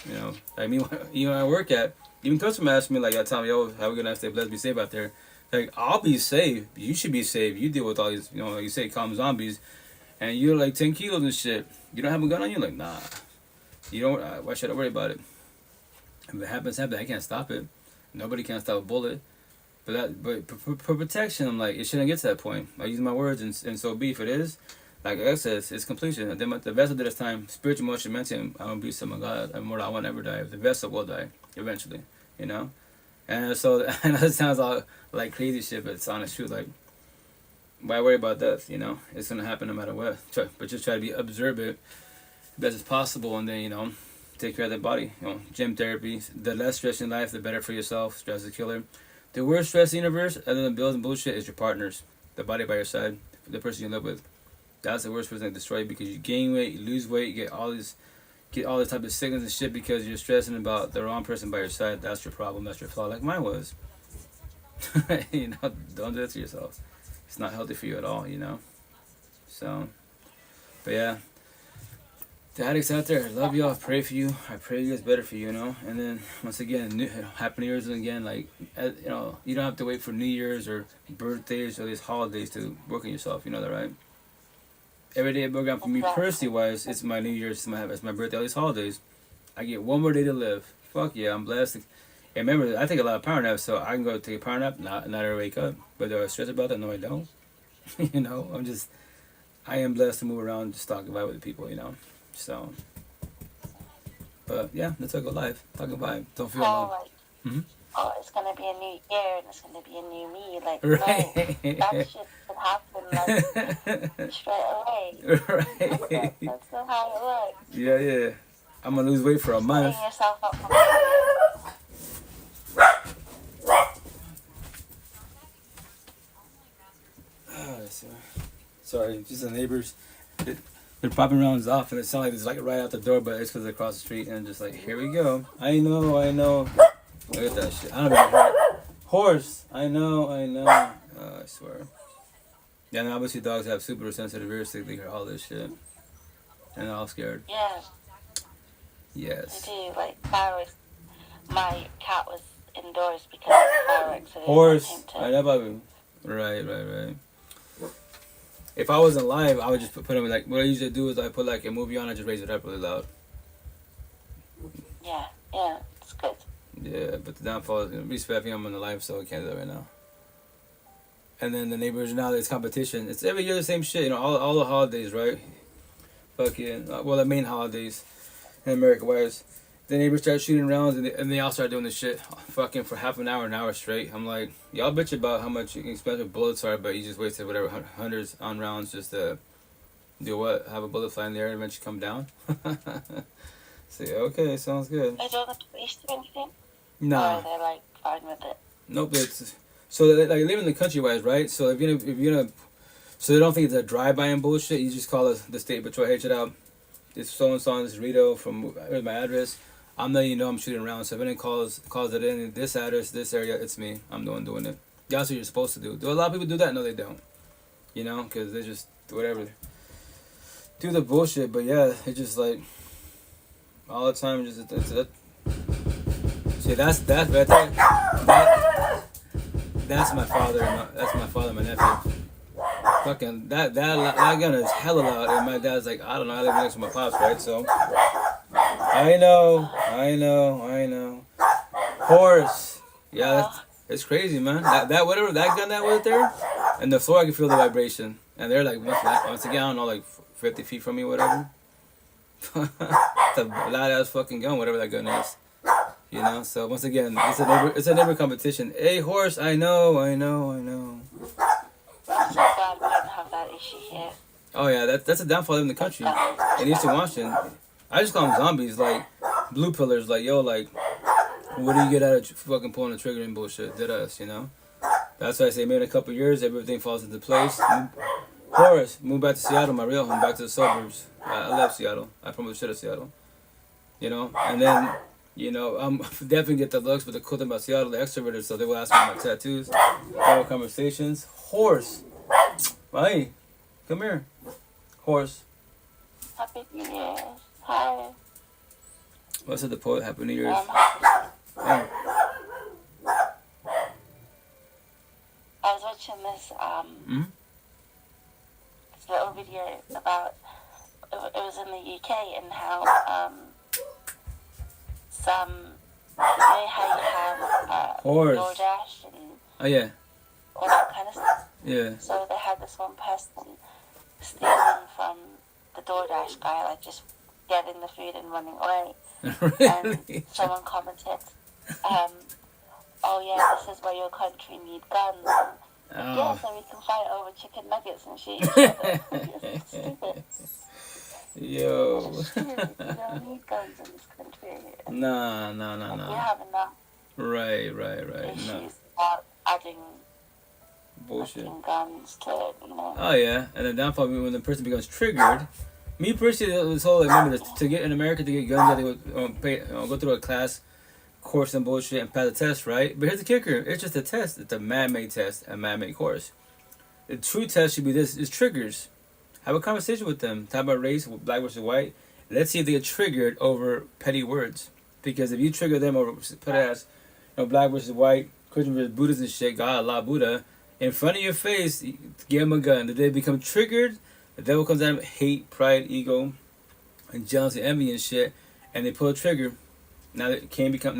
You know, I mean, you know, I work at. Even customers ask me like, I tell me, yo, have a good night, stay blessed, be safe out there. Like, I'll be safe. You should be safe. You deal with all these, you know, like you say, calm zombies. And you're like 10 kilos and shit. You don't have a gun on you? Like, nah. You don't, why should I worry about it? If it happens, I can't stop it. Nobody can stop a bullet. But for protection, I'm like, it shouldn't get to that point. I use my words, and so be. If it is, like I said, it's completion. The vessel did its time. Spiritual, emotion, mental, I won't be some of God. I'm more, I won't ever die. The vessel will die eventually, you know? And so, I know it sounds all like crazy shit, but it's honest truth. Like, why worry about death, you know? It's going to happen no matter what. But just try to be observant best as possible, and then, you know, take care of the body. You know, gym therapy. The less stress in life, the better for yourself. Stress is a killer. The worst stress in the universe, other than bills and bullshit, is your partners. The body by your side. The person you live with. That's the worst person to destroy you, because you gain weight, you lose weight, you get all this type of sickness and shit because you're stressing about the wrong person by your side. That's your problem. That's your flaw, like mine was. You know, don't do it to yourself. It's not healthy for you at all, you know. So, but yeah, the addicts out there, I love y'all. I pray for you. I pray it's better for you, you know. And then once again, Happy New Year's again. Like, you know, you don't have to wait for New Year's or birthdays or these holidays to work on yourself. You know that, right? Every day program for me personally wise, it's my New Year's, it's my birthday, all these holidays. I get one more day to live. Fuck yeah, I'm blessed. And remember, I take a lot of power naps, so I can go take a power nap, not ever wake up. But do I stress about that? No, I don't. You know, I am blessed to move around, just talk about with the people, you know. So, but yeah, let's talk about life. Talk about vibe. Don't feel alone. Like, oh, it's gonna be a new year and it's gonna be a new me. Like, right. No, that shit could happen like straight away. Right. That's not how it works. Yeah. I'm gonna lose weight for a month. Setting yourself up for Sorry, just the neighbors. They're popping rounds off, and it sounds like it's like right out the door, but it's because they're across the street, and just like, here we go. I know. Look at that shit. I don't know. Horse. I know. I swear. Yeah, and obviously dogs have super sensitive ears, so they hear all this shit, and they're all scared. Yeah. Yes. I do. Like fireworks. My cat was indoors because of fireworks. So Horse. I know about you. Right. If I wasn't live, I would just put them like, what I usually do is I put like a movie on and just raise it up really loud. Yeah, it's good. Yeah, but the downfall is, respect me, I'm on the live, so I can't do that right now. And then the neighbors, now there's competition. It's every year the same shit, you know, all the holidays, right? Fucking, well, the main holidays in America, whereas the neighbors start shooting rounds and they all start doing this shit fucking for half an hour straight. I'm like, y'all bitch about how much expensive bullets are, but you just wasted whatever hundreds on rounds just to do what? Have a bullet fly in the air and eventually come down? Say, okay, sounds good. They don't have to waste anything? Nah. Or they're like fine with it? Nope, it's... So, like, living in the country wise, right? So, if you're gonna... So, they don't think it's a drive-by and bullshit. You just call the state patrol, hey, check it out. It's so-and-so, this is Rito from... Here's my address. I'm letting you know I'm shooting around. So if anyone calls it in this address, this area, it's me. I'm the one doing it. That's what you're supposed to do. Do a lot of people do that? No, they don't. You know, because they just do whatever. Do the bullshit. But yeah, it's just like all the time. Just see, that's right there. That's my father. That's my father, and my nephew. Fucking that gun is hella loud, and my dad's like, I don't know, I live next to my pops, right? So I know. Horse, yeah, it's crazy, man. That whatever that gun that was there, and the floor I can feel the vibration, and they're like once again, I don't know, like 50 feet from me, whatever. It's a loud ass fucking gun, whatever that gun is. You know, so once again, it's a neighbor competition. Hey, horse, I know. I'm so glad we don't have that issue here. Oh yeah, that's a downfall in the country. In Eastern Washington, I just call them zombies, like blue pillars. Like yo, like what do you get out of fucking pulling the trigger and bullshit? Did us, you know? That's why I say maybe in a couple of years everything falls into place. Horace, move back to Seattle, my real home, back to the suburbs. I love Seattle. I promote the shit of Seattle. You know, and then. You know, I'm definitely get the looks, but the cool thing about Seattle, the extroverted, so they will ask me about tattoos, have conversations. Horse, hey, come here, horse. Happy New Year's. Hi. What's it, the poet? Happy New Year's. I was watching this this little video about it was in the UK and how some, you know how you have DoorDash and all that kind of stuff? Yeah. So they had this one person stealing from the DoorDash guy, like just getting the food and running away. Really? And someone commented, oh yeah, this is where your country need guns. And, yeah, so we can fight over chicken nuggets and shoot each other. Stupid. Yo. You don't need guns in this country. Nah. We have enough Right. issues No. about adding Bullshit. guns to it, you know. Oh yeah, and then downfall when the person becomes triggered. Me personally, this whole remember this, to get in America to get guns, they would go through a class course and bullshit and pass a test, right? But here's the kicker: it's just a test. It's a man-made test, a man-made course. The true test should be this: is triggers. Have a conversation with them. Talk about race, black versus white. Let's see if they get triggered over petty words. Because if you trigger them over put ass, black versus white, Christian versus Buddhist and shit, God, Allah, Buddha, in front of your face, give them a gun. The day they become triggered, the devil comes out of hate, pride, ego, and jealousy, envy and shit, and they pull a trigger. Now they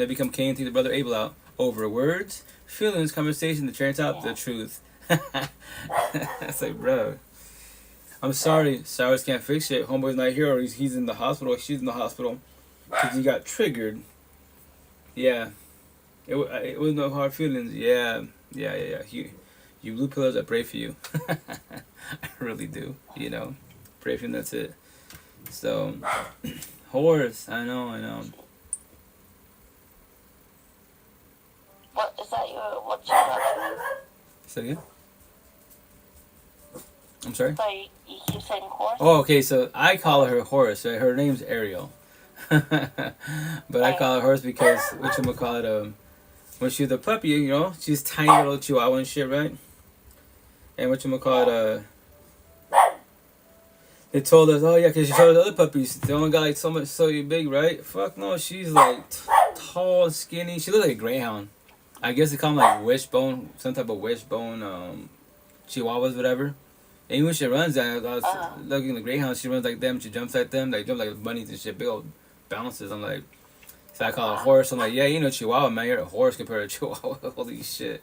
become Cain, take the brother Abel out over words, feelings, conversation to turn out the truth. That's like, bro. I'm sorry, Cyrus can't fix it. Homeboy's not here, or he's in the hospital, she's in the hospital, because he got triggered. Yeah. It was no hard feelings. Yeah. You blue pillars, I pray for you. I really do, Pray for him, that's it. So, horse, I know. What is that what's your name? Say again? I'm sorry? So you keep saying horse? Oh, okay, so I call her Horace, right? Her name's Ariel. But I call her Horace because, whatchamacallit, when she was a puppy, she's tiny little chihuahua and shit, right? And whatchamacallit, they told us, oh yeah, because she showed the other puppies, they only got like so big, right? Fuck no, she's like tall and skinny. She looks like a greyhound. I guess they call them like wishbone, some type of wishbone, chihuahuas, whatever. And when she runs, I was looking at the greyhound, she runs like them, she jumps like them, like jump like bunnies and shit, big old bounces. I'm like, so I call her a horse. I'm like, yeah, chihuahua, man, you're a horse compared to chihuahua. Holy shit,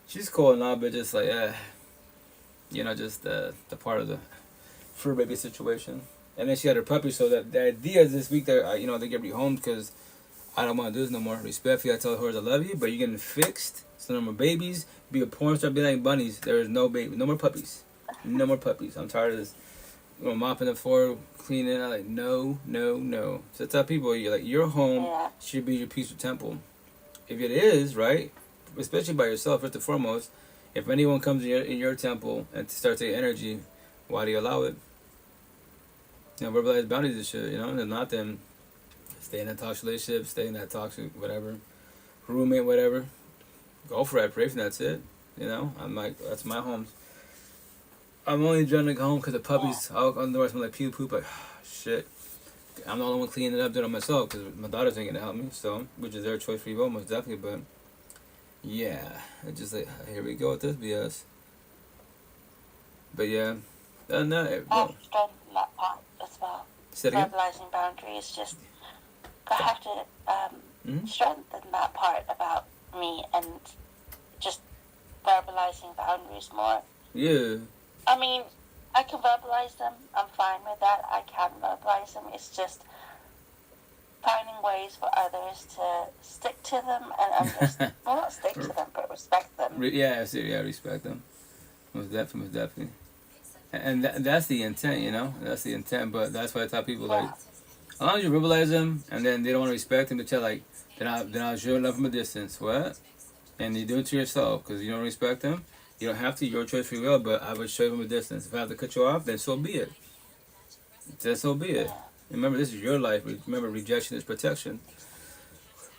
She's cool and all, but just like, just the part of the fur baby situation. And then she had her puppy, so that the idea is this week that they get me home because I don't want to do this no more. Respectfully, I tell her I love you, but you're getting fixed. So no more babies. Be a porn star, be like bunnies. There is no baby, no more puppies. No more puppies. I'm tired of this. Mopping the floor, cleaning. I'm like, no. So I tell people, your home should be your peaceful temple. If it is, right, especially by yourself, first and foremost, if anyone comes in your temple and starts taking energy, why do you allow it? Verbalize boundaries and shit, and not them stay in that toxic relationship, stay in that toxic whatever, roommate, whatever. Go for it. I pray for that. That's it. You know, I'm like, that's my home. I'm only trying to go home because the puppies out on the door smell like pee poop. Like, shit. I'm the only one cleaning it up, doing it myself because my daughters ain't gonna help me. So, which is their choice, free will, most definitely. But yeah, it's just like, here we go with this BS. But yeah, no, I've strengthened that part as well. Verbalizing boundaries, just I have to strengthen that part about me and just verbalizing boundaries more. Yeah. I mean, I can verbalize them. I'm fine with that. I can verbalize them. It's just finding ways for others to stick to them and understand. Well, not stick to them, but respect them. Respect them. Most definitely. And that's the intent, you know? That's the intent, but that's why I tell people, like, as long as you verbalize them and then they don't want to respect them, but you're like, then I'll show love from a distance. What? And you do it to yourself because you don't respect them. You don't have to, your choice, free will, but I would show you from a distance. If I have to cut you off, then so be it. Then so be it. Remember, this is your life. Remember, rejection is protection.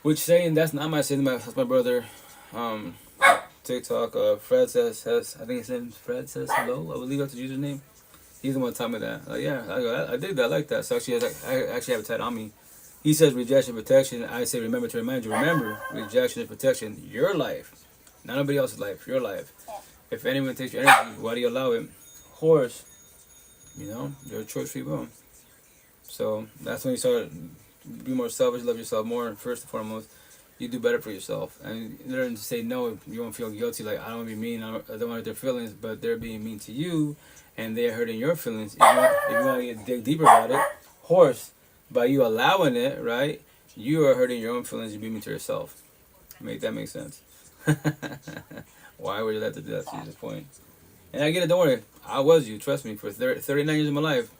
Which saying, that's not my saying, that's my brother, TikTok, Fred says, I think his name is Fred says hello, I believe that's the username. He's the one to tell me that. Like, yeah, I dig that, I like that. So actually, I actually have a tat on me. He says rejection, protection. I say remember to remind you. Remember, rejection is protection. Your life. Not nobody else's life. Your life. If anyone takes your energy, why do you allow it? Horse. You know, your choice, free will. So that's when you start be more selfish, love yourself more. First and foremost, you do better for yourself. And learn to say no. You won't feel guilty. Like, I don't want to be mean. I don't want to hurt their feelings. But they're being mean to you, and they're hurting your feelings. If you want to dig deeper about it, horse. By you allowing it, right, you are hurting your own feelings. You're being mean to yourself. Make that make sense? Why would you let to do that? To the point. And I get it. Don't worry. I was you. Trust me. For 39 years of my life,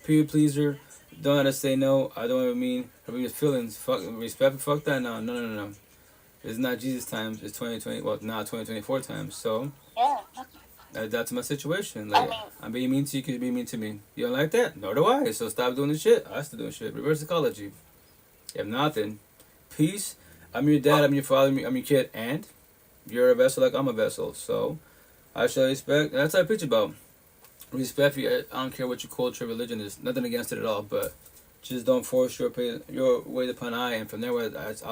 people pleaser. Don't know how to say no. I don't even mean hurt your feelings. Fuck respect. Fuck that. No. It's not Jesus times. It's 2020. Well, now 2024 times. So yeah. That's my situation. Like, I'm being mean to you because you're being mean to me. You don't like that? Nor do I. So stop doing the shit. I still doing shit. Reverse psychology. If nothing, peace. I'm your dad. I'm your father. I'm your kid. And you're a vessel like I'm a vessel. So I show respect. That's what I preach about. Respect for you. I don't care what your culture, religion is. Nothing against it at all. But just don't force your way upon I. And from there, all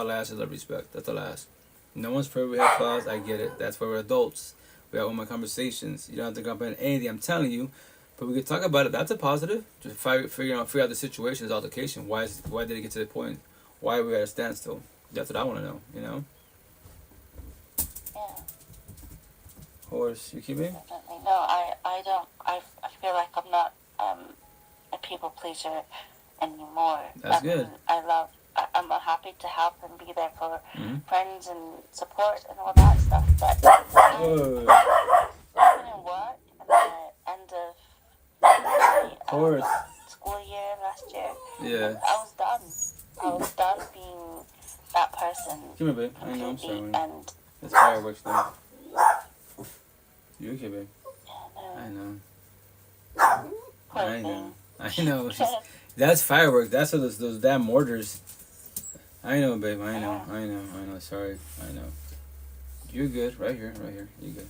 I ask is love, respect. That's all I ask. No one's perfect. We have flaws. I get it. That's why we're adults. We have all my conversations. You don't have to comprehend anything I'm telling you, but we can talk about it. That's a positive. Just figure out the situation, the altercation. Why did it get to the point? Why are we at a standstill? That's what I want to know. You know. Yeah. Horse, you keep me? Definitely. No, I don't. I feel like I'm not a people pleaser anymore. That's good. I'm happy to help and be there for friends and support and all that stuff. But even in work, at the end of school year last year, I was done. I was done being that person. Come here, babe. I know, I'm sorry. And it's fireworks though. You okay, babe? Yeah, no. I know. That's fireworks. That's what those damn mortars. I know, babe. I know. Sorry. I know. You're good. Right here. You good.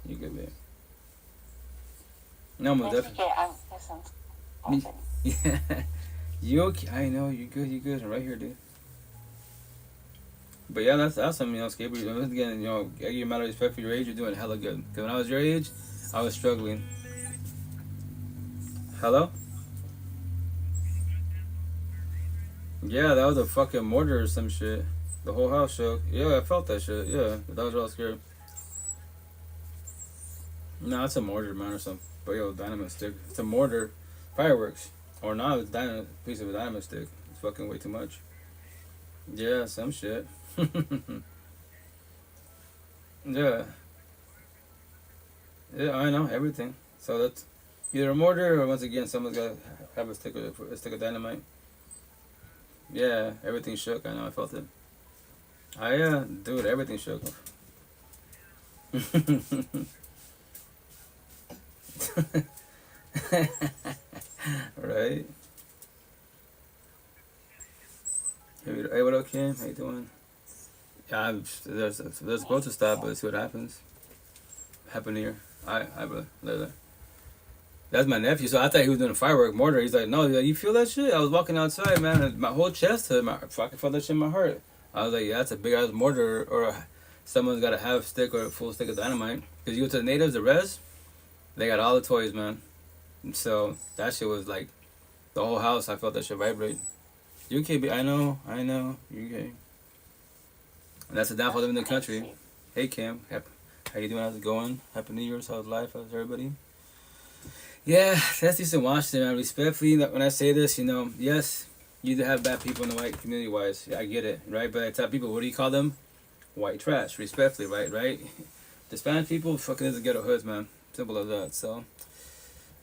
You good, babe. No, but definitely. Yeah. You okay? I know. You good. Right here, dude. But yeah, that's awesome. You know, skateboarding. Again, you know, get your amount of respect for your age. You're doing hella good. Because when I was your age, I was struggling. Hello? Yeah, that was a fucking mortar or some shit. The whole house shook. Yeah, I felt that shit. Yeah, that was real scary. No, it's a mortar, man, or something. But yo, dynamite stick. It's a mortar. Fireworks. Or not, it's a piece of a dynamite stick. It's fucking way too much. Yeah, some shit. Yeah. Yeah, I know, everything. So that's either a mortar or once again, someone's got to have a stick of dynamite. Yeah, everything shook. I know, I felt it. Yeah, dude, everything shook. Right? Hey, what up, Kim? How you doing? Yeah, they're supposed to stop, but let's see what happens. Happened here. I brother. That's my nephew. So I thought he was doing a firework mortar. He's like, no, you feel that shit? I was walking outside, man, and my whole chest hurt. I fucking felt that shit in my heart. I was like, yeah, that's a big ass mortar, or someone's got a half stick or a full stick of dynamite. Because you go to the natives, the res, they got all the toys, man. And so that shit was like the whole house. I felt that shit vibrate. You okay, I know. You okay? And that's the downfall of living in the country. Hey, Cam. How you doing? How's it going? Happy New Year's. How's life? How's everybody? Yeah, that's Eastern Washington, man. Respectfully, when I say this, yes, you do have bad people in the white community-wise. Yeah, I get it, right? But I tell people, what do you call them? White trash. Respectfully, right? The Spanish people, fucking is the ghetto hoods, man. Simple as that. So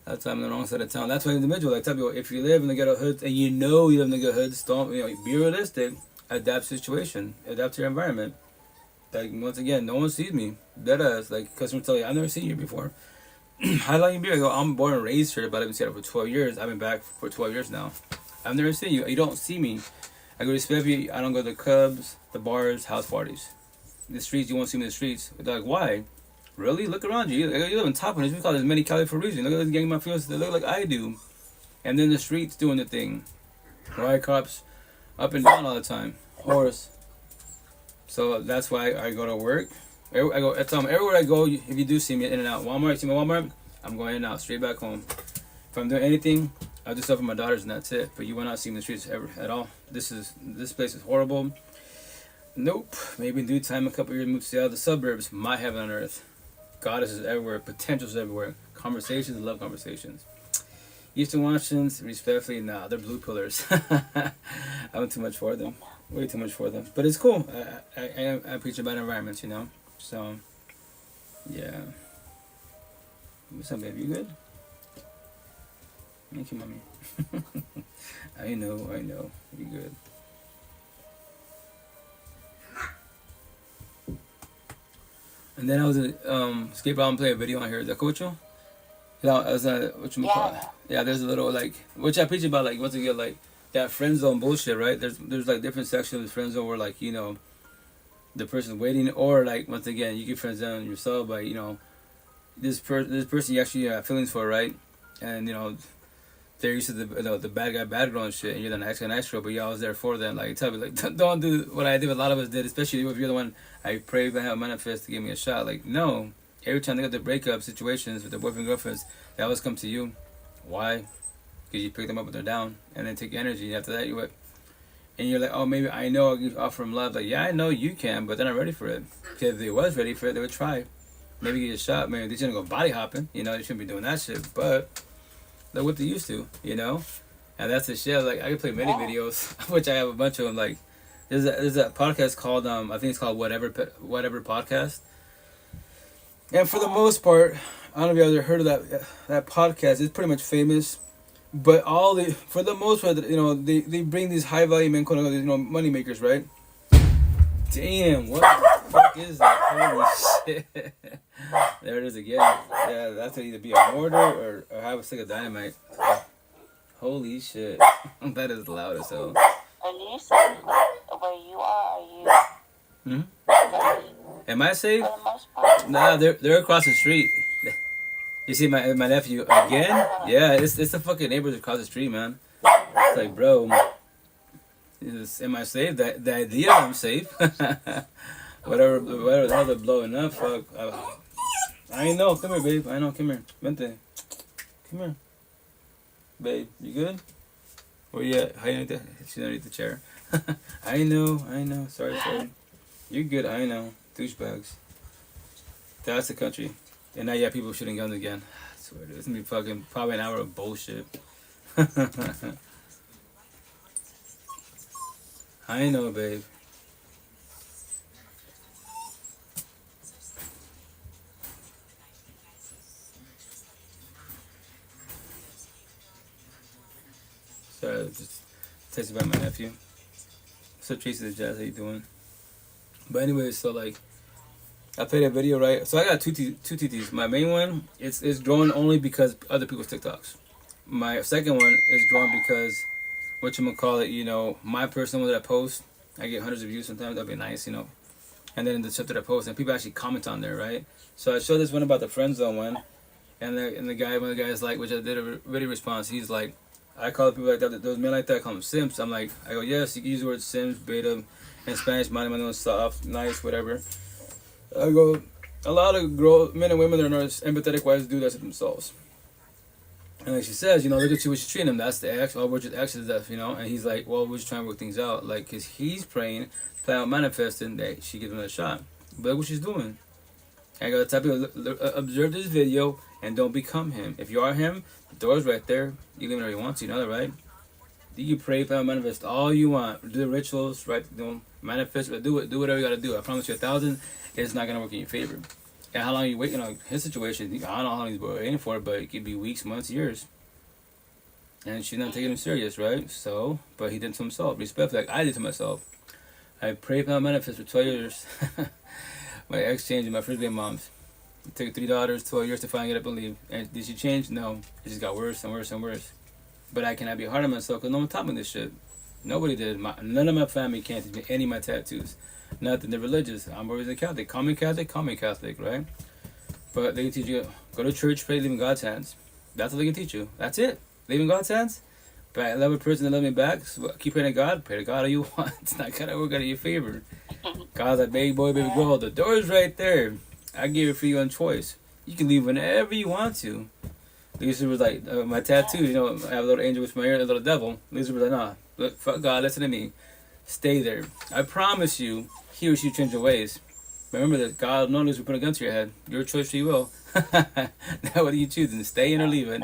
that's why I'm on the wrong side of town. That's why individual, I tell people, if you live in the ghetto hoods and you know you live in the ghetto hoods, don't, be realistic. Adapt to the situation. Adapt to your environment. Like, once again, no one sees me. Deadass. Like, customers tell you, I've never seen you before. How long you been? I go, I'm born and raised here, but I've been Seattle for 12 years. I've been back for 12 years now. I've never seen you. You don't see me. I go to Spiffy. I don't go to the clubs, the bars, house parties. The streets, you won't see me in the streets. They're like, why? Really? Look around you. You live on top of this. We call this many Cali for a reason. Look at this gang of mafiosos. They look like I do. And then the streets doing the thing. Riot cops up and down all the time. Horse. So that's why I go to work. I tell them everywhere I go, if you do see me in and out, Walmart, see me at Walmart, I'm going in and out, straight back home. If I'm doing anything, I'll do stuff with my daughters and that's it. But you will not see me in the streets ever at all. This place is horrible. Nope. Maybe in due time, a couple years, move to Seattle, the suburbs, my heaven on earth. Goddesses everywhere, potentials everywhere, conversations, love conversations. Eastern Washingtons, respectfully, nah, they're blue pillars. I'm too much for them. Way too much for them. But it's cool. I preach about environments, So, yeah. What's up, baby? You good? Thank you, mommy. I know. You good. And then I was escape out and play a video on here. Is that cool with you? I was whatchamacallit? Yeah, there's a little which I preach about, once again, that friend zone bullshit, right? There's different sections of the friend zone where the person's waiting, or once again you get friend zone yourself by this person you actually have feelings for, right? And they're used to the bad guy, bad girl and shit, and you're the nice guy, nice girl, but you're always there for them. Tell me, don't do what I did. A lot of us did, especially if you're the one I pray to have manifest to give me a shot. No, every time they got the breakup situations with their boyfriend girlfriends, they always come to you. Why? Because you pick them up when they're down, and then take energy. After that, and you're like, oh, maybe I know I offer them love. Yeah, I know you can, but they're not ready for it. Because if they was ready for it, they would try. Maybe get a shot. Maybe they shouldn't go body hopping. They shouldn't be doing that shit. But look what they used to, And that's the shit. I can play many videos, which I have a bunch of them. There's a podcast called I think it's called Whatever Podcast. And for the most part, I don't know if you ever heard of that podcast. It's pretty much famous. But for the most part, they bring these high value men, quote unquote, money makers, right? Damn, what the fuck is that? Holy shit! There it is again. Yeah, that's gonna either be a mortar or have a stick of dynamite. Holy shit, that is loud as hell. Are you safe where you are? Safe? Am I safe? For the most part? Nah, they're across the street. You see my nephew again? Yeah, it's the fucking neighbors across the street, man. It's bro, am I safe? The idea I'm safe. whatever the hell they're blowing up, fuck. I know. Come here, babe. I know. Come here. Vente. Come here, babe. You good? Where you at? She's underneath the chair. I know. Sorry. You're good. I know. Douchebags. That's the country. And now you have people shooting guns again. I swear, dude. It's gonna be probably an hour of bullshit. I know, babe. Sorry, just texted about my nephew. What's up, Tracy the Jazz? How you doing? But anyway, so I played a video, right? So I got two TTs. My main one is growing only because other people's TikToks. My second one is growing because whatchamacallit, you know, my personal one that I post, I get hundreds of views sometimes. That'd be nice, you know. And then the stuff that I post, and people actually comment on there, right? So I showed this one about the friend zone one, and the guy, one of the guys like, which I did a video response. He's like, I call people like that, those men like that, I call them simps. I'm like, I go, yes, you can use the word simps, beta, in Spanish, mano, soft, nice, whatever. I go, a lot of men and women that are not empathetic wise do that to themselves. And like she says, you know, look at you, what you're treating him. That's the ex. Oh, we're just exes to death, you know. And he's like, well, we're just trying to work things out. Like, because he's praying, planning on manifesting that she gives him another shot. But look what she's doing. I gotta tell people, observe this video and don't become him. If you are him, the door's right there. You leave it where you want to, you know that, right? You pray, plan, manifest all you want. Do the rituals, right? Don't manifest, but do it. Do whatever you gotta do. I promise you, 1,000 is not gonna work in your favor. And how long you waiting on his situation? I don't know how long he's waiting for, but it could be weeks, months, years. And she's not taking him serious, right? So, but he did to himself. Respect, like I did to myself. I prayed, plan, manifest for 12 years. My ex changed my first baby moms. It took 3 daughters, 12 years to finally get up and leave. And did she change? No. It just got worse and worse and worse. But I cannot be hard on myself because no one taught me this shit. Nobody did. None of my family can't teach me any of my tattoos. Nothing. They're religious. I'm always a Catholic. Call me Catholic, right? But they can teach you, go to church, pray, leave in God's hands. That's what they can teach you. That's it. Leave in God's hands. But I love a person that loves me back. So keep praying to God. Pray to God all you want. It's not going to work out in your favor. God's like, baby boy, baby girl. The door's right there. I give it for you on choice. You can leave whenever you want to. Lisa was like, my tattoo, you know, I have a little angel with my ear, a little devil. Lisa was like, nah, look, fuck God, listen to me. Stay there. I promise you, he or she will change your ways. Remember that God knows we put a gun to your head. Your choice, free will. Now what are you choosing? Staying or leaving?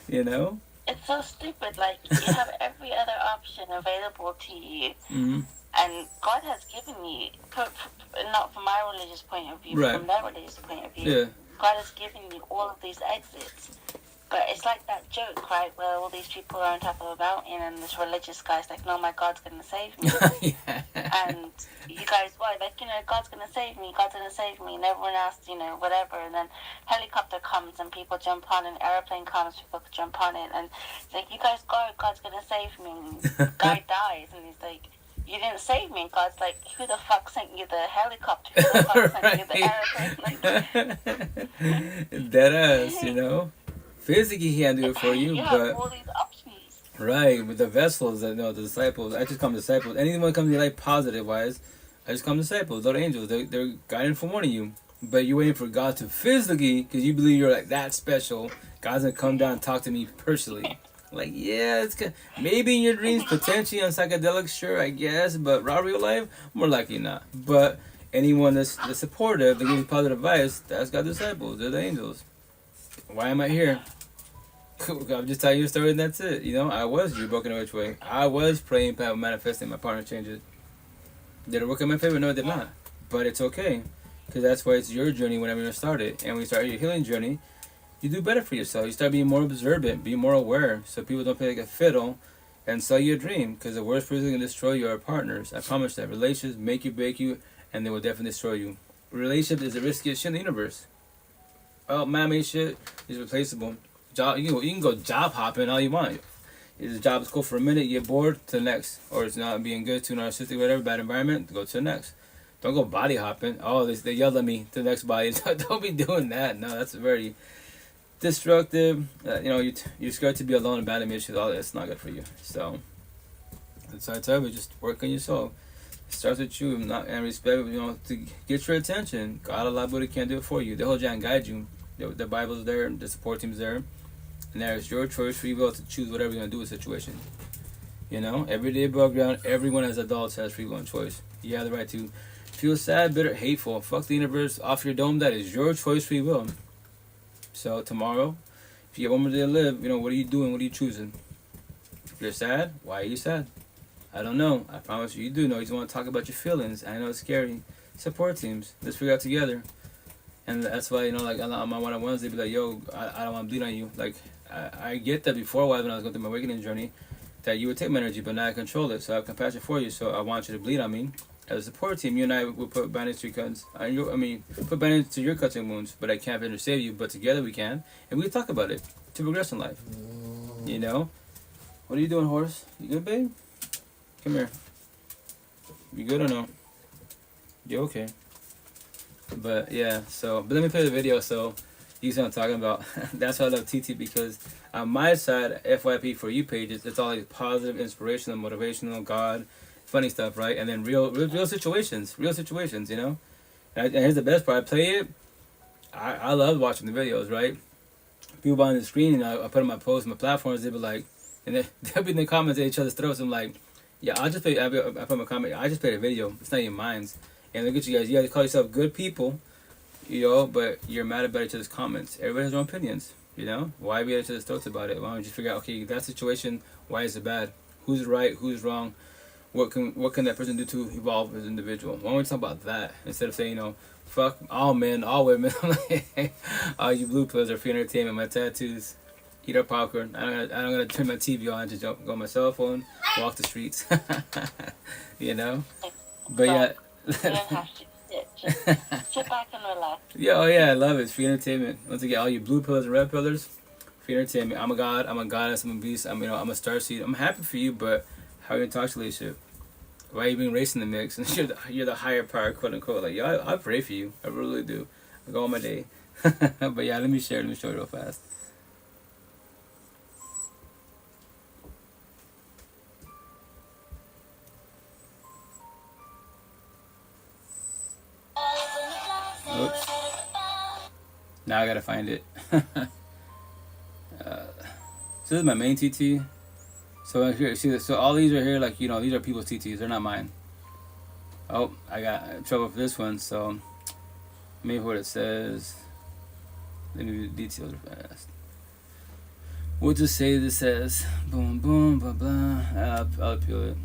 You know? It's so stupid. Like, you have every other option available to you. Mm-hmm. And God has given you, not from my religious point of view, right. From their religious point of view. Yeah. God has given you all of these exits. But it's like that joke, right, where all these people are on top of a mountain and this religious guy's like, no, my God's going to save me. Yeah. And you guys, what? Like, you know, God's going to save me, God's going to save me. And everyone else, you know, whatever. And then helicopter comes and people jump on, and airplane comes, people jump on it. And it's like, you guys go, God's going to save me. And guy dies, and he's like, you didn't save me. God's like, who the fuck sent you the helicopter? Who the fuck sent you the airplane? Like, dead ass, you know? Physically, he can't do it for you, you but have all these options. right, with the vessels, that the disciples, I just call them disciples. Anyone that comes to your life positive wise, I just call them disciples. They're angels. They're guiding from one of you. But you're waiting for God to physically, because you believe you're like that special. God's gonna come down and talk to me personally. Like, yeah, it's good. Maybe in your dreams, potentially on psychedelics, sure, I guess. But raw real life, more likely not. But anyone that's supportive, that gives you positive advice, that's God's disciples. They're the angels. Why am I here? I'm just telling you a story and that's it. You know, I was you broken in which way. I was praying, manifesting my partner changes. Did it work in my favor? No, it did not. But it's okay. Because that's why it's your journey whenever you start it. And when you start your healing journey, you do better for yourself. You start being more observant, be more aware. So people don't play like a fiddle and sell you a dream. Because the worst person that can destroy you are partners. I promise that. Relationships make you, break you, and they will definitely destroy you. Relationship is the riskiest shit in the universe. Oh, man-made shit is replaceable. You can go job hopping all you want. If the job is cool for a minute, you get bored, to the next. Or it's not being good, too narcissistic, whatever, bad environment, go to the next. Don't go body hopping. Oh, they yelled at me to the next body. Don't be doing that. No, that's very destructive. You're scared to be alone and bad issues. All that's not good for you. So, that's why I tell you, just work on yourself. It starts with you, and respect, to get your attention. God, a lot of Buddha can't do it for you. They'll hold you and guide you. The Bible's there, the support team's there. And there's your choice, free will, to choose whatever you're going to do with the situation. You know, every day above ground, everyone as adults has free will and choice. You have the right to feel sad, bitter, hateful. Fuck the universe off your dome. That is your choice, free will. So tomorrow, if you have one more day to live, what are you doing? What are you choosing? If you're sad, why are you sad? I don't know. I promise you do know. You just want to talk about your feelings. I know it's scary. Support teams. Let's figure out together. And that's why, like on my one-on-ones, they'd be like, yo, I don't want to bleed on you. Like, I get that before, when I was going through my awakening journey, that you would take my energy, but now I control it. So I have compassion for you. So I want you to bleed on me. As a support team, you and I will put bandage to your cuts. Put bandage to your cuts and wounds, but I can't ever save you. But together we can. And we talk about it to progress in life. What are you doing, horse? You good, babe? Come here. You good or no? You okay? But yeah, but let me play the video so you see what I'm talking about. That's why I love TT, because on my side, FYP for you pages, it's all like positive, inspirational, motivational, God, funny stuff, right? And then real situations, you know? And here's the best part, I play it, I love watching the videos, right? People behind the screen, and I put on my posts, my platforms, they be like, and they'll be in the comments at each other's throats. I'm like, yeah, I put my comment, I just played a video, it's not even mine. And look at you guys, you guys call yourself good people, you know, but you're mad about each other's comments. Everybody has their own opinions, you know? Why be at each other's throats about it? Why don't you just figure out, okay, that situation, why is it bad? Who's right, who's wrong? What can that person do to evolve as an individual? Why don't we talk about that instead of saying, you know, fuck all men, all women, all you blue pills are free entertainment, my tattoos, eat our popcorn. I'm gonna turn my TV on, just go on my cell phone, walk the streets, you know. But yeah, you don't have to sit. Just sit back and relax. Yeah, oh yeah, I love it. It's free entertainment. Once again, all you blue pillars and red pillars, free entertainment. I'm a god, I'm a goddess, I'm a beast. I'm I'm a starseed. I'm happy for you, but how are you in touch relationship? Why are you being race in the mix? And you're the higher power, quote unquote. Like, yeah, I pray for you. I really do. I go on my day. But yeah, let me show it real fast. Oops. Now I gotta find it. So this is my main TT. So here, see this. So all these are here, like, you know, these are people's TTs. They're not mine. Oh, I got trouble for this one. So maybe what it says. Let me do the details fast. We'll just say this says boom, boom, blah, blah. I'll appeal it.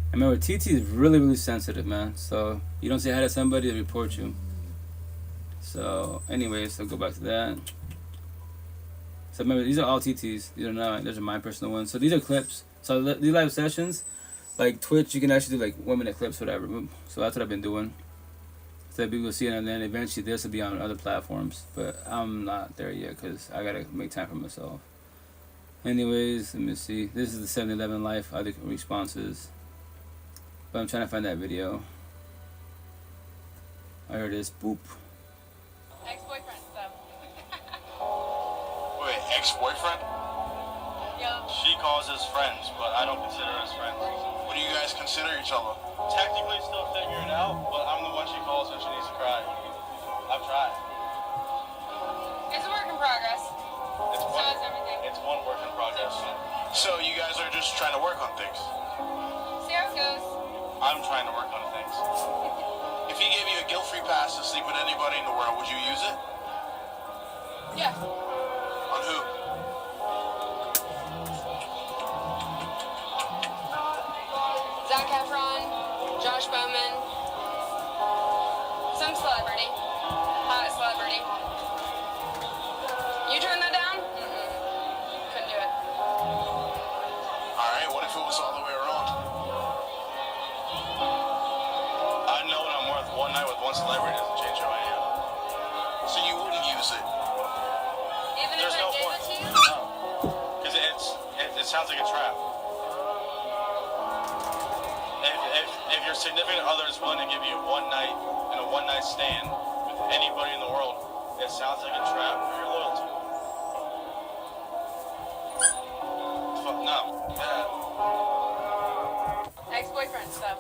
I remember TT is really sensitive, man. So you don't say hi to somebody, they report you. So anyways, I'll go back to that. So remember, these are all TTs. These are not. These are my personal ones. So these are clips. So these live sessions, like Twitch, you can actually do like 1 minute clips, whatever. So that's what I've been doing. So that people will see it, and then eventually this will be on other platforms. But I'm not there yet because I gotta make time for myself. Anyways, let me see. This is the 7-Eleven life. Other responses. But I'm trying to find that video. Oh, here it is. Boop. Ex-boyfriend stuff. Wait, ex-boyfriend? Yeah. She calls us friends, but I don't consider us friends. What do you guys consider each other? Technically still figuring it out, but I'm the one she calls when she needs to cry. I've tried. It's a work in progress. It's So is everything. It's one work in progress. So you guys are just trying to work on things. See how it goes. I'm trying to work on things. If he gave you a guilt-free pass to sleep with anybody in the world, would you use it? Yeah. On who? Zac Efron, Josh Bowman, some celebrity. Hot celebrity. You turn that down? Couldn't do it. Alright, what if it was all the way around? I know what I'm worth. One night with one celebrity doesn't change who I am. So you wouldn't use it? Even There's if no I gave point. it to you? No. Because it sounds like a trap. If your significant other is willing to give you one night and a one-night stand with anybody in the world, it sounds like a trap for your loyalty. Fuck no. Yeah. Ex-boyfriend stuff.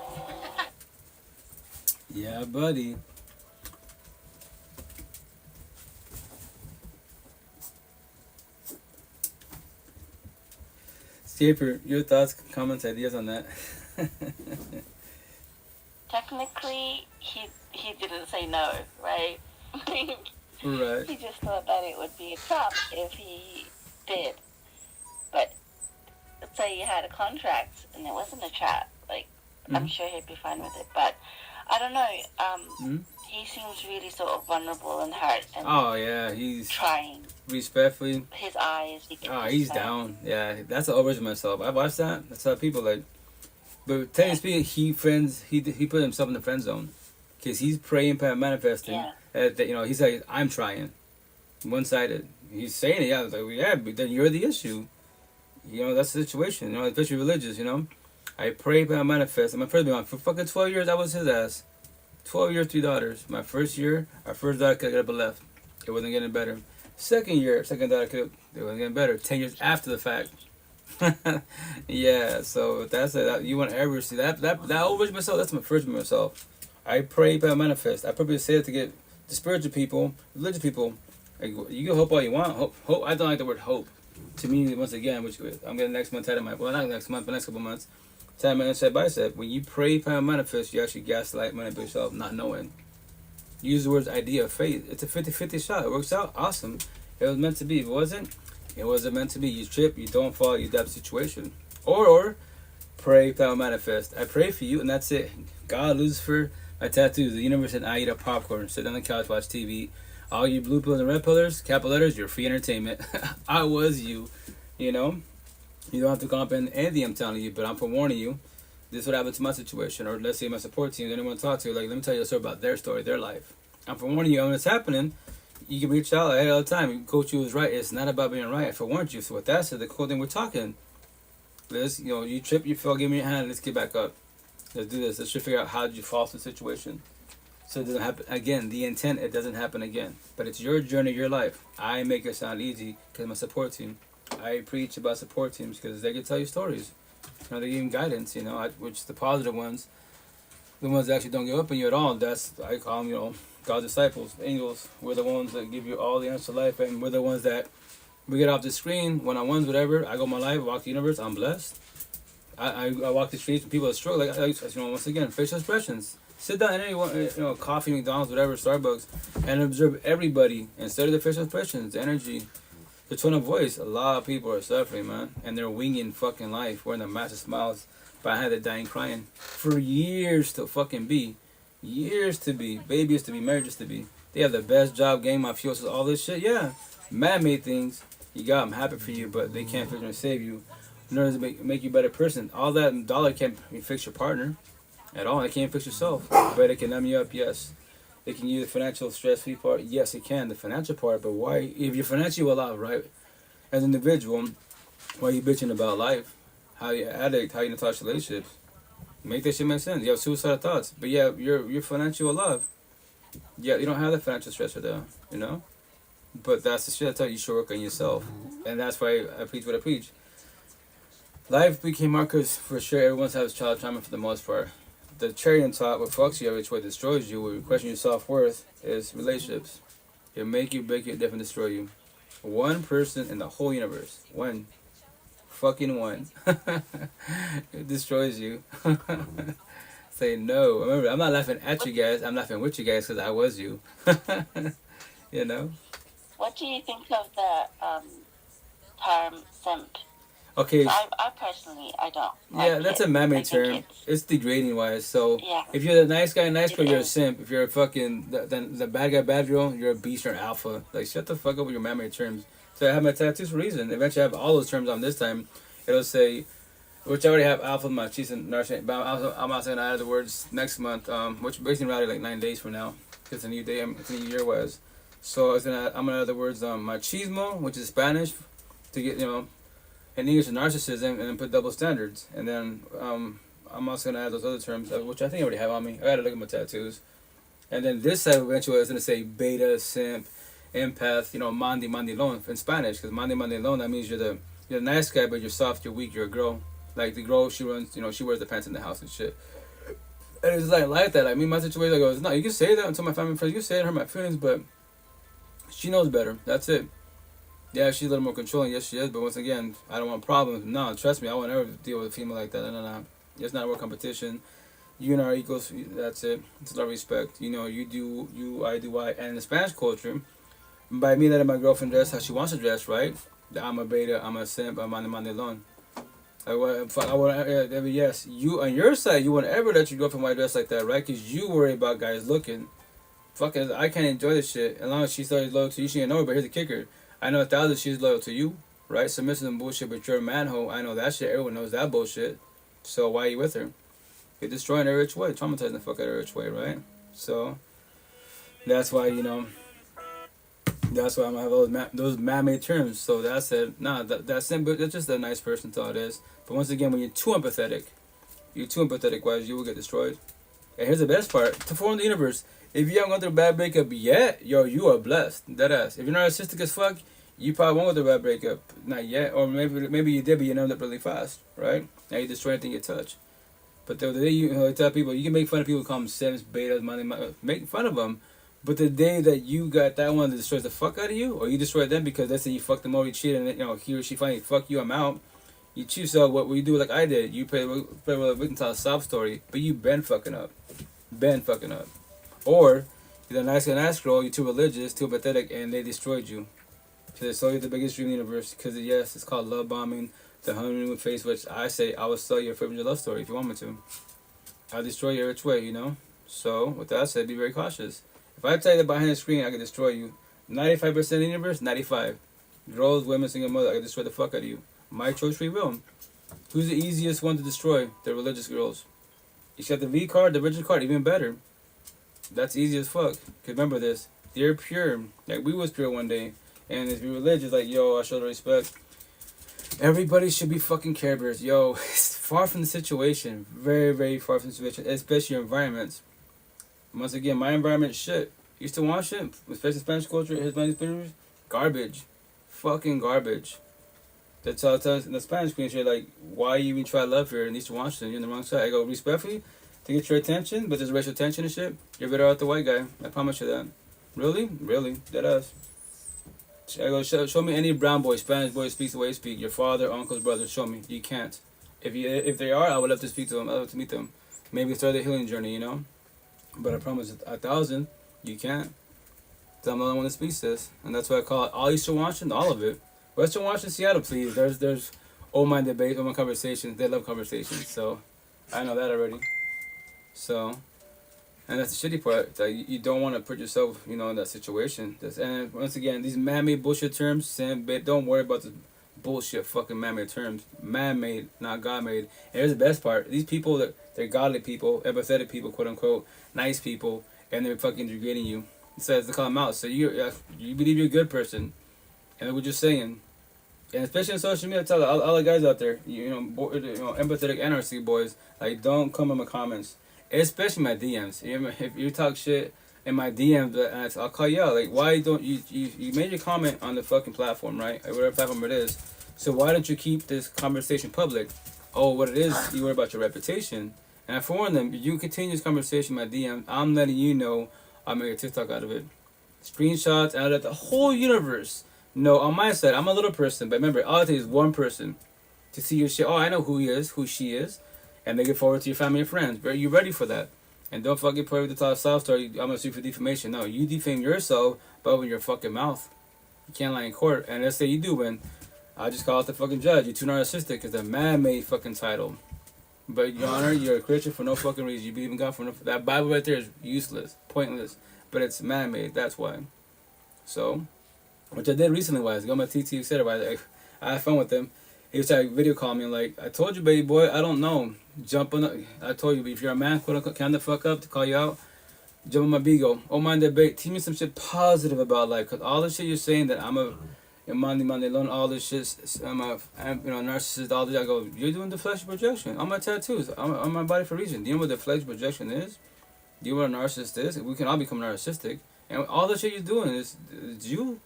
Yeah, buddy. Scaper, your thoughts, comments, ideas on that? Technically, he didn't say no, right? Right. He just thought that it would be a trap if he did. But let's say you had a contract and it wasn't a trap, like, I'm sure he'd be fine with it. But I don't know. He seems really sort of vulnerable and hurt. And Oh yeah, he's trying. respectfully. His eyes. He's down. Yeah, that's an overage of myself. I watched that. That's how people like. But technically speaking, he put himself in the friend zone, cause he's praying, manifesting. Yeah. That, you know, he's like, I'm trying, one-sided. He's saying it. Yeah, I was like, well, yeah, but then you're the issue. You know, that's the situation. You know, especially religious. You know, I pray, but I manifest. And my first one for fucking 12 years, I was his ass. 12 years, 3 daughters. My first year, our first daughter could have got up and left. It wasn't getting better. Second year, second daughter could. It wasn't getting better. 10 years after the fact. Yeah, so that's it. You want to ever see that over myself? That's my first myself. I pray, but I manifest. I probably say it to get the spiritual people, religious people. Like, you can hope all you want. Hope. I don't like the word hope. To me, once again, which I'm getting next month out of my, well, not next month, but next couple months. Time and step by step. When you pray, pray, and manifest, you actually gaslight, manipulate yourself, not knowing. Use the words idea of faith. It's a 50-50 shot. It works out. Awesome. It was meant to be. If it wasn't, it wasn't meant to be. You trip, you don't fall, you adapt the situation. Or pray, pray, and manifest. I pray for you, and that's it. God, Lucifer, my tattoos. The universe and I eat up popcorn, sit on the couch, watch TV. All you blue pillars and red pillars, capital letters, you're free entertainment. I was you, you know. You don't have to come up and anything I'm telling you, but I'm forewarning you. This is what happened to my situation, or let's say my support team. Anyone to talk to, like, let me tell you a story about their story, their life. I'm forewarning you. When it's happening, you can reach out all the time. You can coach you is right. It's not about being right. I forewarned you. So with that said, the cool thing we're talking, let's, you know, you trip, you fell, give me your hand, let's get back up. Let's do this. Let's try to figure out how did you fall to the situation. So it doesn't happen again. The intent, it doesn't happen again. But it's your journey, your life. I make it sound easy because I'm a support team. I preach about support teams because they can tell you stories. You know, they give you guidance, you know, which the positive ones, the ones that actually don't give up on you at all, that's, I call them, you know, God's disciples, angels. We're the ones that give you all the answers to life, and we're the ones that we get off the screen, one-on-ones, whatever. I go my life, walk the universe, I'm blessed. I walk the streets, and people are struggling, like, you know, once again, facial expressions. Sit down at anyone, you know, coffee, McDonald's, whatever, Starbucks, and observe everybody instead of the facial expressions, the energy, the tone of voice. A lot of people are suffering, man, and they're winging fucking life, wearing their massive smiles behind the dying, crying for years to fucking be, years to be, babies to be, marriages to be. They have the best job, game, mafiosos, all this shit. Yeah, man-made things. You got them, happy for you, but they can't fix and save you. In order to make you a better person, all that dollar can't fix your partner at all. It can't fix yourself. But it can numb you up, yes. It can use the financial stress-free part. Yes, it can, the financial part. But why, if you're financially well off, right, as an individual, why are you bitching about life? How you addict, how you in a toxic relationships? Make that shit make sense. You have suicidal thoughts. But yeah, you're financially well off. Yeah, you don't have the financial stress right there, you know? But that's the shit I tell you, you should work on yourself. And that's why I preach what I preach. Life became markers for sure. Everyone's has child trauma for the most part. The cherry on top, what fucks you, which what destroys you, what you question your self-worth, is relationships. It'll make you, break you, definitely destroy you. One person in the whole universe. One. Fucking one. It destroys you. Say no. Remember, I'm not laughing at you guys. I'm laughing with you guys because I was you. You know? What do you think of the term simp? Okay. I personally, I don't. Yeah, that's a man-made term. It's degrading wise. So if you're the nice guy, nice girl, you're a simp. If you're a fucking the bad guy, bad girl, you're a beast or an alpha. Like, shut the fuck up with your man-made terms. So I have my tattoos for a reason. Eventually, I have all those terms on this time. It'll say, which I already have alpha, Narcissist, and Narcissist. But I'm also gonna add the words next month, which basically around like 9 days from now. It's a new day. It's a new year was. So I'm gonna add the words machismo, which is Spanish, to get, you know, in English, narcissism, and then put double standards. And then I'm also gonna add those other terms, which I think I already have on me. I gotta look at my tattoos. And then this side eventually is gonna say beta, simp, empath, you know, mandilon in Spanish, because mandilon, that means you're the nice guy, but you're soft, you're weak, you're a girl. Like the girl, she runs, you know, she wears the pants in the house and shit. And it's like that. Like me, my situation, I go, no, you can say that until my family friends, you can say it, hurt my feelings, but she knows better. That's it. Yeah, she's a little more controlling. Yes, she is. But once again, I don't want problems. No, trust me, I won't ever deal with a female like that. No. It's not a work competition. You and I are equals. That's it. It's a lot of respect. You know, you do you, I do I. And in the Spanish culture, by me letting my girlfriend dress how she wants to dress, right? I'm a beta, I'm a simp, I'm on the mandilon. Yes, you on your side, you won't ever let your girlfriend wear a dress like that, right? Because you worry about guys looking. Fucking, I can't enjoy this shit. As long as she starts loyal to you, she ain't know her, but here's the kicker. I know 1,000 she's loyal to you, right? Submissive and bullshit, but you're a manhole. I know that shit. Everyone knows that bullshit. So why are you with her? You're destroying her rich way, traumatizing the fuck out of her rich way, right? So that's why, you know, That's why I'm gonna have those man-made terms. So that's it. Nah, that's simple. That's just a nice person. That's all it is. But once again, when you're too empathetic, wise, you will get destroyed. And here's the best part: to form the universe. If you haven't gone through a bad breakup yet, yo, you are blessed. Deadass. If you're narcissistic as fuck, you probably won't go through a bad breakup. Not yet, or maybe you did, but you numbed up really fast, right? Now you destroy anything you touch. But the day you tell people, you can make fun of people who call them simps, betas, make fun of them. But the day that you got that one that destroys the fuck out of you, or you destroy them because that's it, you fucked them over, you cheated, and he or she finally fuck you, I'm out. You choose what you do like I did. You play with a victim, tell a sob story, but you been fucking up. Or you're the nice girl, you're too religious, too pathetic, and they destroyed you. So they sold you the biggest dream in the universe. Because yes, it's called love bombing, the honeymoon phase, which I say I will sell you a favorite love story if you want me to. I'll destroy you which way, So with that said, be very cautious. If I tell you that behind the screen, I can destroy you. 95% of the universe, 95. Girls, women, single mother, I can destroy the fuck out of you. My choice, free will. Who's the easiest one to destroy? The religious girls. You got the V card, the rigid card, even better. That's easy as fuck. Cause remember this, they're pure. Like we was pure one day. And if you're religious, like, yo, I show the respect. Everybody should be fucking Care Bears. Yo, it's far from the situation. Very, very far from the situation. Especially your environments. Once again, my environment shit. Used to watch it, especially Spanish culture, Hispanic speakers, garbage. Fucking garbage. That's all it tells in the Spanish community, like, why you even try to love here in Eastern Washington? You're on the wrong side. I go, respectfully, to get your attention, but there's racial tension and shit, you're better out the white guy. I promise you that. Really? Really? Deadass. I go, show me any brown boy, Spanish boy speaks the way you speak. Your father, uncles, brothers, show me. You can't. If they are, I would love to speak to them. I would love to meet them. Maybe start the healing journey, But I promise 1,000, you can't. So I'm the only one that speaks this. And that's why I call it all Eastern Washington, all of it. Western Washington, Seattle, please. There's old-mind debate, old-mind conversations. They love conversations. So I know that already. So, and that's the shitty part. That you don't want to put yourself, in that situation. And once again, these man-made bullshit terms, don't worry about the bullshit fucking man-made terms. Man-made, not God-made. And here's the best part. These people, they're godly people, empathetic people, quote-unquote, nice people, and they're fucking degrading you. It says to call them out. So you believe you're a good person. And we're just saying. And especially on social media, I tell all the guys out there, empathetic NRC boys, like, don't come in my comments. Especially my DMs. If you talk shit in my DMs, I'll call you out. Like, why don't you made your comment on the fucking platform, right? Whatever platform it is. So why don't you keep this conversation public? Oh, what it is, you worry about your reputation. And I forewarn them, if you continue this conversation in my DM, I'm letting you know I'll make a TikTok out of it. Screenshots, and I'll let the whole universe know on my side. I'm a little person, but remember, all it takes is one person to see your shit. Oh, I know who he is, who she is. And they get forward to your family and friends. Are you ready for that? And don't fucking play with the top soft story. I'm gonna sue for defamation. No, you defame yourself by opening your fucking mouth. You can't lie in court. And let's say you do win. I'll just call out the fucking judge. You're too narcissistic. It's a man-made fucking title. But your honor, you're a Christian for no fucking reason. You believe in God for no. That Bible right there is useless, pointless. But it's man-made. That's why. So, which I did recently was go on my TT etc. I had fun with them. He was trying to video call me and like, I told you, baby boy, I don't know. Jump on. I told you, if you're a man, quote unquote, can the fuck up to call you out. Jump on my Bigo. Oh, mind debate. Teach me some shit positive about life, cause all the shit you're saying that I'm a Monday alone, all this shit. I'm narcissist. All this. I go, you're doing deflection projection on my tattoos, on my body for a reason. Do you know what deflection projection is? Do you know what a narcissist is? We can all become narcissistic, and all the shit you're doing is you.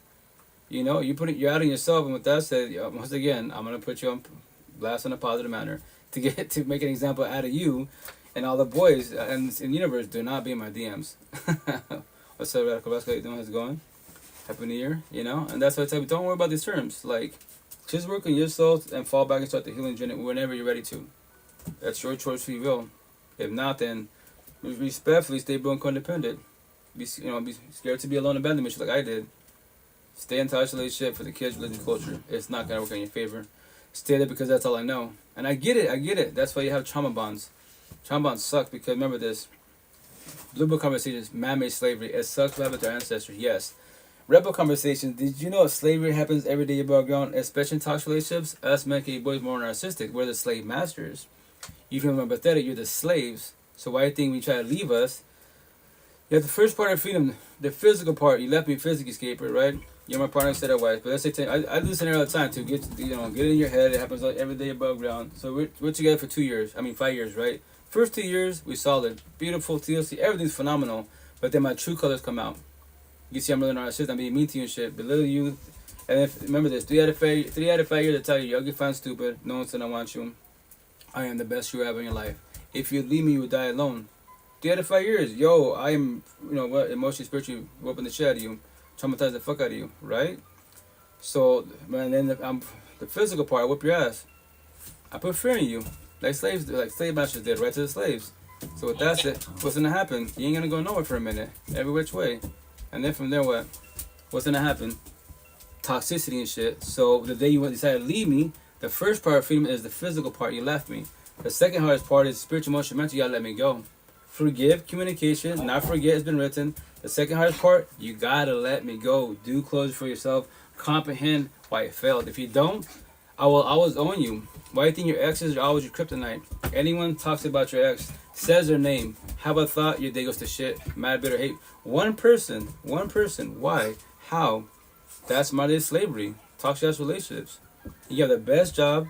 You're adding yourself, and with that said, once again, I'm gonna put you on blast in a positive manner to make an example out of you, and all the boys in the universe. Do not be in my DMs. What's up, Radical Basket? How you doing? How's it going? Happy New Year, And that's why I tell you, don't worry about these terms. Like, just work on yourself and fall back and start the healing journey whenever you're ready to. That's your choice, free will. If not, then respectfully stay broke and codependent. Be scared to be alone, abandonment like I did. Stay in touch relationship for the kids' religious culture. It's not gonna work in your favor. Stay there because that's all I know. And I get it. That's why you have trauma bonds. Trauma bonds suck because remember this. Blue Book conversations, man-made slavery. It sucks to have it to our ancestors, yes. Rebel conversations, did you know slavery happens every day above ground, especially in toxic relationships? Us men can be boys more narcissistic. We're the slave masters. You feel more pathetic, you're the slaves. So why do you think when you try to leave us? You have the first part of freedom, the physical part. You left me physically, escaper, right? You're my partner instead of wife. But let's say I do this scenario all the time to get get it in your head. It happens like every day above ground. So we're together for 2 years. I mean 5 years, right? First 2 years we solid, beautiful TLC, everything's phenomenal. But then my true colors come out. You see, I'm really narcissist. I'm being mean to you and shit, belittle you. And if remember this, 3 out of 5 years I tell you, you're ugly, fine, stupid. No one said I want you. I am the best you ever in your life. If you leave me, you will die alone. 3 out of 5 years, yo, I am, emotionally, spiritually whooping the shit out of you, traumatize the fuck out of you, right? So, man, then the physical part, I whip your ass. I put fear in you, like slaves, like slave masters did, right to the slaves. So with that said, what's gonna happen? You ain't gonna go nowhere for a minute, every which way. And then from there, what? What's gonna happen? Toxicity and shit. So the day you decided to leave me, the first part of freedom is the physical part. You left me. The second hardest part is spiritual, emotional, mental. You gotta let me go. Forgive, communication, not forget has been written. The second hardest part, you gotta let me go. Do closure for yourself. Comprehend why it failed. If you don't, I will always own you. Why do you think your exes are always your kryptonite? Anyone talks about your ex, says their name, have a thought, your day goes to shit. Mad, bitter, hate. One person. Why? How? That's modern day slavery. Toxic ass relationships. You have the best job.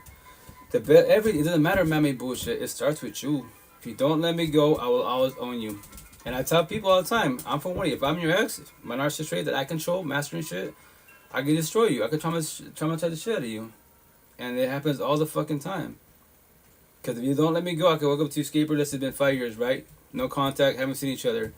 It doesn't matter, man, bullshit. It starts with you. If you don't let me go, I will always own you. And I tell people all the time, I'm for one. If I'm your ex, my narcissist trait that I control, mastering shit, I can destroy you. I can traumatize the shit out of you. And it happens all the fucking time. Because if you don't let me go, I can walk up to you, Scaper. This has been 5 years, right? No contact, haven't seen each other.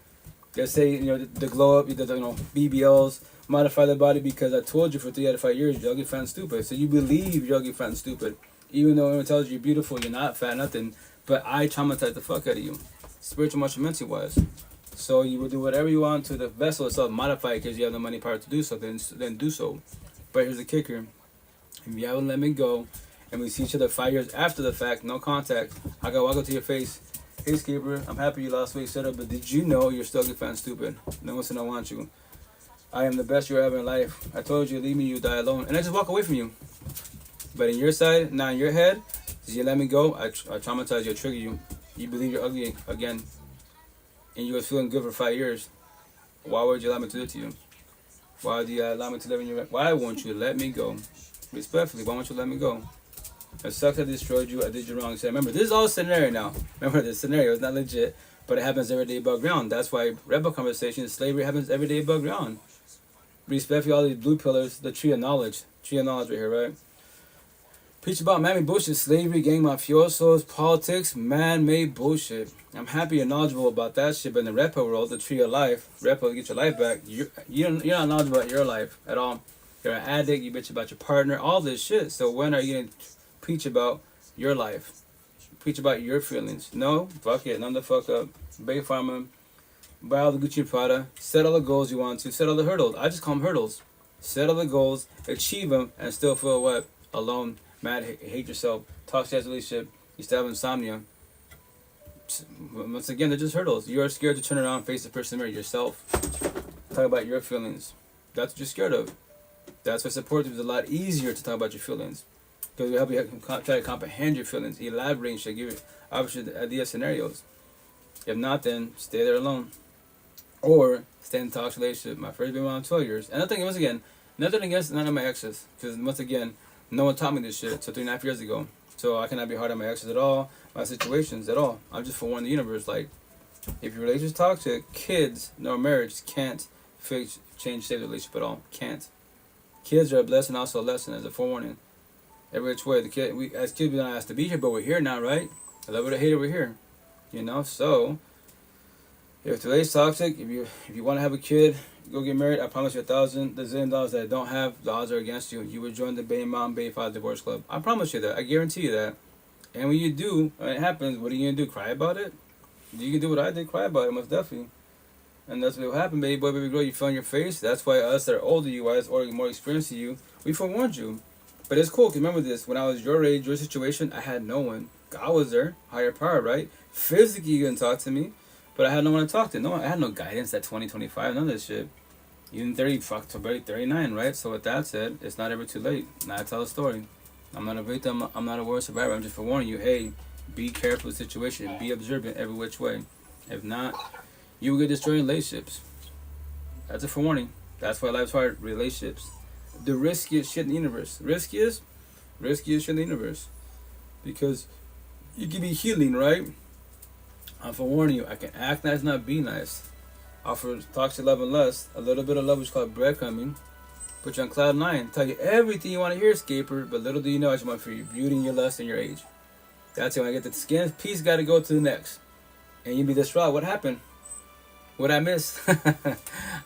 Let's say, the glow up, BBLs, modify the body because I told you for 3 out of 5 years, you're ugly, fat, and stupid. So you believe you're ugly, fat, and stupid. Even though everyone tells you you're beautiful, you're not fat, nothing. But I traumatize the fuck out of you. Spiritual, emotional, mental wise. So you will do whatever you want to the vessel itself, modify it because you have the money power to do so, then do so. But here's the kicker. If you haven't let me go, and we see each other 5 years after the fact, no contact, I gotta walk up to your face. Hey, Skipper, I'm happy you lost weight, etc. But did you know you're still fat and stupid? No one said I want you. I am the best you're ever in life. I told you, leave me, you die alone. And I just walk away from you. But in your side, now in your head, did you let me go? I traumatize you, I trigger you. You believe you're ugly again. And you was feeling good for 5 years. Why would you allow me to do it to you? Why do you allow me to live in your... Why won't you let me go? Respectfully, why won't you let me go? It sucks I destroyed you, I did you wrong. So remember, this is all scenario now. Remember, this scenario is not legit, but it happens every day above ground. That's why rebel conversations, slavery happens every day above ground. Respectfully, all these blue pillars, the tree of knowledge. Tree of knowledge right here, right? Preach about man-made bullshit, slavery, gang mafiosos, politics, man-made bullshit. I'm happy you're knowledgeable about that shit, but in the repo world, the tree of life, repo, get your life back, you're not knowledgeable about your life at all. You're an addict, you bitch about your partner, all this shit. So when are you going to preach about your life? Preach about your feelings. No, fuck it, none the fuck up. Bay farming, buy all the Gucci Prada, set all the goals you want to, set all the hurdles. I just call them hurdles. Set all the goals, achieve them, and still feel what? Alone, mad, hate yourself, toxic relationship, you still have insomnia. Once again, they're just hurdles. You are scared to turn around and face the person in the mirror, yourself. Talk about your feelings. That's what you're scared of. That's why supportive is a lot easier to talk about your feelings. Because we help you try to comprehend your feelings, elaborate and shit, give you options, ideas, scenarios. If not, then stay there alone. Or stay in a toxic relationship. My first been around 12 years. And nothing, once again, nothing against none of my exes. Because once again, no one taught me this shit until 3.5 years ago. So I cannot be hard on my exes at all, my situations at all. I'm just forewarning the universe. Like, if your relationship's toxic, kids, no marriage can't fix, change, save the relationship at all. Can't. Kids are a blessing, also a lesson, as a forewarning. Every which way, as kids, we don't ask to be here, but we're here now, right? I love it or hate it, we're here. So if the relationship's toxic, if you want to have a kid, go get married. I promise you $1,000 that I don't have, the odds are against you. You would join the Bay Mom, Bay Father Divorce Club. I promise you that. I guarantee you that. And when you do, when it happens, what are you gonna do? Cry about it? You can do what I did, cry about it, most definitely. And that's what will happen, baby boy, baby girl. You fell on your face. That's why us that are older you, guys, or more experienced than you, we forewarned you. But it's cool, because remember this, when I was your age, your situation, I had no one. God was there, higher power, right? Physically, you couldn't talk to me, but I had no one to talk to. I had no guidance at 20, 25, none of this shit. Even 30, fuck, to 39, right? So with that said, it's not ever too late. Now I tell a story. I'm not a victim, I'm not a war survivor. I'm just forewarning you, hey, be careful of the situation, be observant every which way. If not, you will get destroyed in relationships. That's a forewarning. That's why life's hard. Relationships, the riskiest shit in the universe. Riskiest shit in the universe, because you can be healing, right? I'm forewarning you. I can act nice, not be nice. Offer toxic love and lust. A little bit of love, which is called breadcrumbing. Put you on cloud 9. Tell you everything you want to hear, escaper. But little do you know, I just want for your beauty and your lust and your age. That's it. When I get the skin piece, got to go to the next. And you be distraught. What happened? What I missed?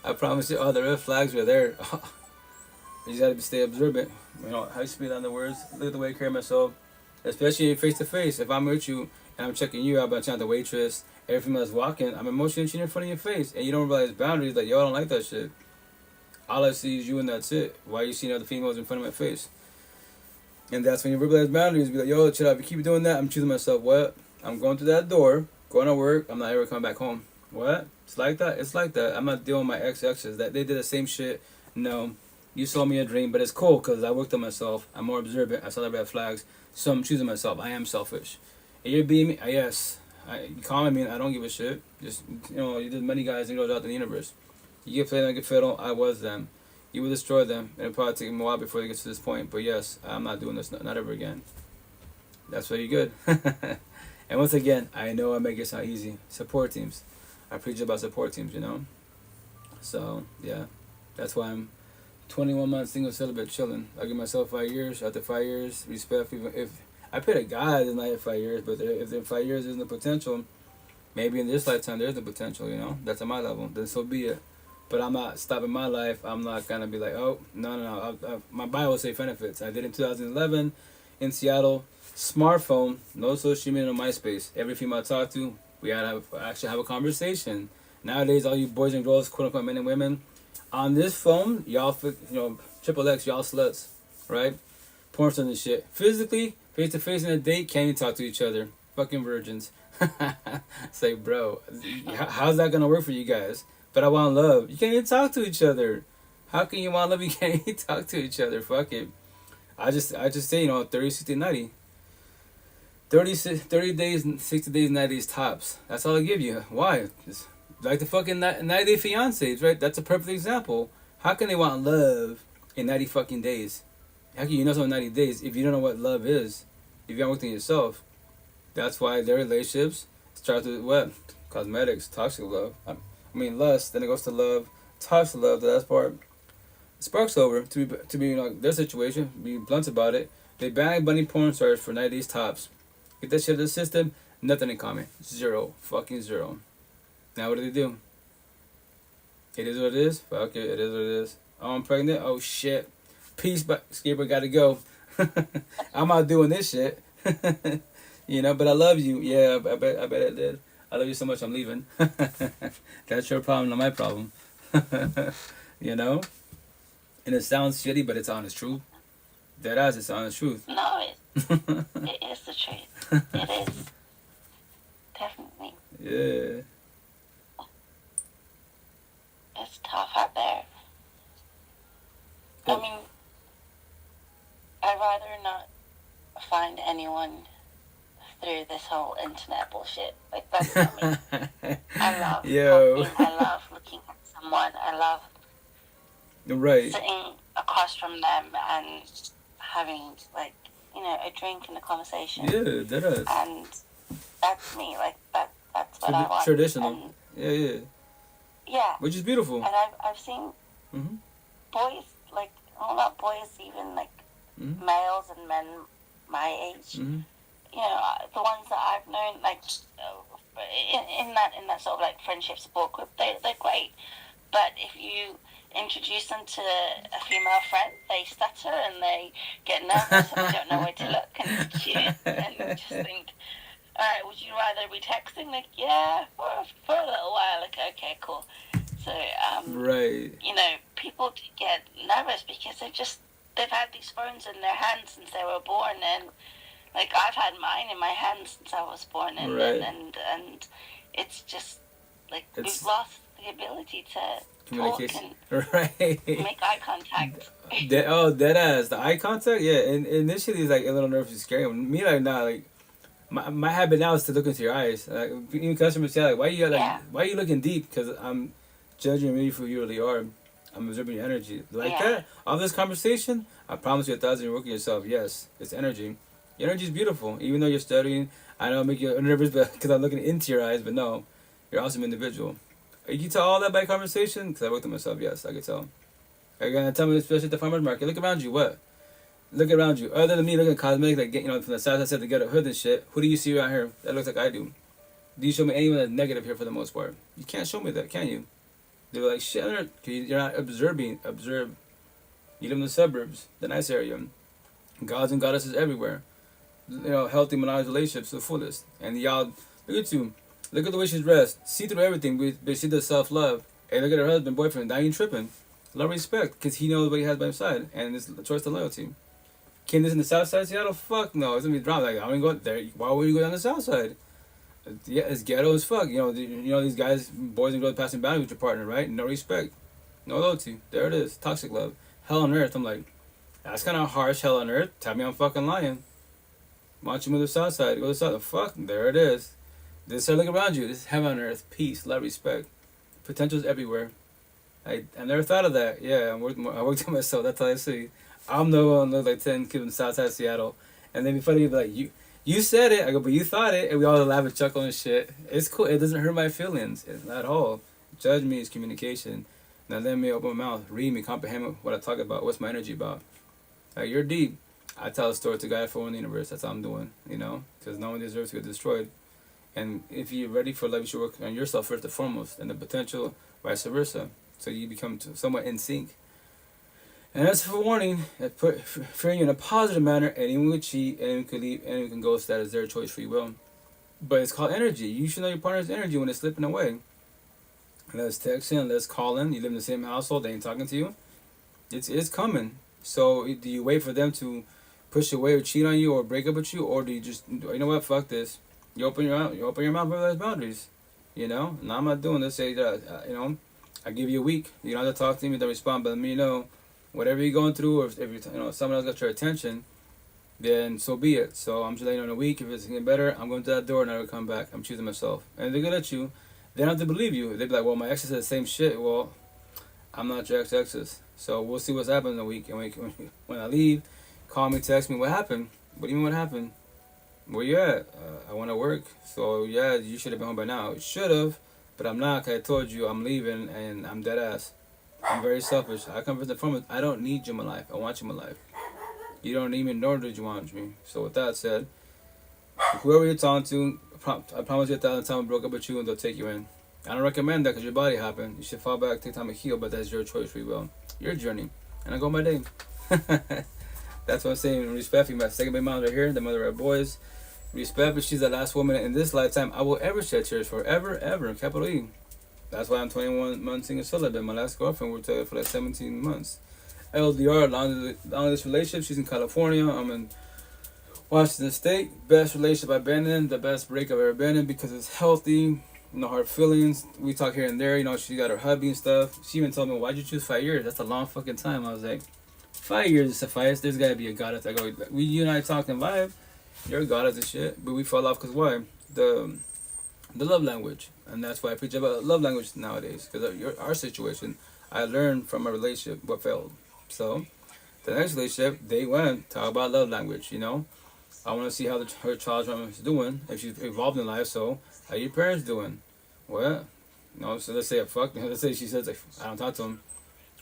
I promise you, all the red flags were there. You just got to stay observant. You know, how you speak on the words. Look at the way I carry myself. Especially face to face. If I'm with you and I'm checking you out, but I'm the waitress, every female that's walking, I'm emotionally cheating in front of your face. And you don't realize boundaries. Like, yo, I don't like that shit. All I see is you and that's it. Why are you seeing other females in front of my face? And that's when you realize boundaries. Be like, yo, chill out. If you keep doing that, I'm choosing myself. What? I'm going through that door, going to work. I'm not ever coming back home. What? It's like that? It's like that. I'm not dealing with my ex-exes. That they did the same shit. No. You sold me a dream, but it's cool because I worked on myself. I'm more observant. I saw the red flags. So I'm choosing myself. I am selfish. And you're being me? Yes. You calling me, I don't give a shit. Just, you know, there's many guys and girls out in the universe. You get played, I get fiddle. I was them. You will destroy them. And it'll probably take them a while before they get to this point. But yes, I'm not doing this. Not ever again. That's why you're good. And once again, I know I make it sound easy. Support teams. I preach about support teams, you know. So, yeah. That's why I'm 21 months single celibate chilling. I give myself 5 years. After 5 years, respect. Even if I pray to God it's not in 5 years, but if in 5 years there's no potential, maybe in this lifetime there's no potential, you know. That's at my level. Then so be it. But I'm not stopping my life. I'm not gonna be like, oh, no. My Bible say benefits. I did in 2011 in Seattle. Smartphone, no social media, no MySpace. Every female I talk to, we gotta actually have a conversation. Nowadays, all you boys and girls, quote unquote men and women, on this phone, y'all, triple X, y'all sluts, right? Porn stars and shit. Physically, face to face in a date, can't even talk to each other. Fucking virgins. It's like, bro, how's that gonna work for you guys? But I want love. You can't even talk to each other. How can you want love? You can't even talk to each other. Fuck it. I just say, 30, 60, 90. 30 days, 60 days, 90 days tops. That's all I give you. Why? It's like the fucking 90-day fiancés, right? That's a perfect example. How can they want love in 90 fucking days? How can you know something in 90 days if you don't know what love is? If you haven't worked on yourself. That's why their relationships start with what? Cosmetics, toxic love. I mean lust, then it goes to love, toxic love, the last part. Sparks over to be their situation, be blunt about it. They bang bunny porn stars for 90 days tops. Get that shit in the system, nothing in common. 0. Fucking 0. Now what do? It is what it is? Fuck it, it is what it is. Oh, I'm pregnant? Oh shit. Peace, but skateboard gotta go. I'm out doing this shit. But I love you. Yeah, I bet I did. I love you so much I'm leaving. That's your problem, not my problem. And it sounds shitty, but it's honest truth. Deadass, it's honest truth. No, it is the truth. It is. Definitely. Yeah. It's tough out there. I mean, I'd rather not find anyone through this whole internet bullshit. Like, that's not me. I love talking. I love looking at someone. I love sitting across from them and having, a drink and a conversation. Yeah, that is. And that's me. Like, that's what I want. Traditional. And, yeah. Which is beautiful. And I've seen boys, not boys, even, males and men my age. Mm-hmm. The ones that I've known, in that sort of, friendship support group, they're great. But if you introduce them to a female friend, they stutter and they get nervous and they don't know where to look, and it's cute. And you just think, all right, would you rather be texting? Yeah, for a little while. Okay, cool. So, people get nervous because they've had these phones in their hands since they were born, and I've had mine in my hands since I was born, and it's just we've lost the ability to communication, talk and make eye contact. Deadass, the eye contact, yeah. And initially, it's a little nervous, scary. Me, my habit now is to look into your eyes. Even customers say, why are you looking deep? Because I'm judging you for who you really are. I'm observing your energy. Like Yeah. that, all this conversation, I promise you 1,000 you're working yourself. Yes, it's energy. Your energy is beautiful. Even though you're studying, I know I make you nervous because I'm looking into your eyes, but no, you're an awesome individual. You can tell all that by conversation? Because I worked on myself, yes, I can tell. Are you going to tell me, especially at the farmer's market, look around you, what? Look around you. Other than me looking at cosmetics, like, you know, from the south side to get a hood and shit, who do you see around here that looks like I do? Do you show me anyone that's negative here for the most part? You can't show me that, can you? They're like, shit, you're not observe. You live in the suburbs, the nice area. Gods and goddesses everywhere. You know, healthy monogamous relationships to the fullest. And y'all, look at you. Look at the way she's dressed. See through everything, but see the self-love. And look at her husband, boyfriend. Now you tripping. Love, respect, because he knows what he has by his side. And it's a choice of loyalty. Can this in the south side of Seattle? Fuck no. It's going to be drama. Like, I don't go there. Why would you go down the south side? Yeah, it's ghetto as fuck. You know these guys, boys and girls passing boundaries with your partner, right? No respect. No loyalty. There it is. Toxic love. Hell on earth. I'm like, that's kind of harsh. Hell on earth. Tell me I'm fucking lying. Why don't you move to the south side? Go to the south. Fuck. There it is. This look around you. This is heaven on earth. Peace. Love. Respect. Potential's everywhere. I never thought of that. Yeah, I worked on myself. That's how I see. I'm the one that like 10 kids in the south side of Seattle. And then be funny, be like, you said it. I go, but you thought it. And we all laugh and chuckle and shit. It's cool. It doesn't hurt my feelings at all. Judge me is communication. Now let me open my mouth. Read me. Comprehend what I talk about. What's my energy about? Like, you're deep. I tell a story to God for the universe. That's how I'm doing. You know? Because no one deserves to get destroyed. And if you're ready for love, you should work on yourself first and foremost. And the potential vice versa. So you become somewhat in sync. And that's for warning, fearing you in a positive manner. Anyone could cheat, anyone could leave, anyone can ghost. That is their choice, free will. But it's called energy. You should know your partner's energy when it's slipping away. Let's text in, let's call in. You live in the same household, they ain't talking to you. It's coming. So do you wait for them to push away or cheat on you or break up with you, or do you just, you know what, fuck this. You open your mouth, but there's boundaries. You know, and I'm not doing this. Say that, you know, I give you a week. You don't have to talk to me, don't respond, but let me know. Whatever you're going through, or if someone else got your attention, then so be it. So I'm just letting you know in a week. If it's getting better, I'm going to that door and I will come back. I'm choosing myself. And if they're good at you, they don't have to believe you. They'd be like, well, my ex said the same shit. Well, I'm not your exes. So we'll see what's happening in a week. And when I leave, call me, text me, what happened? What do you mean what happened? Where you at? I want to work. So yeah, you should have been home by now. Should have, but I'm not. 'Cause I told you I'm leaving and I'm dead ass. I'm very selfish. I come from the front. I don't need you in my life. I want you in my life. You don't need me, nor do you want me. So with that said, whoever you're talking to, I promise you 1,000 times I broke up with you and they'll take you in. I don't recommend that because your body happened. You should fall back, take time to heal, but that's your choice, free will. Your journey. And I go my day. That's what I'm saying. Respect for my second baby mom right here, the mother of our boys. Respect, but she's the last woman in this lifetime I will ever shed tears for. Ever. Capital E. That's why I'm 21 months single celibate. My last girlfriend, we were together for like 17 months. LDR, longest relationship. She's in California. I'm in Washington State. Best relationship I've been in. The best break I've ever been in because it's healthy. No hard feelings. We talk here and there. You know, she got her hubby and stuff. She even told me, why'd you choose 5 years? That's a long fucking time. I was like, 5 years is suffice. There's got to be a goddess. I go, you and I talking live. You're a goddess and shit. But we fell off because why? The love language. And that's why I preach about love language nowadays. Because our situation, I learned from a relationship what failed. So, the next relationship, they went, talk about love language, you know. I want to see how her child is doing, if she's evolved in life. So, how your parents doing? Well, you know, so let's say let's say she says, like, I don't talk to them.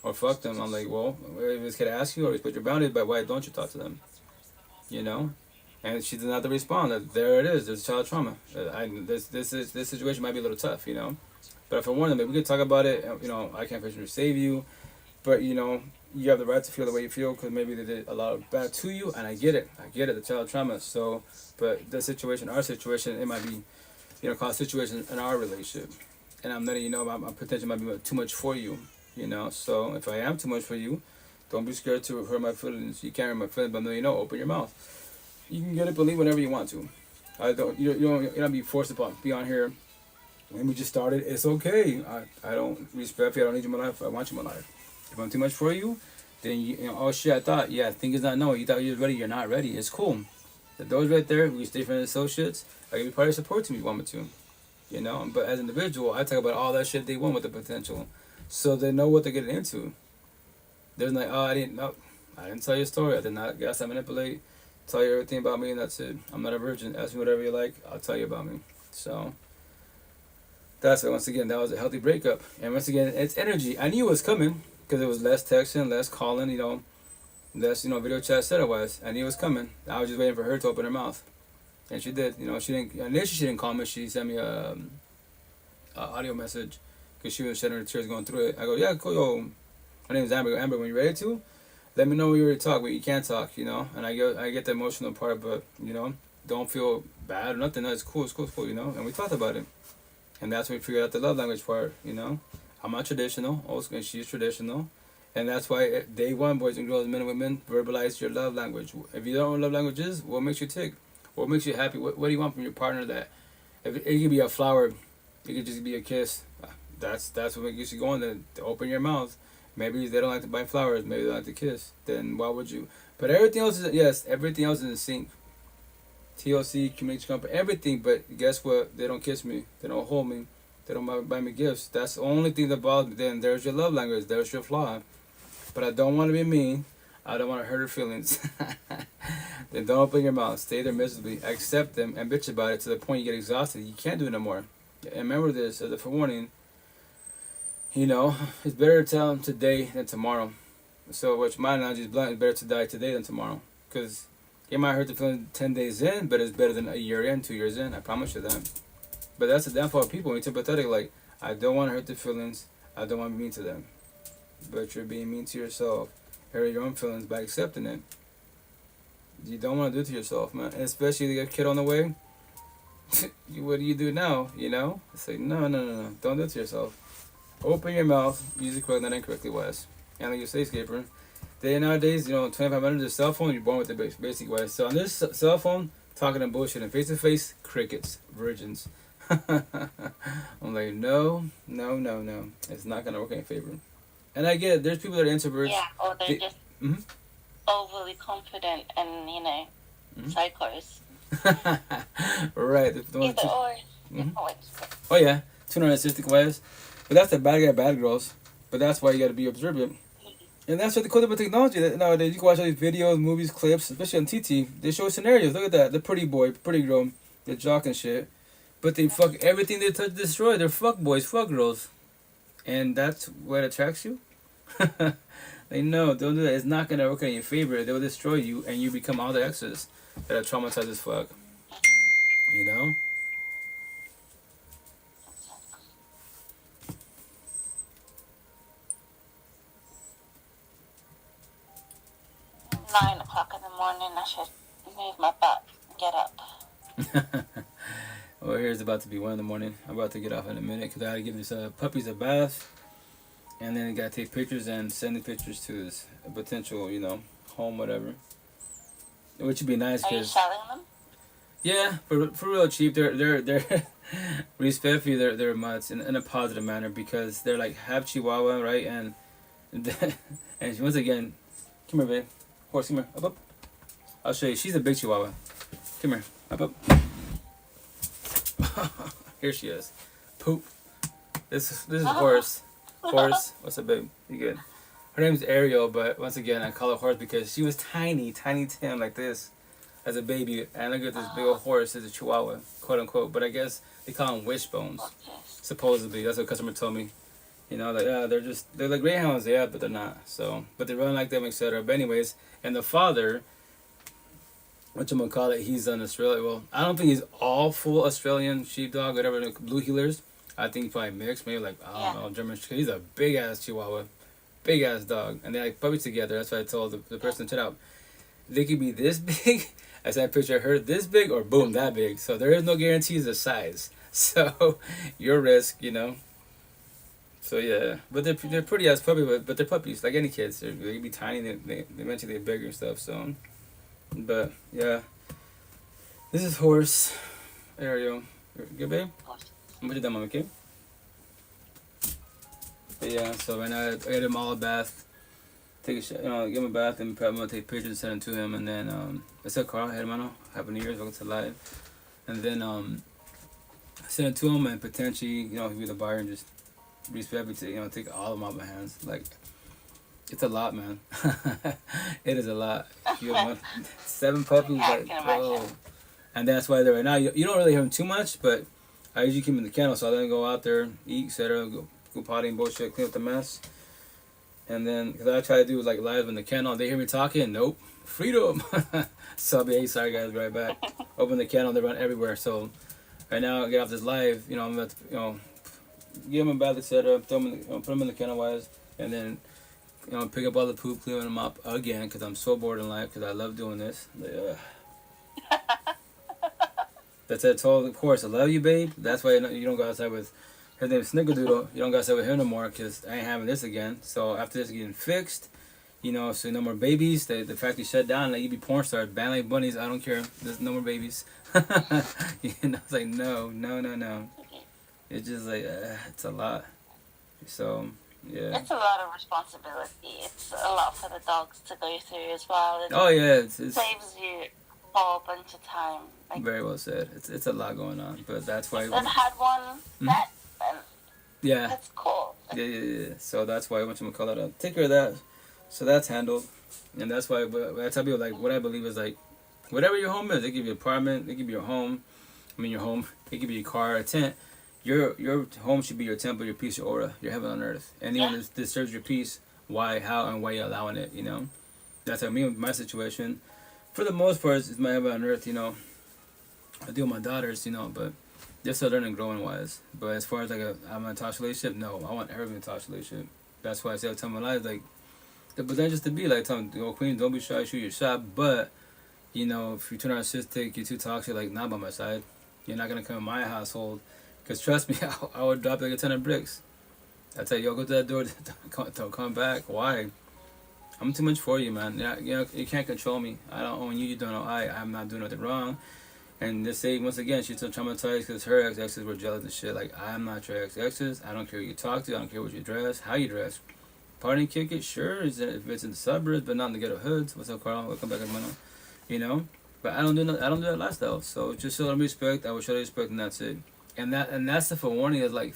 Or fuck them. I'm like, well, if this kid asks you or respect your boundaries, but why don't you talk to them? You know? And she didn't have to respond. There it is. There's child trauma. This situation might be a little tough, you know. But if I warn them, we could talk about it. You know, I can't personally save you, but you know, you have the right to feel the way you feel because maybe they did a lot of bad to you, and I get it. The child trauma. So, but the situation, our situation, it might be, you know, cause situation in our relationship, and I'm letting you know my potential might be too much for you, you know. So if I am too much for you, don't be scared to hurt my feelings. You can't hurt my feelings, but I'm letting you know, open your mouth. You can get it, believe whenever you want to. You're not be forced upon be on here. When we just started, it's okay. I don't respect you. I don't need you in my life. I want you in my life. If I'm too much for you, then you know, oh shit, I thought, yeah, think is not no. You thought you was ready. You're not ready. It's cool. The door's right there. We stay friends associates. I can be part of support to me if you want me to. You know, but as an individual, I talk about all that shit they want with the potential, so they know what they're getting into. There's like, oh, I didn't tell you a story. I did not gaslight, manipulate, tell you everything about me, and that's it. I'm not a virgin. Ask me whatever you like. I'll tell you about me. So that's why, once again, that was a healthy breakup. And once again, it's energy. I knew it was coming because it was less texting, less calling, less, video chat, etc. I knew it was coming. I was just waiting for her to open her mouth. And she did. Initially she didn't call me. She sent me a audio message because she was shedding her tears going through it. I go, yeah, cool, yo. My name is Amber. Amber, when you're ready to, let me know when you're ready to talk, but you can't talk, And I get the emotional part, but, don't feel bad or nothing. No, it's cool, And we talked about it. And that's when we figured out the love language part, I'm not traditional, and she's traditional. And that's why day one, boys and girls, men and women, verbalize your love language. If you don't know what love language is, what makes you tick? What makes you happy? What do you want from your partner? That if it could be a flower, it could just be a kiss. That's what makes you go on. Then open your mouth. Maybe they don't like to buy flowers. Maybe they like to kiss. Then why would you? But everything else is everything else is in sync. TLC, community company, everything. But guess what? They don't kiss me. They don't hold me. They don't buy me gifts. That's the only thing that bothers me. Then there's your love language. There's your flaw. But I don't want to be mean. I don't want to hurt her feelings. Then don't open your mouth. Stay there miserably. Accept them and bitch about it to the point you get exhausted. You can't do it no more. And remember this as a forewarning. It's better to tell them today than tomorrow. So, which my analogy is blunt, it's better to die today than tomorrow. Because it might hurt the feeling 10 days in, but it's better than a year in, 2 years in. I promise you that. But that's the downfall of people. When you're sympathetic, like, I don't want to hurt the feelings. I don't want to be mean to them. But you're being mean to yourself. Hurt your own feelings by accepting it. You don't want to do it to yourself, man. And especially if you get a kid on the way. What do you do now? It's like, no. Don't do it to yourself. Open your mouth. Use it correctly, not incorrectly, Wes. And like you say, Scaper. Nowadays, 2500 the cell phone, you're born with the basic Wes. So on this cell phone, talking and bullshit and face to face, crickets, virgins. I'm like, no. It's not gonna work in your favor. And I get it. There's people that are introverts. Yeah, or they're just overly confident and, psychos. Right. Either or. Oh, yeah. Too narcissistic ways. But that's the bad guy, bad girls. But that's why you got to be observant. And that's what the cool thing about technology. That nowadays, you can watch all these videos, movies, clips, especially on TT. They show scenarios. Look at that. The pretty boy, pretty girl, the jock and shit. But they fuck everything they touch, destroy. They're fuck boys, fuck girls. And that's what attracts you? Like, no, don't do that. It's not going to work in your favor. They will destroy you, and you become all the exes that are traumatized as fuck. 9 o'clock in the morning, I should move my butt and get up. Well, here's about to be 1 in the morning. I'm about to get off in a minute because I got to give these puppies a bath. And then I got to take pictures and send the pictures to this potential, home, whatever. Which would be nice. Are you selling them? Yeah, for real cheap. They're respectfully, they're mutts in a positive manner because they're like half Chihuahua, right? And once again, come here, babe. Horse, come here. Up. I'll show you. She's a big Chihuahua. Come here. Up. Here she is. Poop. This is Horse. Horse. What's up, babe? You good? Her name's Ariel, but once again, I call her Horse because she was tiny Tim like this as a baby. And look at this big old horse. It's a Chihuahua, quote unquote. But I guess they call them wishbones. Supposedly. That's what a customer told me. Like, yeah, they're like greyhounds, yeah, but they're not. So, but they run like them, etc. But anyways, and the father, whatchamacallit, he's an Australian. Well, I don't think he's all full Australian sheepdog, whatever, blue heelers. I think he's probably mixed, maybe like, I don't know, German. He's a big ass Chihuahua, big ass dog, and they like puppies together. That's why I told the person to check out. They could be this big, as I picture her, this big, or boom, that big. So there is no guarantees of size. So your risk, So yeah, but they're pretty ass puppy, but they're puppies like any kids. They can be tiny. They eventually get bigger and stuff. So, but yeah, this is Horse. Ariel, good babe. I'm gonna do that, mom, okay? But yeah, so right now I got him all a bath. Take a shot, give him a bath, and probably gonna take pictures and send them to him, and then it's a Carl, hey hermano, Happy New Year's, welcome to live, and then send it to him, and potentially he'll be the buyer and just respect me to take all of them out of my hands. Like, It's a lot, man. It is a lot. You have 7 puppies, Yeah, I like, can bro. imagine. And that's why they're right now. You don't really hear them too much, but I usually keep them in the kennel, so I then go out there, eat, etc., go potty and bullshit, clean up the mess. And then, because I try to do like live in the kennel, they hear me talking, nope, freedom. So I'll be, hey, sorry guys, right back. Open the kennel, they run everywhere. So right now, I get off this live, you know, I'm about to, you know, give them a bath, etc., throw them in the, put them in the kennel wise, and then, you know, pick up all the poop, clean them up again, because I'm so bored in life, because I love doing this. Like, that's it. Told, of course, I love you, babe. That's why you don't go outside with, her name is Snickerdoodle. You don't go outside with her no more, because I ain't having this again. So after this getting fixed, you know, so no more babies. The factory shut down. Like, you be porn stars, ban like bunnies. I don't care. There's no more babies. You know, it's like, no. It's just like, it's a lot. So, yeah. It's a lot of responsibility. It's a lot for the dogs to go through as well. It Oh, yeah. It's saves you a whole bunch of time. Like, very well said. It's a lot going on. But that's why... I've had one that, and Yeah. that's cool. Yeah. So that's why I want you to call it out. Take care of that. So that's handled. And that's why I tell people, like, what I believe is, like, whatever your home is, they give you an apartment, they give you your home. I mean, your home, they give you a car, a tent. Your home should be your temple, your peace, your aura, your heaven on earth. Anyone that disturbs your peace, why, how, and why you're allowing it, you know? That's how me with my situation. For the most part, it's my heaven on earth, you know? I deal with my daughters, you know, but they're still learning growing wise. But as far as like I'm in a toxic relationship, no, I want everyone in a toxic relationship. That's why I say all the time in my life, like, but then just to be like, tell them, go queen, don't be shy, shoot your shot. But, you know, if you're too narcissistic, you're too toxic, like, not by my side. You're not going to come in my household. Because trust me, I would drop like a ton of bricks. I tell you, yo, go to that door, don't come back. Why? I'm too much for you, man. You know, you can't control me. I don't own you, you don't know I'm not doing nothing wrong. And this say, once again, she's so traumatized because her ex-exes were jealous and shit. Like, I'm not your ex-exes. I don't care who you talk to. I don't care what you dress, how you dress. Party and kick it, sure, if it's in the suburbs, but not in the ghetto hoods. What's up, Carl? Welcome back, hermano. You know? But I don't do that lifestyle. So just show them respect. I will show them respect, and that's it. And that's the forewarning is like,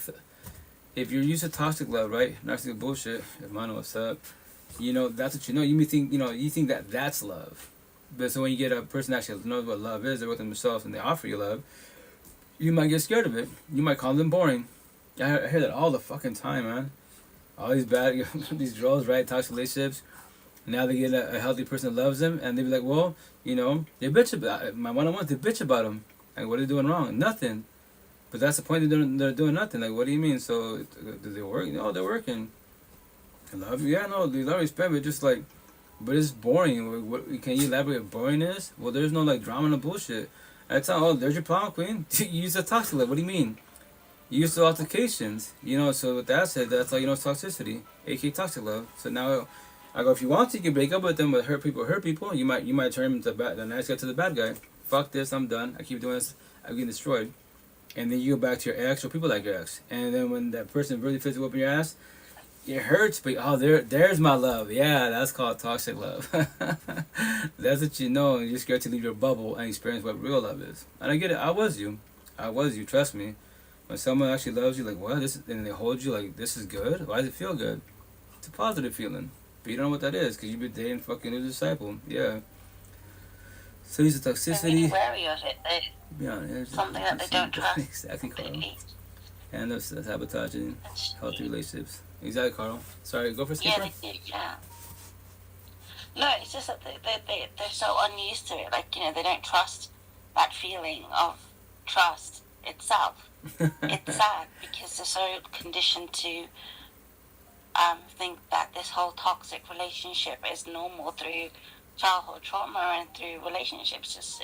if you're used to toxic love, right? Narcissistic bullshit. Hermano, what's up? You know, that's what you know. You think that that's love. But so when you get a person that actually knows what love is, they're with themselves and they offer you love, you might get scared of it. You might call them boring. I hear that all the fucking time, man. All these bad, these girls, right? Toxic relationships. Now they get a healthy person that loves them, and they be like, well, you know, they bitch about my one-on-ones. They bitch about them. Like, what are they doing wrong? Nothing. But that's the point. They're doing nothing. Like, what do you mean? So do they work? No, they're working. I love you. Yeah, no, they love respect, but just like, but it's boring. What, can you elaborate what boring is? Well, there's no like drama and bullshit. I tell, oh, there's your problem, queen. You use a toxic love. What do you mean? You use the altercations. You know, so with that said, that's how you know it's toxicity, aka toxic love. So now I go, if you want to, you can break up with them, but hurt people. You might turn him to the nice guy to the bad guy. Fuck this, I'm done. I keep doing this. I'm getting destroyed. And then you go back to your ex or people like your ex. And then when that person really fits whooping your ass, it hurts, but oh, there's my love. Yeah, that's called toxic love. That's what you know. You're scared to leave your bubble and experience what real love is. And I get it. I was you. Trust me. When someone actually loves you, like, what? And they hold you like, this is good? Why does it feel good? It's a positive feeling. But you don't know what that is because you've been dating fucking new disciple. Yeah. So he's a toxicity. They're really wary of it. Yeah, Something that they don't trust. Exactly, Carl. And that's sabotaging healthy relationships. Exactly, Carl. Sorry, go for skipper. Yeah, they do, yeah. No, it's just that they're so unused to it. Like, you know, they don't trust that feeling of trust itself. It's sad because they're so conditioned to think that this whole toxic relationship is normal through childhood trauma and through relationships.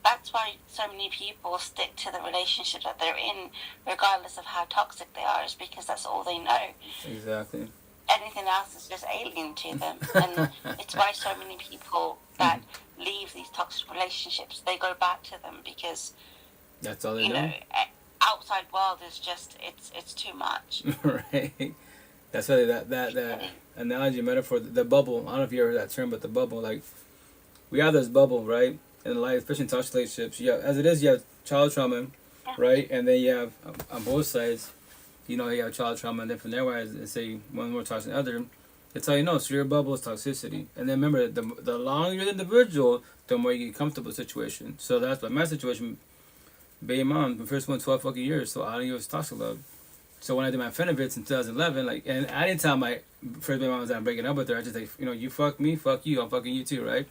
That's why so many people stick to the relationship that they're in, regardless of how toxic they are, is because that's all they know. Exactly. Anything else is just alien to them. And it's why so many people that leave these toxic relationships, they go back to them because that's all they know. Outside world is just it's too much. Right. That's why that analogy, metaphor, the bubble. I don't know if you ever heard that term, but the bubble, like, we have this bubble, right? In life, especially in toxic relationships, you have child trauma, right? And then you have on both sides, you know, you have child trauma, and then from there, where I say one more toxic than the other, That's how you know. So your bubble is toxicity. And then remember, the longer you're the individual, the more you get comfortable with the situation. So that's my situation. Baby mom, the first one 12 fucking years, so I don't use toxic love. So when I did my benefits in 2011, like, and I didn't tell my first baby mom that I'm breaking up with her. I just like, you fuck me, fuck you, I'm fucking you too, right?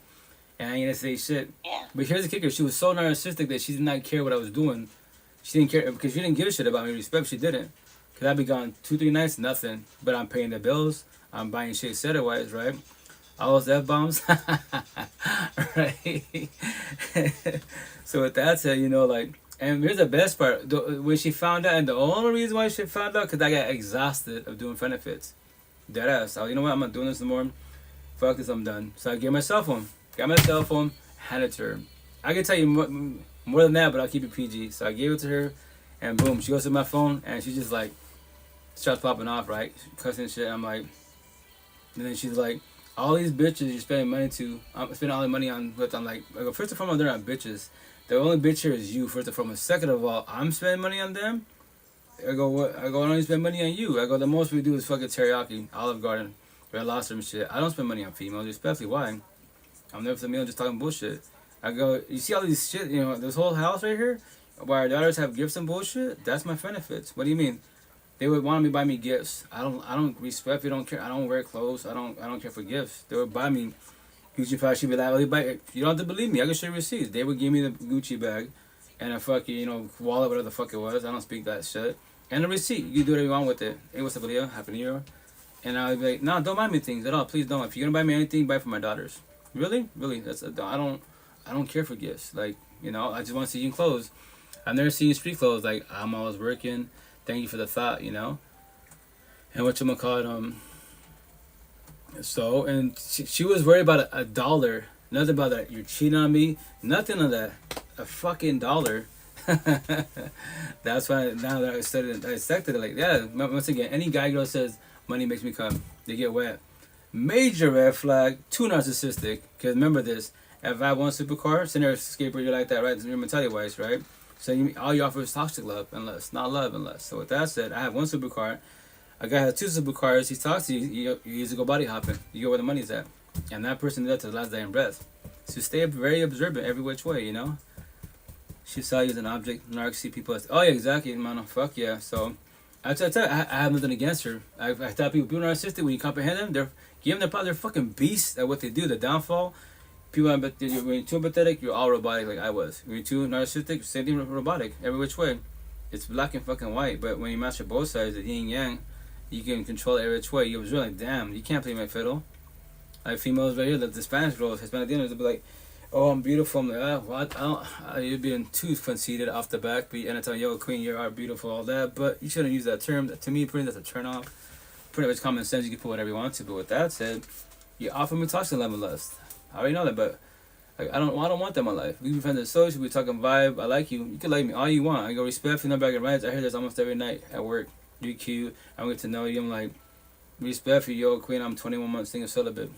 And I ain't gonna say shit. Yeah. But here's the kicker: she was so narcissistic that she did not care what I was doing. She didn't care because she didn't give a shit about me. Respect, she didn't. Cause I'd be gone 2-3 nights, nothing. But I'm paying the bills. I'm buying shit set-wise, right? All those F-bombs. Right? So with that said, like, and here's the best part. When she found out, and the only reason why she found out, because I got exhausted of doing benefits. Deadass. I was, you know what, I'm not doing this no more. Fuck this, I'm done. So I gave my cell phone. Got my cell phone, handed it to her. I can tell you more than that, but I'll keep it PG. So I gave it to her, and boom, she goes to my phone, and she just like, starts popping off, right? Cussing and shit. I'm like, and then she's like, all these bitches you're spending money to, I'm spending all the money on with. I'm like, first and foremost, they're not bitches. The only bitch here is you, first and foremost. Second of all, I'm spending money on them. I go, what? I go, I don't even spend money on you. I go, the most we do is fucking teriyaki, Olive Garden, Red Lobster and shit. I don't spend money on females, especially why? I'm never for meal just talking bullshit. I go, you see all these shit, this whole house right here, where our daughters have gifts and bullshit? That's my benefits. What do you mean? They would want me to buy me gifts. I don't respectfully don't care. I don't wear clothes. I don't care for gifts. They would buy me Gucci bag. She'd be like, you don't have to believe me. I can show you receipts. They would give me the Gucci bag and a fucking, wallet, whatever the fuck it was. I don't speak that shit. And a receipt. You can do whatever you want with it. Hey, what's up, Leah? Happy New Year. And I would be like, no, don't buy me things at all. Please don't. If you're gonna buy me anything, buy it for my daughters. Really? I don't care for gifts. Like, I just want to see you in clothes. I've never seen you street clothes. Like, I'm always working. Thank you for the thought, And whatchamacallit, so, and she was worried about a dollar. Nothing about that. You're cheating on me. Nothing on that. A fucking dollar. That's why now that I accepted it, like, yeah, once again, any guy girl says money makes me come, they get wet. Major red flag, too narcissistic. Because remember this, if I have one supercar, scenario skateboard, you're like that, right? Your mentality wise, right? So all you offer is toxic love, unless, not love, unless. So with that said, I have one supercar. A guy has two supercars. He talks to you. You usually go body hopping. You go where the money's at, and that person did that to the last dying breath. So stay very observant every which way. She saw you as an object. Narc see people as, oh yeah, exactly, man. Fuck yeah. So I tell you, I have nothing against her. I tell people are narcissistic. When you comprehend them, they're fucking beasts at what they do. The downfall. People when you're too empathetic, you're all robotic like I was. When you're too narcissistic, same thing robotic, every which way. It's black and fucking white, but when you master both sides, the yin yang, you can control every which way. You was really like, damn, you can't play my fiddle. Like females right here, the Spanish girls, Hispanic dinners, they'll be like, oh, I'm beautiful. I'm like, what? You're being too conceited off the back, but and I tell you, yo, queen, you are beautiful, all that, but you shouldn't use that term. To me, that's a turn off. Pretty much common sense, you can put whatever you want to, but with that said, you offer me toxic love and lust. I already know that, but like I don't want that in my life. We be friends at social, we talking vibe. I like you. You can like me all you want. I go respectfully, no bragging rights. I hear this almost every night at work. You cute. I'm get to know you. I'm like, respectfully, yo, queen. I'm 21 months single celibate.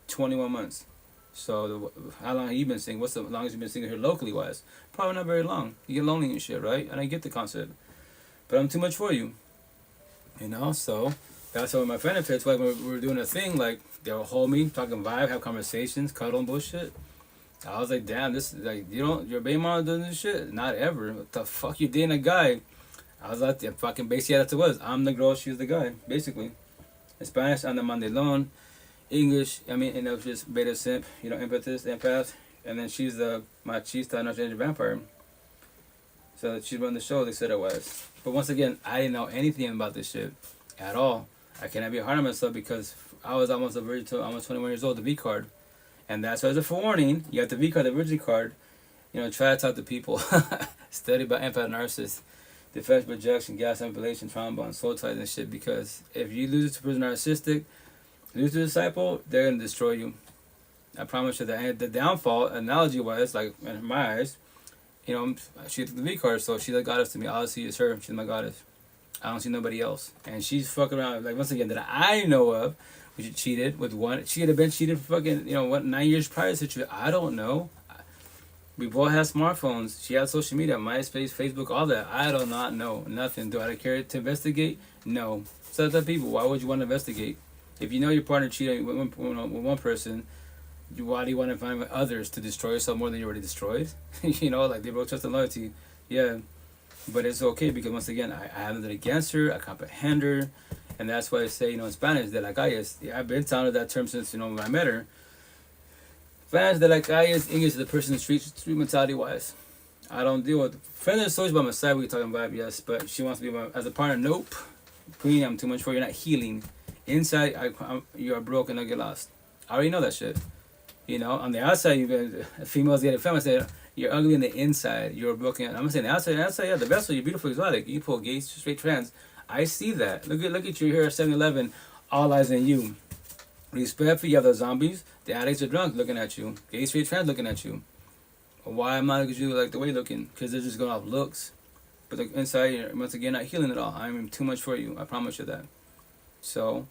21 months. So how long have you been single? What's the longest you've been single here locally wise? Probably not very long. You get lonely and shit, right? And I get the concept, but I'm too much for you. So that's what my benefits. Like when we were doing a thing, like they'll hold me, talking vibe, have conversations, cuddle and bullshit. I was like, damn, this is like, your baby mama doing this shit? Not ever. What the fuck, you dating a guy? I was like, fucking basically that's what it was. I'm the girl, she's the guy, basically. In Spanish, I'm the mandilon. English, it was just beta simp, empathist, empath. And then she's the machista, narcissistic vampire. So she's running the show, they said it was. But once again, I didn't know anything about this shit at all. I cannot be hard on myself because I was almost a virgin till almost 21 years old, the V card. And that's why there's a forewarning. You have the V card, the virgin card. Try to talk to people. Study about empath, narcissist, defense, projection, gas, manipulation, trauma bond, soul ties and shit. Because if you lose it to person narcissistic, lose to disciple, they're going to destroy you. I promise you that. The downfall, analogy-wise, like in my eyes, she took the V card, so she's a goddess to me. All I see is her. She's my goddess. I don't see nobody else. And she's fucking around, like, once again, that I know of, she cheated with one. She could have been cheated for fucking, 9 years prior to situation. I don't know. We both have smartphones. She had social media, MySpace, Facebook, all that. I do not know. Nothing. Do I care to investigate? No. So the people, why would you want to investigate? If you know your partner cheating with one person, why do you want to find others to destroy yourself more than you already destroyed? You know, like they broke trust and loyalty. Yeah, but it's okay because once again, I have nothing against her. I comprehend her, and that's why I say, you know, in Spanish, de la calle. I've been telling her that term since, you know, when I met her. Spanish, de la calle is English is the person street mentality wise. I don't deal with friends and associates by my side. We talking about, yes, but she wants to be my as a partner. Nope, Queen, I'm too much for you. You're not healing. Inside, you are broken. Don't get lost. I already know that shit. You know, on the outside, you've been females getting feminine. You're ugly on the inside. You're broken. I'm gonna say the outside, yeah, the vessel. You're beautiful, exotic. You pull gay, straight, trans. I see that. Look at you here at 7-Eleven. All eyes on you. Respectfully, you have the zombies. The addicts are drunk looking at you. Gay, straight, trans looking at you. Why am I looking at you like the way you're looking? Because they're just going off looks. But the inside, you're once again not healing at all. I'm too much for you. I promise you that. So,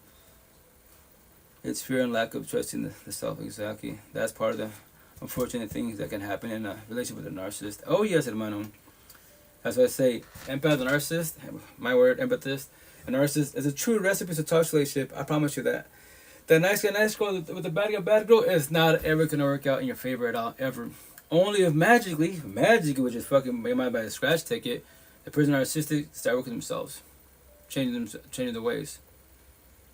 it's fear and lack of trusting the self. Exactly. That's part of the unfortunate things that can happen in a relationship with a narcissist. Oh, yes, hermano. That's why I say, empath and narcissist, my word, empathist, a narcissist is a true recipe to toxic relationship. I promise you that. The nice guy, nice girl with the bad girl is not ever going to work out in your favor at all, ever. Only if magically, which is fucking made my bad scratch ticket, the person narcissistic start working themselves, changing their ways.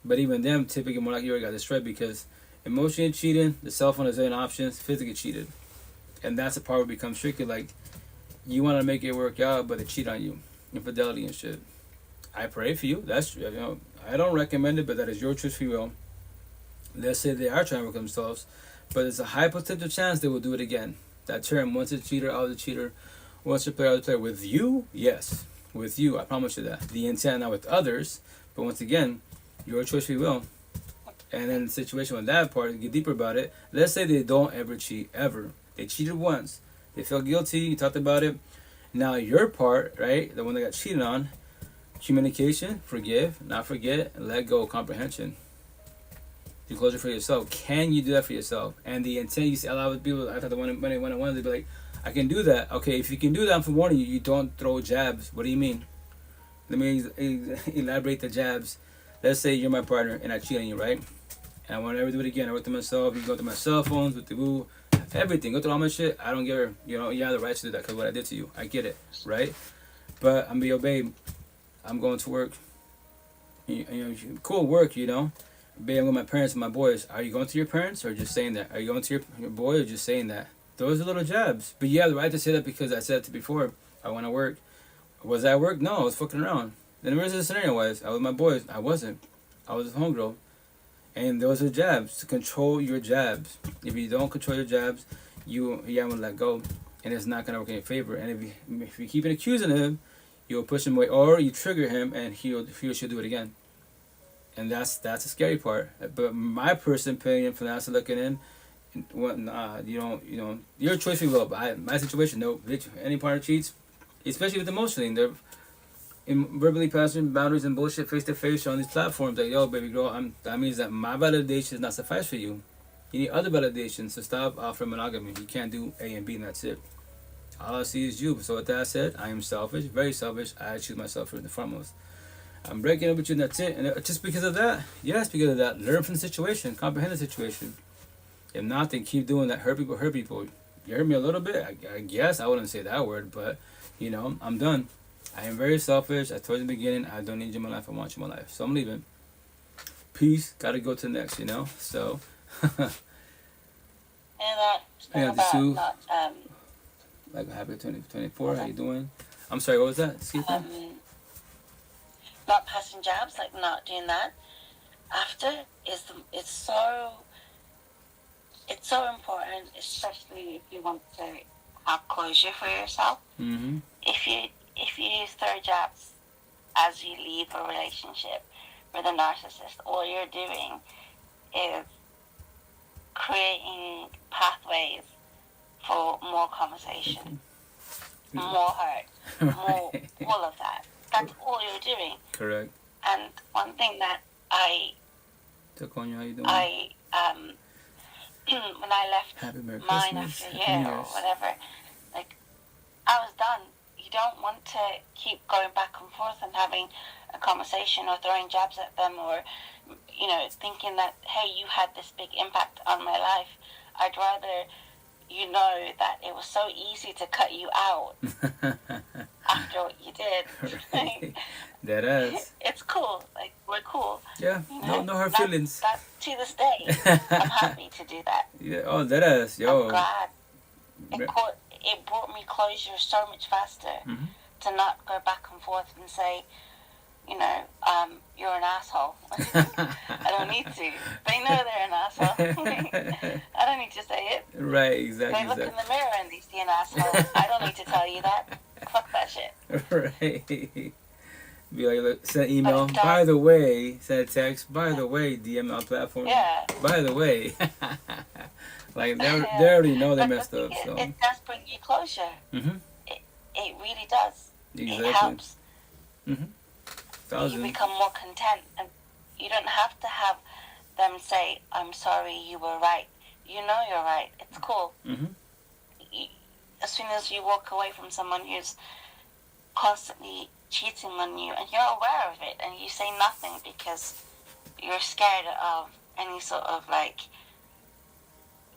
But even them, typically more like you already got destroyed because emotionally cheating, the cell phone is an option, physically cheated, and that's the part where it becomes tricky. Like you want to make it work out, but they cheat on you, infidelity and shit. I pray for you. That's you know I don't recommend it, but that is your choice free will. Let's say they are trying to work themselves, but it's a high potential chance they will do it again. That term, once a cheater, always a cheater. Once a player, always a player. With you, yes. With you, I promise you that. The intent, not with others. But once again, your choice free will. And then the situation with that part, get deeper about it. Let's say they don't ever cheat, ever. They cheated once. They felt guilty. You talked about it. Now your part, right? The one that got cheated on. Communication, forgive, not forget, let go, comprehension. You close it for yourself. Can you do that for yourself? And the intent, you see a lot of people, I thought when I wanted to be like, I can do that. Okay, if you can do that, I'm forewarning you, you don't throw jabs. What do you mean? Let me elaborate the jabs. Let's say you're my partner and I cheat on you, right? And I want to never do it again. I work to myself. You go through my cell phones, with the boo, everything. Go through all my shit. I don't care. You know, you have the right to do that because what I did to you. I get it, right? But I'm be your babe. I'm going to work. You know, cool work, you know. Babe, I'm with my parents and my boys. Are you going to your parents or just saying that? Are you going to your boy or just saying that? Those are little jabs. But you have the right to say that because I said it before. I want to work. Was I at work? No, I was fucking around. Then where's the scenario was? I was with my boys. I wasn't. I was a homegirl. And those are jabs. To control your jabs. If you don't control your jabs, you haven't let go. And it's not going to work in your favor. And if you keep accusing him, you'll push him away. Or you trigger him and he or she'll do it again. And that's the scary part. But my personal opinion, from the outside looking in, you don't, your choice will. But my situation, no. Any partner cheats, especially with emotionally, they're verbally passing boundaries and bullshit face to face on these platforms. Like, yo, baby girl, that means that my validation is not suffice for you. You need other validations. So stop offering monogamy. You can't do A and B, and that's it. All I see is you. So with that said, I am selfish, very selfish. I choose myself first and foremost. I'm breaking up with you and that's it. And just because of that, yes, because of that, learn from the situation, comprehend the situation. If not, then keep doing that. Hurt people. You hurt me a little bit, I guess. I wouldn't say that word, but, I'm done. I am very selfish. I told you in the beginning, I don't need you in my life. I want you in my life. So I'm leaving. Peace. Got to go to the next, So. And about like happy 2024. How you doing? I'm sorry, what was that? Excuse me? Not passing jabs, like not doing that. After it's so important, especially if you want to have closure for yourself. Mm-hmm. If you throw jabs as you leave a relationship with a narcissist, all you're doing is creating pathways for more conversation, more hurt, more all of that. That's all you're doing. Correct. And one thing that Taconia, how you doing? When I left mine after a year or whatever, like, I was done. You don't want to keep going back and forth and having a conversation or throwing jabs at them or, you know, thinking that, hey, you had this big impact on my life. I'd rather you know that it was so easy to cut you out after what you did. Right. That is. It's cool. Like, we're cool. Yeah. You know? No hard feelings. That, to this day, I'm happy to do that. Yeah. Oh, that is. Yo. I'm glad. It brought me closure so much faster Mm-hmm. to not go back and forth and say, you know, you're an asshole. I don't need to. They know they're an asshole. I don't need to say it. Right, exactly. They look in the mirror and they see an asshole. I don't need to tell you that. Fuck that shit. Right. Be like, look, send an email. But By the way, send a text. By the way, DM on platform. Yeah. By the way. Like, they already know they But messed up, so. It does bring you closure. Mm-hmm. It really does. Exactly. It helps. Mm-hmm. You become more content, and you don't have to have them say, I'm sorry, you were right. You know you're right. It's cool. Mm-hmm. As soon as you walk away from someone who's constantly cheating on you, and you're aware of it, and you say nothing because you're scared of any sort of, like,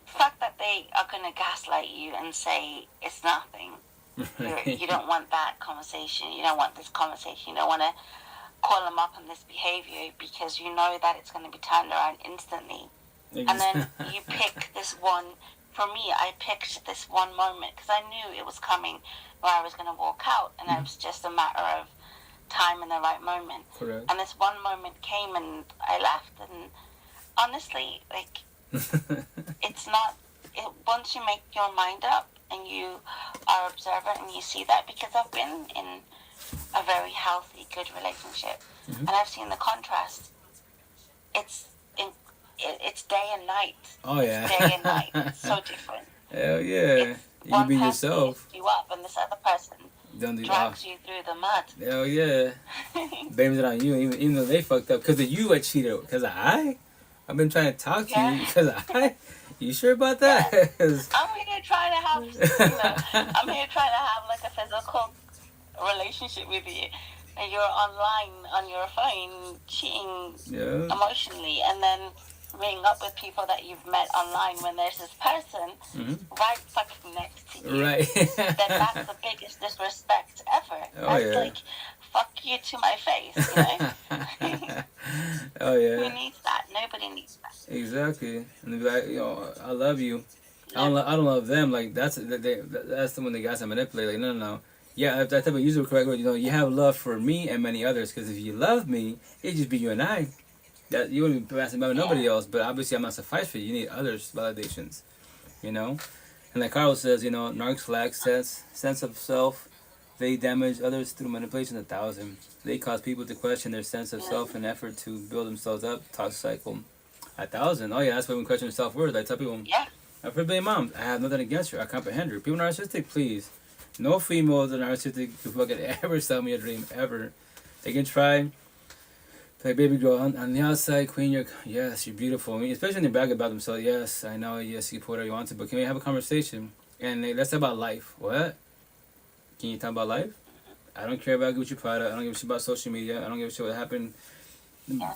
fact that they are going to gaslight you and say it's nothing. You don't want that conversation. You don't want this conversation. You don't want to call them up on this behavior because you know that it's going to be turned around instantly. And then you pick this one. For me, I picked this one moment because I knew it was coming where I was going to walk out, and it was just a matter of time and the right moment. Correct. And this one moment came, and I left. And honestly, like, it's not. Once you make your mind up and you are observant and you see that, because I've been in a very healthy, good relationship, and I've seen the contrast. It's day and night. Oh, yeah. It's day and night. It's so different. Hell yeah. You be yourself. You up, and this other person Don't do drags you through the mud. Hell yeah. Blames it on you, even though they fucked up. Because of you, I cheated. Because I've been trying to talk to you. Because you sure about that? I'm here trying to have, I'm here trying to have like a physical relationship with you, and you're online on your phone cheating emotionally, and then meeting up with people that you've met online when there's this person right fucking next to you. Right. Then that's the biggest disrespect ever. That's like, fuck you to my face, you know? Oh yeah. Who needs that? Nobody needs that. Exactly. And they be like, I love you. I don't love them. Like, that's the one the guys I manipulate. Like, no. Yeah, if that type of use the correct word, you have love for me and many others. Because if you love me, it'd just be you and I. That you wouldn't be passing by nobody else. But obviously, I'm not suffice for you. You need others' validations. And like Carlos says, narcs lack sense of self. They damage others through manipulation 1,000. They cause people to question their sense of self and effort to build themselves up. Toxic cycle. 1,000. Oh yeah, that's why we question self-worth. I tell people, I'm for being mom. I have nothing against her. I comprehend her. People narcissistic, please. No females are narcissistic who fucking ever sell me a dream, ever. They can try. Play baby girl on the outside, queen, yes, you're beautiful. I mean, especially when they brag about themselves. Yes, I know, yes, you put whatever you want to, but can we have a conversation? And let's talk about life. What? Can you talk about life? I don't care about Gucci Prada. I don't give a shit about social media. I don't give a shit what happened.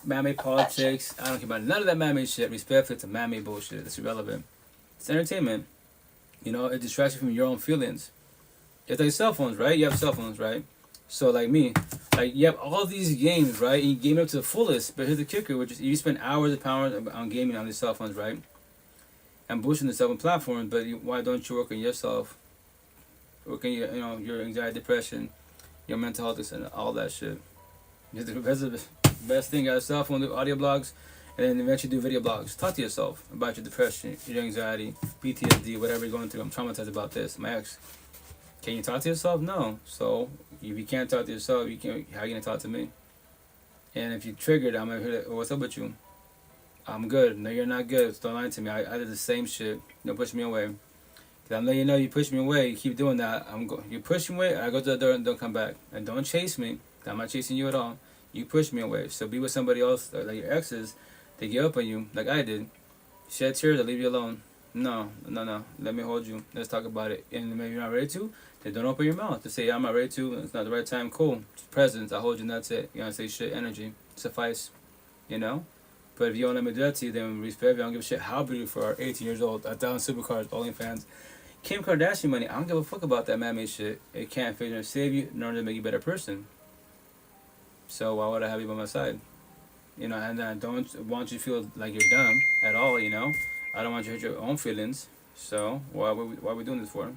Man-made politics. I don't care about none of that man-made shit. Respectfully, it's a man-made bullshit. It's irrelevant. It's entertainment. It distracts you from your own feelings. It's like cell phones, right? You have cell phones, right? So, like me, like, you have all these games, right? And you game up to the fullest. But here's the kicker, which is you spend hours and hours on gaming on these cell phones, right? And boosting the cell phone platforms, but why don't you work on yourself? Work on your anxiety, depression, your mental health, and all that shit. That's the best thing. Got a cell phone, do audio blogs, and then eventually do video blogs. Talk to yourself about your depression, your anxiety, PTSD, whatever you're going through. I'm traumatized about this. My ex. Can you talk to yourself? No. So if you can't talk to yourself, how are you gonna talk to me? And if you're triggered, I'm gonna hear, what's up with you? I'm good. No, you're not good. Don't lie to me. I did the same shit. Don't push me away. Cause I'm letting you know you push me away. You keep doing that. You push me away. I go to the door and don't come back. And don't chase me. I'm not chasing you at all. You push me away. So be with somebody else, like your exes. They give up on you, like I did. Shed tears. I leave you alone. No. Let me hold you. Let's talk about it. And maybe you're not ready to. Then don't open your mouth to say I'm not ready to. It's not the right time. Cool. Presence. I hold you. And that's it. You don't say shit. Energy. Suffice. But But if you don't let me do that to you, then respect me. I don't give a shit how beautiful you are. 18 years old, 1,000 supercars, OnlyFans. Kim Kardashian money. I don't give a fuck about that man-made shit. It can't figure to save you, nor to make you a better person. So why would I have you by my side? You know, and I don't want you to feel like you're dumb at all, you know. I don't want you to hurt your own feelings. So why are we doing this for?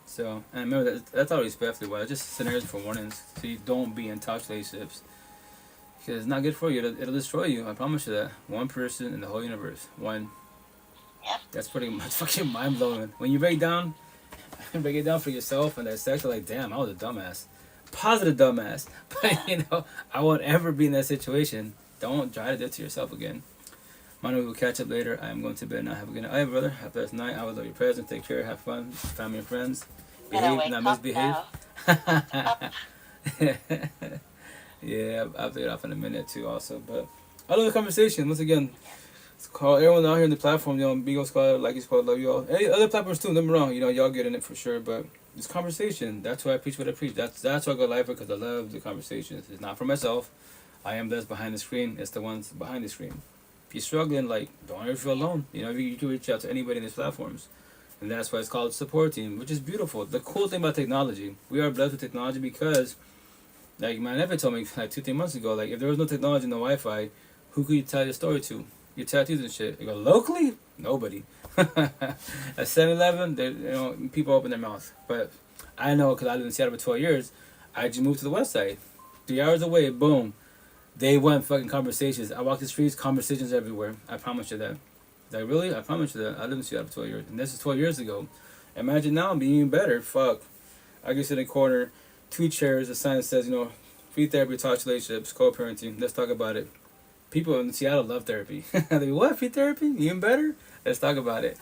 So, and remember that's all respectfully. Well, just scenarios for warnings, so you don't be in toxic relationships, because it's not good for you. It'll destroy you. I promise you that. One person in the whole universe. One. Yep. That's pretty much fucking mind blowing. When you break it down for yourself and dissect, you're like, damn, I was a dumbass, positive dumbass. But you know, I won't ever be in that situation. Don't try to do it to yourself again. Manu, we will catch up later. I am going to bed now. Have a good night. Hey, brother. Have a blessed night. I will love your presence. Take care. Have fun. Family and friends. Behave, not misbehave. Yeah, I'll take it off in a minute too also. But I love the conversation. Once again, it's called everyone out here on the platform, you know, Bigo Squad, Like Squad, love you all. Any other platforms too, don't get me wrong, you know, y'all get in it for sure, but this conversation, that's why I preach what I preach. That's why I go live, because I love the conversations. It's not for myself. I am those behind the screen. It's the ones behind the screen. If you're struggling, like, don't ever feel alone. You know, you can reach out to anybody in these platforms. And that's why it's called support team, which is beautiful. The cool thing about technology, we are blessed with technology because, like my nephew told me like 2-3 months ago, like if there was no technology, no Wi-Fi, who could you tell your story to? Your tattoos and shit. You go, locally? Nobody. At 7-Eleven, you know, people open their mouth. But I know, because I lived in Seattle for 12 years, I just moved to the west side. 3 hours away, boom. Day one fucking conversations. I walk the streets, conversations everywhere. I promise you that. Like, really? I promise you that. I lived in Seattle for 12 years. And this is 12 years ago. Imagine now being even better. Fuck. I can sit in the corner, 2 chairs, a sign that says, you know, free therapy, talk relationships, co-parenting. Let's talk about it. People in Seattle love therapy. They go, what? Free therapy? Even better? Let's talk about it.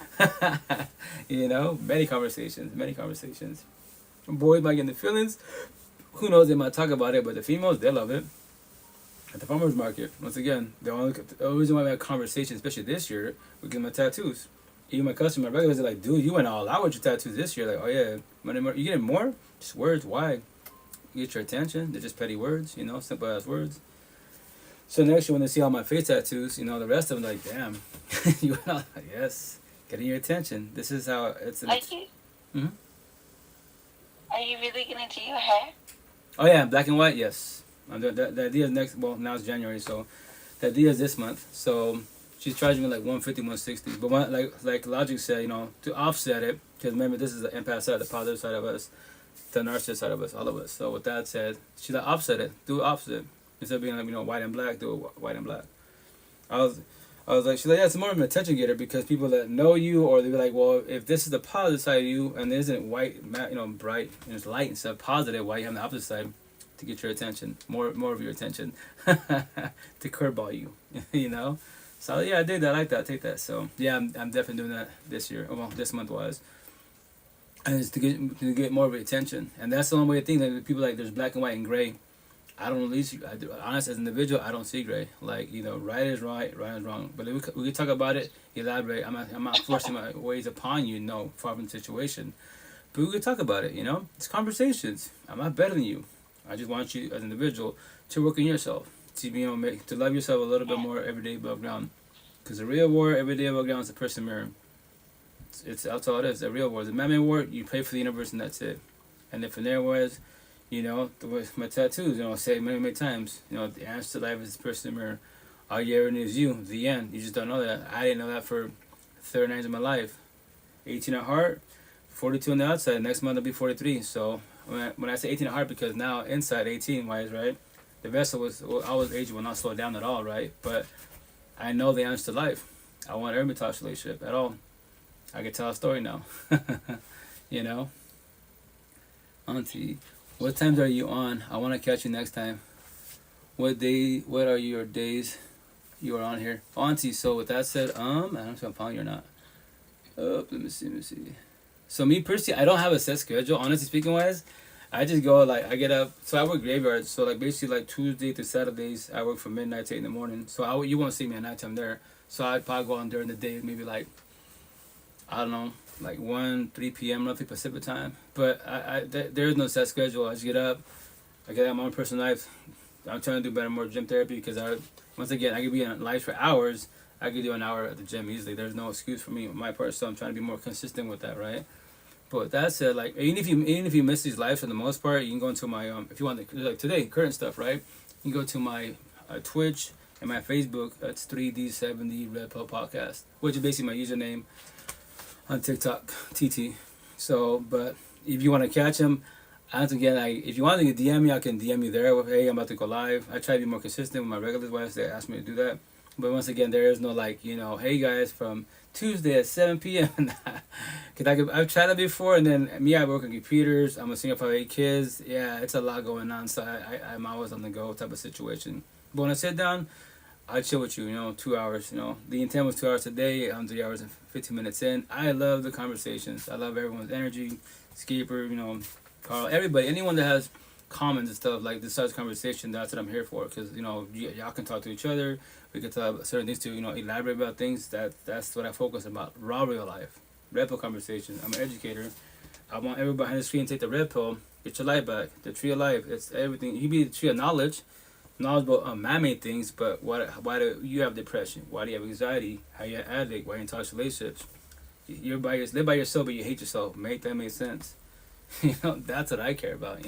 You know? Many conversations. Many conversations. Boys might get in the feelings. Who knows? They might talk about it. But the females, they love it. At the farmer's market, once again, the only reason why we have conversations, especially this year, we get my tattoos. Even my customers, my regulars are like, dude, you went all out with your tattoos this year. Like, oh yeah, you getting more? Just words. Why? You get your attention. They're just petty words, you know, simple ass words. So next year when they see all my face tattoos, you know, the rest of them like, damn, you went all, yes, getting your attention. This is how it's. Are you? Mm-hmm. Are you really gonna do your hair? Oh yeah, black and white, yes. The idea is next. Well, now it's January, so the idea is this month. So she's charging me like 150, 160. But like Logic said, you know, to offset it, because remember this is the empath side, the positive side of us, the narcissist side of us, all of us. So with that said, she's like, offset it, do it opposite instead of being like, you know, white and black, do it white and black. I was like, she's like, yeah, it's more of an attention getter, because people that know you, or they be like, well, if this is the positive side of you and it isn't white, you know, bright and it's light instead of positive, why you have the opposite side? To get your attention, more of your attention, to curveball you, you know. So yeah, I did that. I like that. Take that. So yeah, I'm definitely doing that this year. Well, this month was, and it's to get more of your attention. And that's the only way to think. Like people like there's black and white and gray. I don't really see. Honest as an individual, I don't see gray. Like, you know, right is right, right is wrong. But if we can talk about it, elaborate. I'm not forcing my ways upon you. No, far from the situation. But we can talk about it. You know, it's conversations. I'm not better than you. I just want you as an individual to work on yourself, to to love yourself a little bit more every day above ground. Because the real war every day above ground is a person mirror. That's all it is. The real war. The man-made war, you pray for the universe and that's it. And if in there was, you know, my tattoos, you know, I say it many times, you know, the answer to life is the person mirror. All you ever need is you. The end. You just don't know that. I didn't know that for 39 years of my life. 18 at heart, 42 on the outside. Next month I'll be 43. So when I say 18 at heart, because now inside 18 wise, right? The vessel always age will not slow down at all, right? But I know the answer to life. I want every touch relationship at all. I can tell a story now. You know? Auntie, what times are you on? I want to catch you next time. What are your days you are on here? Auntie, so with that said, I don't know if I'm following you or not. Let me see. So me personally, I don't have a set schedule. Honestly speaking wise, I just go like, I get up. So I work graveyards. So like basically like Tuesday to Saturdays, I work from midnight to 8 in the morning. So you won't see me at nighttime there. So I'd probably go on during the day, maybe like, I don't know, like 3 p.m. roughly Pacific time. But there is no set schedule. I just get up. I get out my own personal life. I'm trying to do better, more gym therapy because once again, I could be on live for hours. I could do an hour at the gym easily. There's no excuse for me on my part, so I'm trying to be more consistent with that, right? But with that said, like even if you miss these lives for the most part, you can go into my if you want like today current stuff, right? You can go to my Twitch and my Facebook. That's 3D70 Red Pill Podcast, which is basically my username on TikTok, TT. So, but if you want to catch them. Once again, if you want to DM me, I can DM you there with, hey, I'm about to go live. I try to be more consistent with my regulars once they ask me to do that. But once again, there is no like, hey guys, from Tuesday at 7 p.m. Because I've tried that before, and then I work on computers. I'm a single father, 8 kids. Yeah, it's a lot going on, so I'm always on the go type of situation. But when I sit down, I chill with you, 2 hours. The intent was 2 hours a day. I'm 3 hours and 15 minutes in. I love the conversations. I love everyone's energy. Skaper, Carl, everybody, anyone that has comments and stuff like this size conversation, that's what I'm here for. Because y'all can talk to each other. We can talk about certain things to elaborate about things. That's what I focus about. Raw real life, red pill conversation. I'm an educator. I want everybody behind the screen to take the red pill, get your life back. The tree of life. It's everything. You be the tree of knowledge about man-made things. But why do you have depression? Why do you have anxiety? How you an addict? Why you in toxic relationships? Live by yourself, but you hate yourself. Make that make sense. That's what I care about,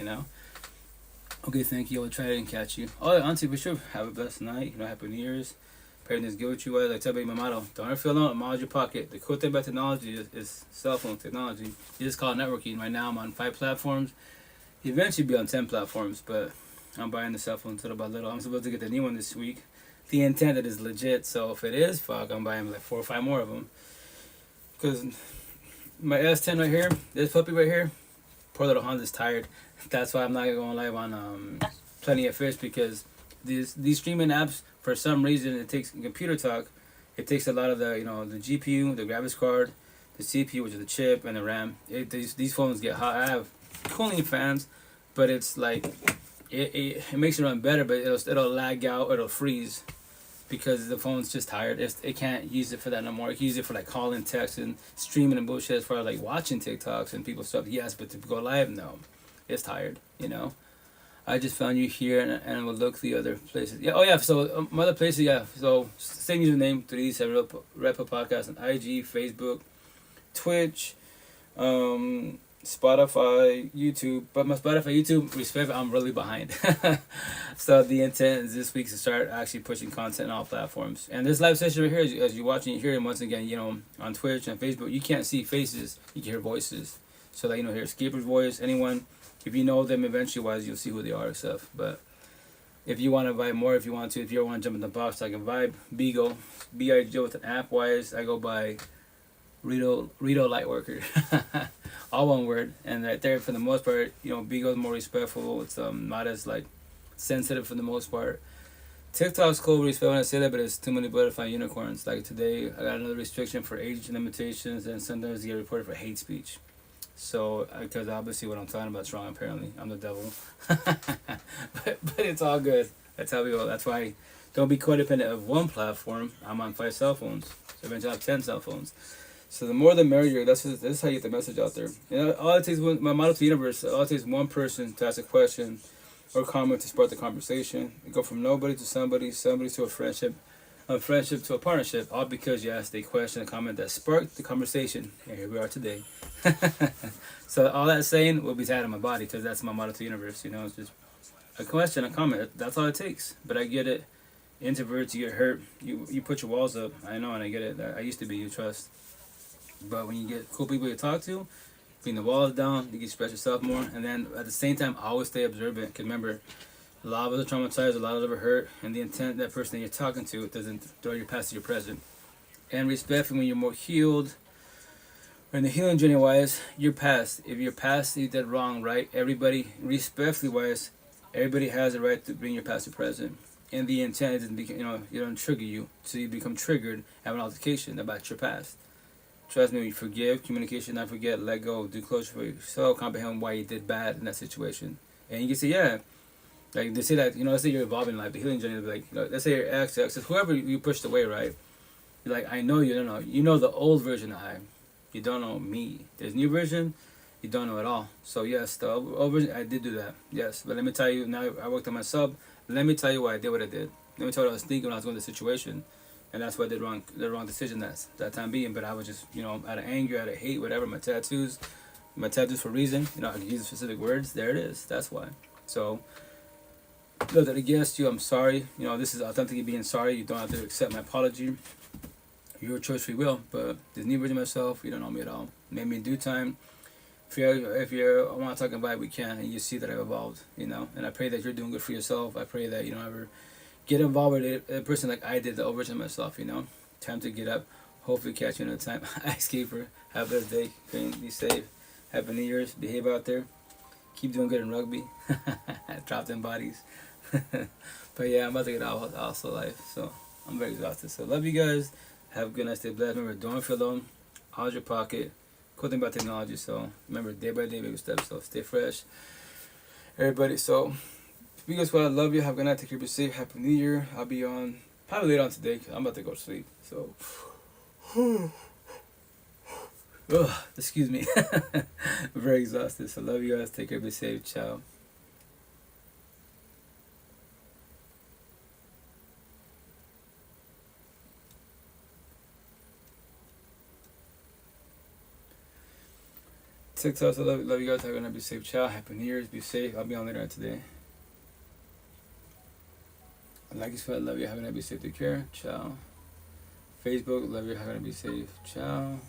Okay, thank you. I'll try to catch you. Oh, auntie, for sure. Have a blessed night. Happy New Year's. Parenting good with you. I tell you my motto. Don't ever feel alone. Acknowledge your pocket. The cool thing about technology is cell phone technology. You just call it networking. Right now, I'm on 5 platforms. Eventually, be on 10 platforms, but I'm buying the cell phone little by little. I'm supposed to get the new one this week. The intent that is legit. So if it is, I'm buying like 4 or 5 more of them. Because my S10 right here, this puppy right here, poor little Honda's tired. That's why I'm not going live on Plenty of Fish, because these streaming apps, for some reason, it takes computer talk. It takes a lot of the the GPU, the graphics card, the CPU, which is the chip, and the RAM. These phones get hot. I have cooling fans, but it's like it makes it run better, but it'll lag out, it'll freeze, because the phone's just tired. It can't use it for that no more. It can use it for like calling, texting, streaming, and bullshit. As far as like watching TikToks and people stuff, yes, but to go live, no, it's tired. I just found you here, and we'll look the other places. Yeah, oh yeah. So other places, yeah. So same username, 3D7 Red Pill Podcast on IG, Facebook, Twitch, Spotify, YouTube. But my Spotify, YouTube, respect, I'm really behind. So the intent is this week to start actually pushing content on all platforms. And this live session right here, as you're watching, you hear it once again, on Twitch and Facebook, you can't see faces, you can hear voices. So like, hear Escaper's voice, anyone, if you know them eventually wise, you'll see who they are and stuff. But if you want to vibe more, if you want to jump in the box, I can vibe. Bigo, B-I-G with an app wise, I go by Rito Lightworker. All one word. And right there, for the most part, Bigo's more respectful. It's not as like sensitive for the most part. TikTok's cool, respect when I say that, but it's too many butterfly unicorns. Like today, I got another restriction for age limitations, and sometimes you get reported for hate speech. So, because obviously what I'm talking about is wrong, apparently. I'm the devil. but it's all good. That's how we go. That's why don't be codependent of one platform. I'm on 5 cell phones. So eventually I have 10 cell phones. So the more the merrier. That's how you get the message out there. All it takes, my model to the universe, all it takes one person to ask a question or comment to spark the conversation. You go from nobody to somebody to a friendship to a partnership, all because you asked a question, a comment that sparked the conversation. And here we are today. So all that saying will be tied in my body, because that's my motto to the universe. It's just a question, a comment. That's all it takes. But I get it. Introverts, you get hurt. You put your walls up. I know, and I get it. I used to be, you trust. But when you get cool people you talk to, bring the walls down, you can express yourself more. And then at the same time, always stay observant. Because remember, a lot of us are traumatized, a lot of us are hurt, and the intent that person that you're talking to doesn't throw your past to your present. And respect when you're more healed, or in the healing journey wise, your past. If your past you did wrong, right? Everybody, respectfully wise, everybody has a right to bring your past to present. And the intent is, you don't trigger you, so you become triggered, have an altercation about your past. Trust me, you forgive, communication, not forget, let go, do closure for yourself, comprehend why you did bad in that situation. And you can say, yeah. Like they say that, let's say you're evolving in life, the healing journey, like, let's say your ex, whoever you pushed away, right? You're like, I know you don't know. You know the old version of I. you don't know me. There's new version, you don't know at all. So yes, the old version, I did do that. Yes, but let me tell you, now I worked on my sub. Let me tell you why I did what I did. Let me tell you what I was thinking when I was going to the situation, and that's why I did the wrong decision that time being. But I was just, out of anger, out of hate, whatever. My tattoos for a reason. I can use specific words. There it is. That's why. So, look, that against you, I'm sorry. This is authentically being sorry. You don't have to accept my apology. Your choice, free will. But this new version of myself, you don't know me at all. Maybe in due time, if you want to talk about it, we can, and you see that I've evolved. And I pray that you're doing good for yourself. I pray that you don't ever get involved with a person like I did, the old version of myself. Time to get up. Hopefully, catch you another time. Ice Caper. Have a good day. Be safe. Happy New Year's. Behave out there. Keep doing good in rugby. Drop them bodies. But yeah, I'm about to get out also life. So I'm very exhausted. So love you guys. Have a good night. Stay blessed. Remember, don't feel alone. Out your pocket. Cool thing about technology. So remember, day by day, baby steps. So stay fresh. Everybody. So Bigo Squad, I love you. Have a good night. Take care. Be safe. Happy New Year. I'll be on probably later on today because I'm about to go to sleep. So. Excuse me. I'm very exhausted. So love you guys. Take care. Be safe. Ciao. TikTok, so love you guys. Have a good night. Be safe. Ciao. Happy New Year's. Be safe. I'll be on later on today. Like you said, love you. Have a good night. Be safe. Take care. Ciao. Facebook, love you. Have a good night. Be safe. Ciao.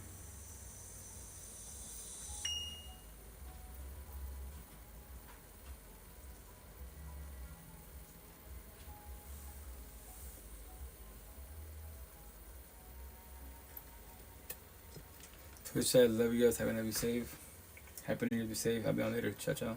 Twitch chat, love you guys. Have a night. Be safe. Happy New Year. Be safe. I'll be on later. Ciao, ciao.